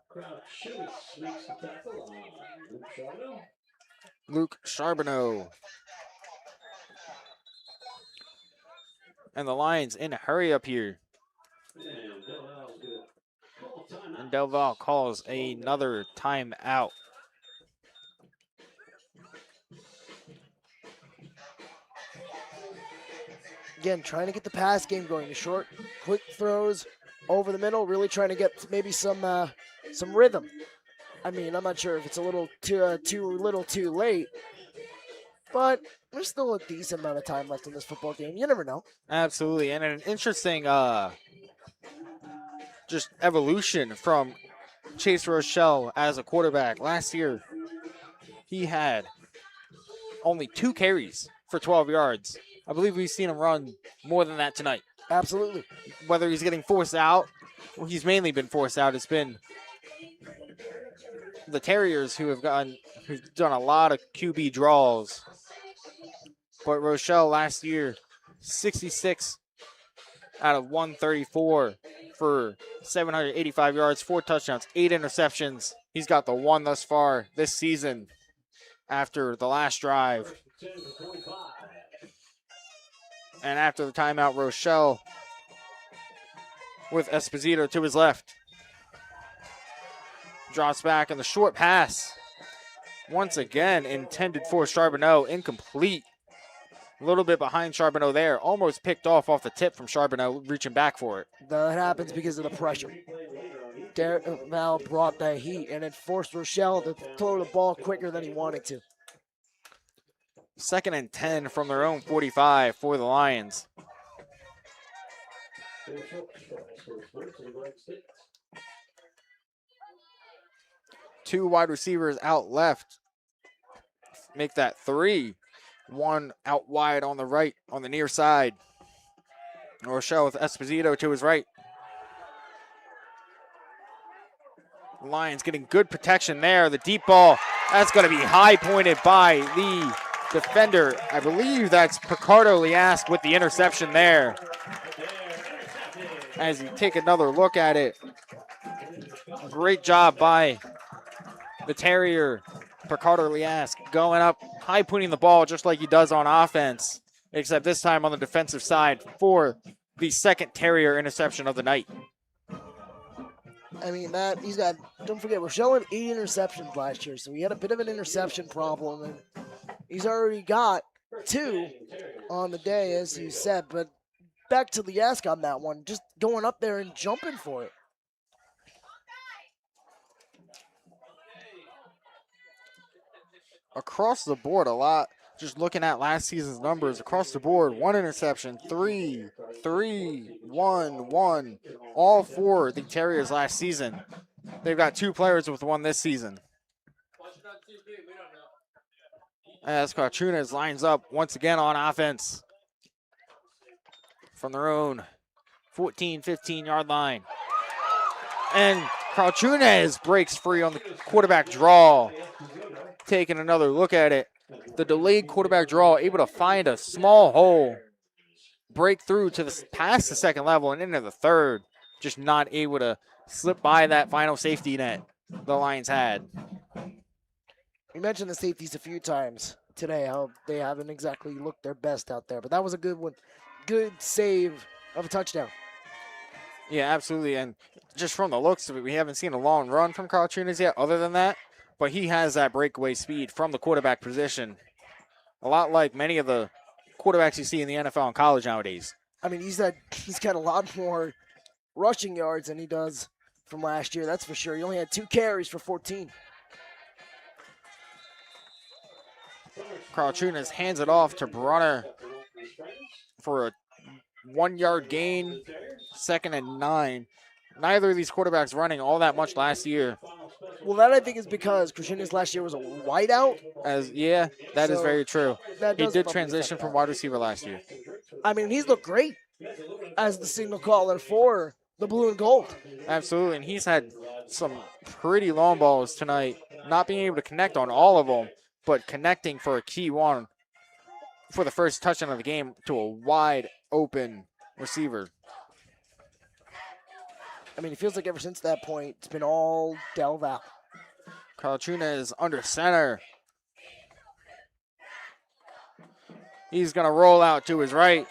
Luke Charbonneau. And the Lions in a hurry up here. And Del Val calls another timeout. Again, trying to get the pass game going. The short, quick throws over the middle, really trying to get maybe some rhythm. I mean, I'm not sure if it's a little too late, but there's still a decent amount of time left in this football game. You never know. Absolutely, and an interesting just evolution from Chase Rochelle as a quarterback. Last year, he had only 2 carries for 12 yards. I believe we've seen him run more than that tonight. Absolutely. Whether he's getting forced out, well, he's mainly been forced out. It's been the Terriers who've done a lot of QB draws. But Rochelle last year, 66 out of 134 for 785 yards, 4 touchdowns, 8 interceptions. He's got the 1 thus far this season after the last drive. And after the timeout, Rochelle with Esposito to his left. Drops back in the short pass. Once again, intended for Charbonneau, incomplete. A little bit behind Charbonneau there. Almost picked off the tip from Charbonneau, reaching back for it. That happens because of the pressure. Val brought that heat, and it forced Rochelle to throw the ball quicker than he wanted to. 2nd and 10 from their own 45 for the Lions. Two wide receivers out left. Make that 3. 1 out wide on the right, on the near side. Rochelle with Esposito to his right. Lions getting good protection there. The deep ball, that's going to be high pointed by the defender. I believe that's Picardo Liask with the interception there. As you take another look at it, great job by the Terrier, Picardo Liask, going up, high pointing the ball just like he does on offense, except this time on the defensive side for the 2nd Terrier interception of the night. I mean, he's got, don't forget, Rochelle had 8 interceptions last year, so he had a bit of an interception problem, and he's already got 2 on the day, as you said, but back to Liask on that one, just going up there and jumping for it. Across the board, a lot. Just looking at last season's numbers, across the board, 1 interception, 3, 1, 1. All 4 the Terriers last season. They've got 2 players with 1 this season. As Carchunas lines up once again on offense from their own 14, 15-yard line. And Carchunas breaks free on the quarterback draw. Taking another look at it. The delayed quarterback draw, able to find a small hole, break through to past the 2nd level and into the 3rd. Just not able to slip by that final safety net the Lions had. We mentioned the safeties a few times today, how they haven't exactly looked their best out there, but that was a good one. Good save of a touchdown. Yeah, absolutely. And just from the looks of it, we haven't seen a long run from Carl Tunas yet other than that. But he has that breakaway speed from the quarterback position. A lot like many of the quarterbacks you see in the NFL and college nowadays. I mean, he's got a lot more rushing yards than he does from last year, that's for sure. He only had 2 carries for 14. Carl Tunas hands it off to Brunner for a 1-yard gain, 2nd and 9. Neither of these quarterbacks running all that much last year. Well, that I think is because Krishna's last year was a wideout. That is very true. He did transition from wide receiver last year. I mean, he's looked great as the signal caller for the blue and gold. Absolutely, and he's had some pretty long balls tonight. Not being able to connect on all of them, but connecting for a key one for the first touchdown of the game to a wide open receiver. I mean, it feels like ever since that point, it's been all Del Val. Carl Tunas under center. He's going to roll out to his right.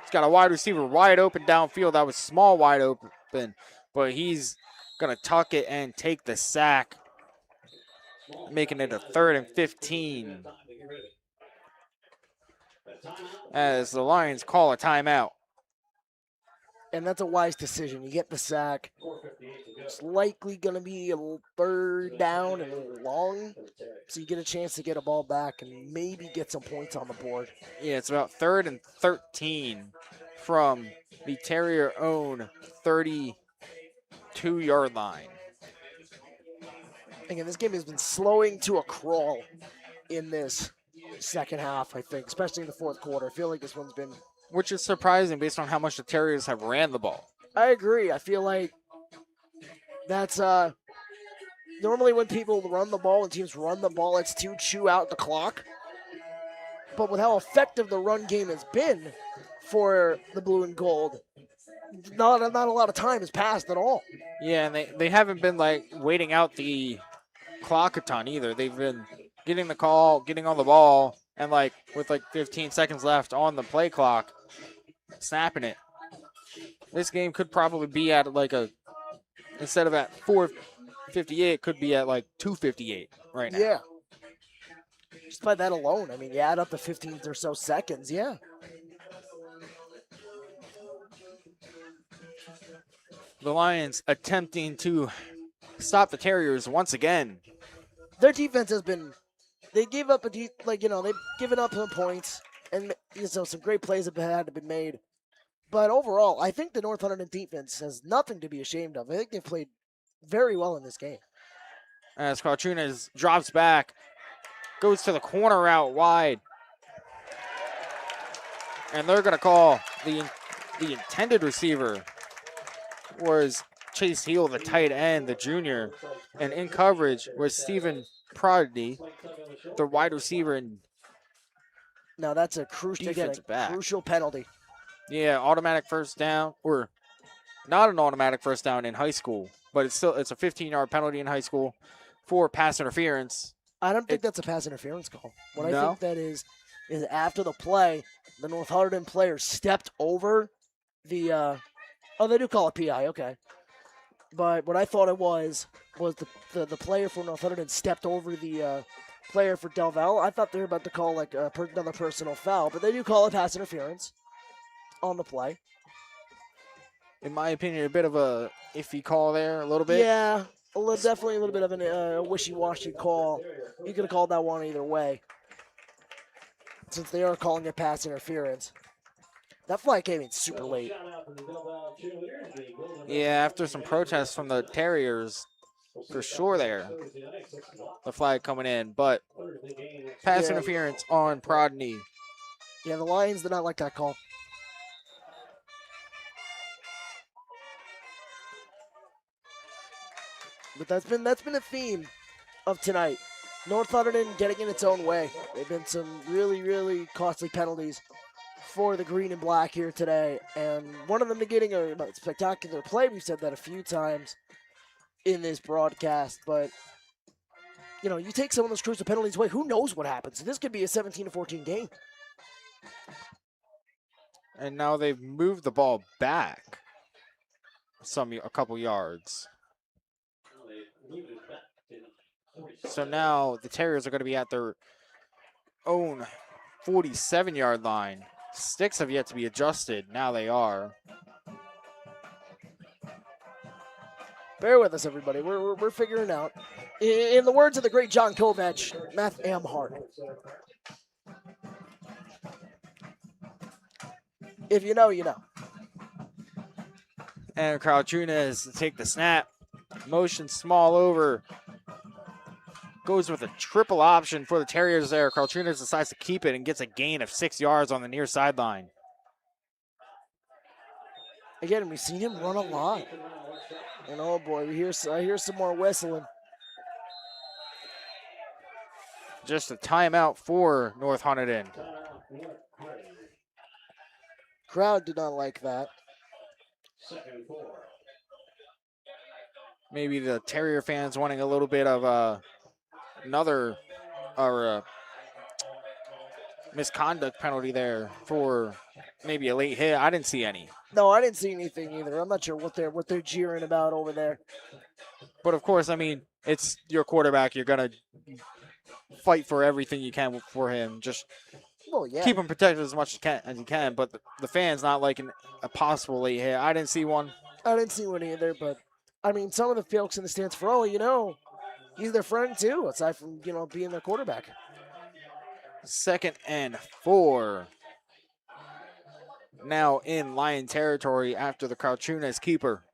He's got a wide receiver wide open downfield. That was small wide open, but he's going to tuck it and take the sack, making it a 3rd and 15. As the Lions call a timeout. And that's a wise decision. You get the sack. It's likely going to be a 3rd down and long, so you get a chance to get a ball back and maybe get some points on the board. Yeah, it's about 3rd and 13 from the Terrier own 32-yard line. Again, this game has been slowing to a crawl in this second half, I think, especially in the fourth quarter. I feel like this one's been... Which is surprising based on how much the Terriers have ran the ball. I agree. I feel like that's normally when people run the ball and teams run the ball, it's to chew out the clock. But with how effective the run game has been for the blue and gold, not a lot of time has passed at all. Yeah, and they haven't been like waiting out the clock a ton either. They've been getting the call, getting on the ball, and like with like 15 seconds left on the play clock, snapping it. This game could probably be at like instead of at 4:58, could be at like 2:58 right now. Yeah. Just by that alone, I mean, you add up the 15 or so seconds, yeah. The Lions attempting to stop the Terriers once again. Their defense has been, they gave up they've given up some points, and some great plays have had to be made. But overall, I think the North Hunterdon defense has nothing to be ashamed of. I think they've played very well in this game. As Carchunas drops back, goes to the corner route wide. And they're going to call the intended receiver was Chase Heal, the tight end, the junior. And in coverage was Stephen Proddy, the wide receiver. And now that's a crucial penalty. Yeah, automatic first down, or not an automatic first down in high school, but it's a 15-yard penalty in high school for pass interference. I don't think that's a pass interference call. What I think that is after the play, the North Hunterdon player stepped over the they do call it PI, okay. But what I thought it was the player for North Hunterdon stepped over the player for Del Valle. I thought they were about to call like another personal foul, but they do call it pass interference on the play. In my opinion, a bit of a iffy call there, a little bit. Yeah, definitely a little bit of a wishy-washy call. You could have called that one either way, since they are calling it pass interference. That flag came in super late. Yeah, after some protests from the Terriers, for sure there. The flag coming in, but pass interference on Prodney. Yeah, the Lions did not like that call. But that's been a theme of tonight. North Hunterdon getting in its own way. They've been some really, really costly penalties for the green and black here today. And one of them to getting a spectacular play. We've said that a few times in this broadcast. But, you take some of those crucial penalties away. Who knows what happens? This could be a 17-14 game. And now they've moved the ball back a couple yards. So now the Terriers are going to be at their own 47-yard line. Sticks have yet to be adjusted. Now they are. Bear with us, everybody. We're figuring out. In the words of the great John Kovach, math am hard. If you know, you know. And Carchunas to take the snap. Motion small over. Goes with a triple option for the Terriers there. Carchunas decides to keep it and gets a gain of 6 yards on the near sideline. Again, we've seen him run a lot. And oh boy, I hear some more whistling. Just a timeout for North Hunterdon. Crowd did not like that. Maybe the Terrier fans wanting a little bit of misconduct penalty there for maybe a late hit. I didn't see any. No, I didn't see anything either. I'm not sure what they're jeering about over there. But of course, I mean, it's your quarterback. You're gonna fight for everything you can for him. Just keep him protected as much as you can. But the fans not liking a possible late hit. I didn't see one. I didn't see one either. But I mean, some of the folks in the stands, for all you know, he's their friend too. Aside from being their quarterback. 2nd and 4. Now in Lion territory after the Carchunas keeper.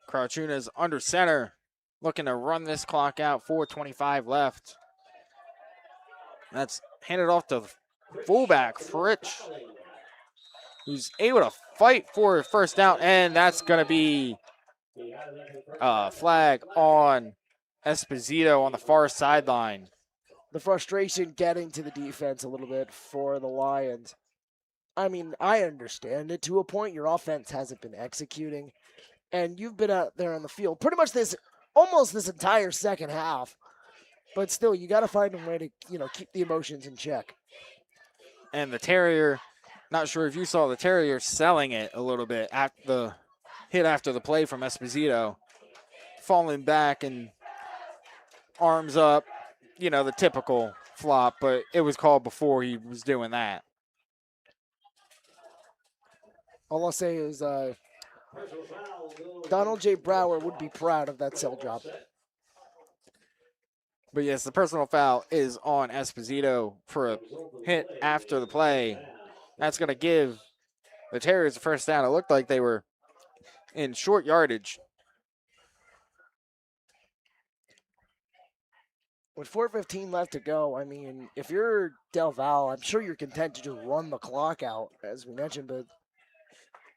Carchunas under center, looking to run this clock out. 4:25 left. That's handed off to fullback Fritsch, who's able to fight for a first down, and that's going to be a flag on Esposito on the far sideline. The frustration getting to the defense a little bit for the Lions. I mean, I understand it to a point. Your offense hasn't been executing, and you've been out there on the field pretty much almost this entire second half. But still, you got to find a way to keep the emotions in check. And the Terrier, not sure if you saw the Terrier selling it a little bit after the hit after the play from Esposito, falling back and arms up, the typical flop, but it was called before he was doing that. All I'll say is Donald J. Brower would be proud of that sell drop. But yes, the personal foul is on Esposito for a hit after the play. That's going to give the Terriers the first down. It looked like they were in short yardage. With 4:15 left to go, I mean, if you're Del Val, I'm sure you're content to just run the clock out, as we mentioned,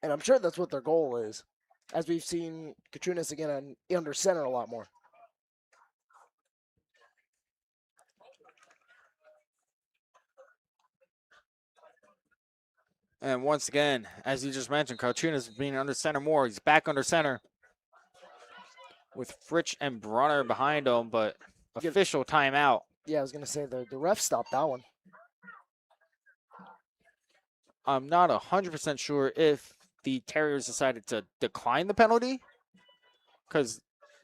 and I'm sure that's what their goal is, as we've seen Katrunus again under center a lot more. And once again, as you just mentioned, Katrunus being under center more. He's back under center with Fritsch and Brunner behind him, but official timeout. Yeah, I was going to say the ref stopped that one. I'm not 100% sure if the Terriers decided to decline the penalty, because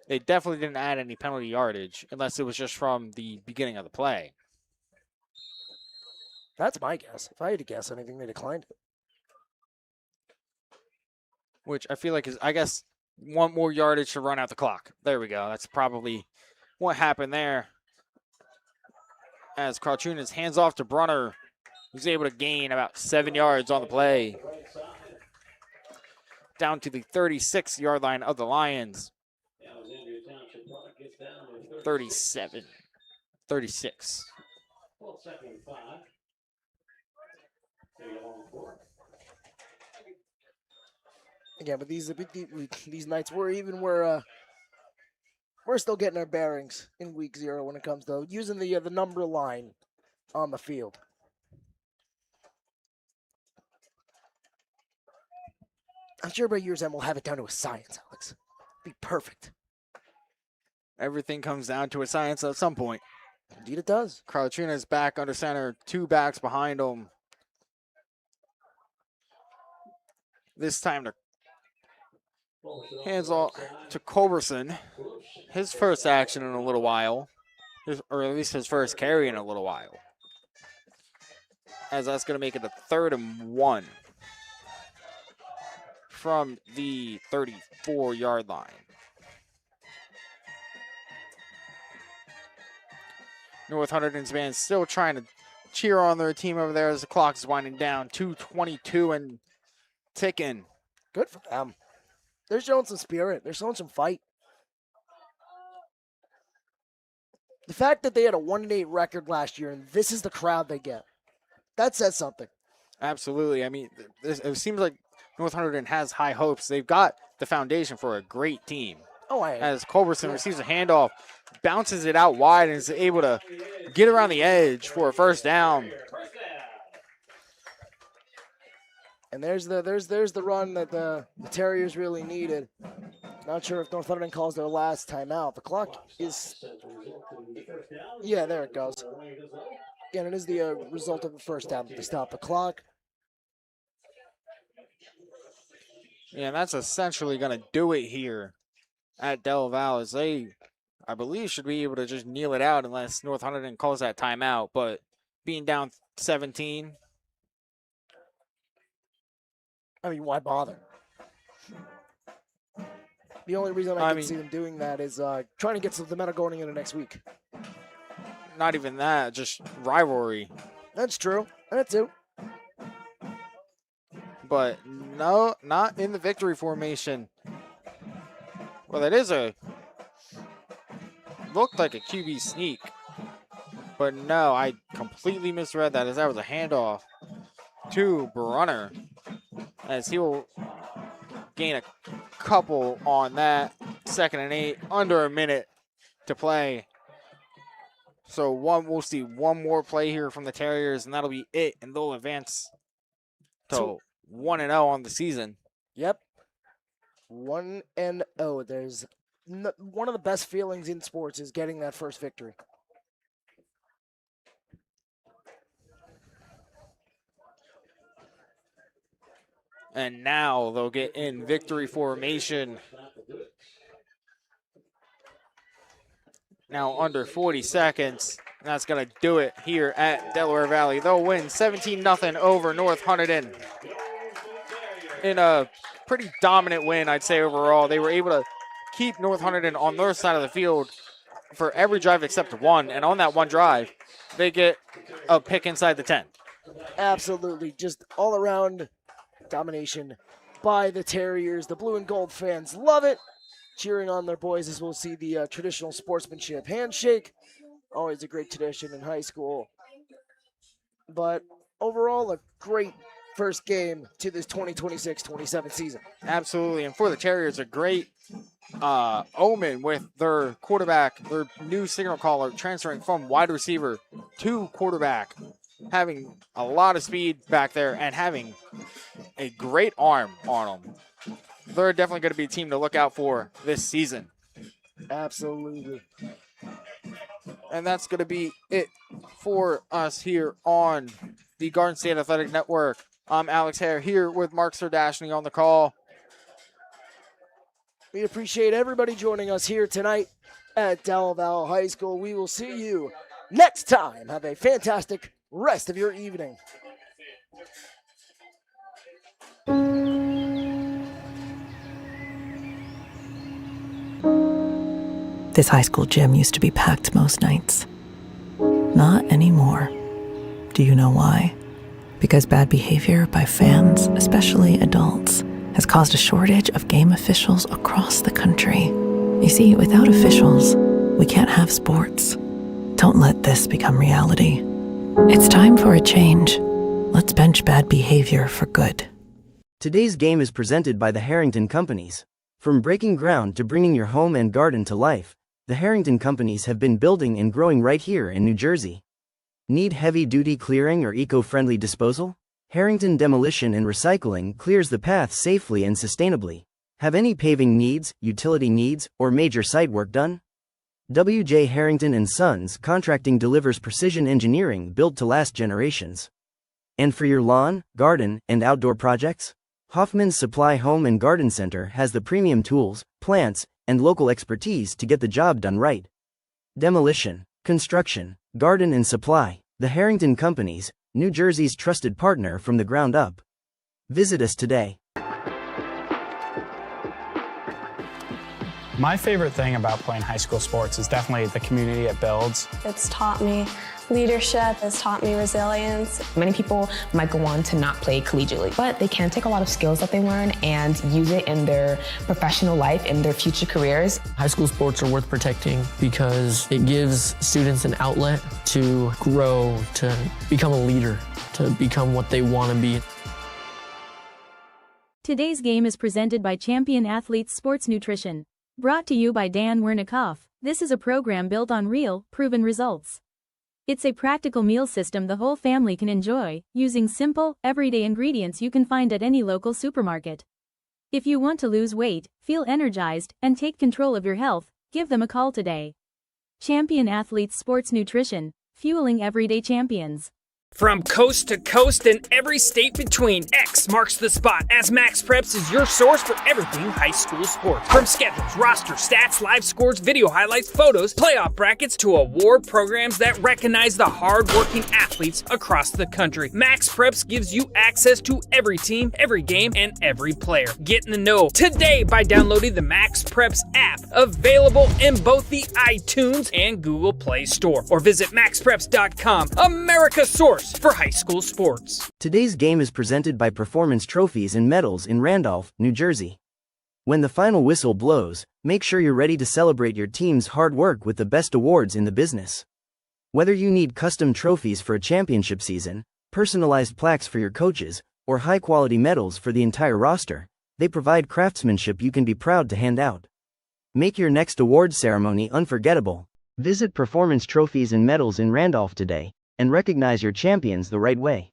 they definitely didn't add any penalty yardage, unless it was just from the beginning of the play. That's my guess. If I had to guess anything, they declined it. Which I feel like is, I guess, one more yardage to run out the clock. There we go. That's probably what happened there. As Carchunas hands off to Brunner, who's able to gain about 7 yards on the play. Down to the 36-yard line of the Lions. 37, 36. Again, but these nights we're still getting our bearings in week 0 when it comes to using the number line on the field. I'm sure by year's end we'll have it down to a science, Alex. Be perfect. Everything comes down to a science at some point. Indeed it does. Carchunas back under center, 2 backs behind him. This time to hands off to Culberson. His first action in a little while, or at least his first carry in a little while. As that's going to make it a 3rd and 1 from the 34-yard line. North Hunterdon's band still trying to cheer on their team over there as the clock is winding down. 2:22 and ticking. Good for them. They're showing some spirit. They're showing some fight. The fact that they had a 1-8 record last year and this is the crowd they get, that says something. Absolutely. I mean, it seems like North Hunterdon has high hopes. They've got the foundation for a great team. As Culberson receives a handoff, bounces it out wide, and is able to get around the edge for a first down. And there's the run that the Terriers really needed. Not sure if North Hunterdon calls their last timeout. The clock is... Yeah, there it goes. Again, it is the result of the first down. They stop the clock. Yeah, and that's essentially going to do it here at Del Valle, as they, I believe, should be able to just kneel it out unless North Hunterdon calls that timeout. But being down 17... I mean, why bother? The only reason I can see them doing that is trying to get some momentum going into next week. Not even that, just rivalry. That's true. That too. But no, not in the victory formation. Well, that is looked like a QB sneak. But no, I completely misread that, as that was a handoff to Brunner, as he will gain a couple on that. 2nd and 8, under a minute to play. So we'll see one more play here from the Terriers, and that'll be it, and they'll advance to 1-0 on the season. Yep. 1-0. There's one of the best feelings in sports is getting that first victory. And now they'll get in victory formation. Now under 40 seconds. And that's going to do it here at Delaware Valley. They'll win 17-0 over North Hunterdon in a pretty dominant win, I'd say, overall. They were able to keep North Hunterdon on their side of the field for every drive except one. And on that one drive, they get a pick inside the 10. Absolutely. Just all around domination by the Terriers. The blue and gold fans love it. Cheering on their boys, as we'll see the traditional sportsmanship handshake. Always a great tradition in high school. But overall, a great first game to this 2026-27 season. Absolutely. And for the Terriers, a great omen with their quarterback, their new signal caller, transferring from wide receiver to quarterback, having a lot of speed back there and having a great arm on them. They're definitely going to be a team to look out for this season. Absolutely. And that's going to be it for us here on the Garden State Athletic Network. I'm Alex Hare here with Mark Sirdashney on the call. We appreciate everybody joining us here tonight at Del Valle High School. We will see you next time. Have a fantastic rest of your evening. This high school gym used to be packed most nights. Not anymore. Do you know why? Because bad behavior by fans, especially adults, has caused a shortage of game officials across the country. You see, without officials, we can't have sports. Don't let this become reality. It's time for a change. Let's bench bad behavior for good. Today's game is presented by the Harrington Companies. From breaking ground to bringing your home and garden to life, the Harrington Companies have been building and growing right here in New Jersey. Need heavy-duty clearing or eco-friendly disposal? Harrington Demolition and Recycling clears the path safely and sustainably. Have any paving needs, utility needs, or major site work done? W.J. Harrington & Sons Contracting delivers precision engineering built to last generations. And for your lawn, garden, and outdoor projects? Hoffman's Supply Home and Garden Center has the premium tools, plants, and local expertise to get the job done right. Demolition, construction, garden and supply. The Harrington Companies, New Jersey's trusted partner from the ground up. Visit us today. My favorite thing about playing high school sports is definitely the community it builds. It's taught me leadership, it's taught me resilience. Many people might go on to not play collegiately, but they can take a lot of skills that they learn and use it in their professional life, in their future careers. High school sports are worth protecting because it gives students an outlet to grow, to become a leader, to become what they want to be. Today's game is presented by Champion Athletes Sports Nutrition. Brought to you by Dan Wernikoff. This is a program built on real, proven results. It's a practical meal system the whole family can enjoy, using simple, everyday ingredients you can find at any local supermarket. If you want to lose weight, feel energized, and take control of your health, give them a call today. Champion Athletes Sports Nutrition, fueling everyday champions. From coast to coast and every state between, X marks the spot as Max Preps is your source for everything high school sports. From schedules, roster, stats, live scores, video highlights, photos, playoff brackets, to award programs that recognize the hard-working athletes across the country. Max Preps gives you access to every team, every game, and every player. Get in the know today by downloading the Max Preps app, available in both the iTunes and Google Play Store. Or visit maxpreps.com, America's source for high school sports. Today's game is presented by Performance Trophies and Medals in Randolph, New Jersey. When the final whistle blows, make sure you're ready to celebrate your team's hard work with the best awards in the business. Whether you need custom trophies for a championship season, personalized plaques for your coaches, or high-quality medals for the entire roster, they provide craftsmanship you can be proud to hand out. Make your next award ceremony unforgettable. Visit Performance Trophies and Medals in Randolph today and recognize your champions the right way.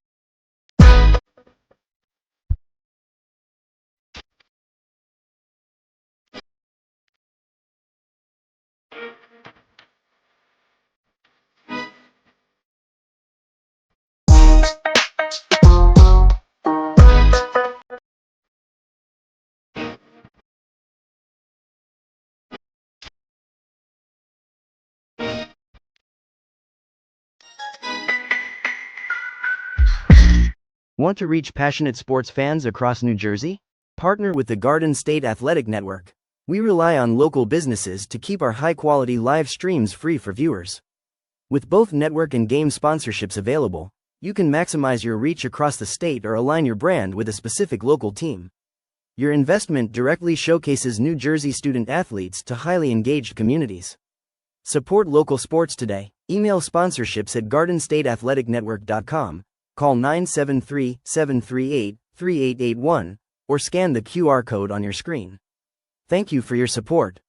Want to reach passionate sports fans across New Jersey? Partner with the Garden State Athletic Network. We rely on local businesses to keep our high-quality live streams free for viewers. With both network and game sponsorships available, you can maximize your reach across the state or align your brand with a specific local team. Your investment directly showcases New Jersey student athletes to highly engaged communities. Support local sports today. Email sponsorships at gardenstateathleticnetwork.com. Call 973-738-3881, or scan the QR code on your screen. Thank you for your support.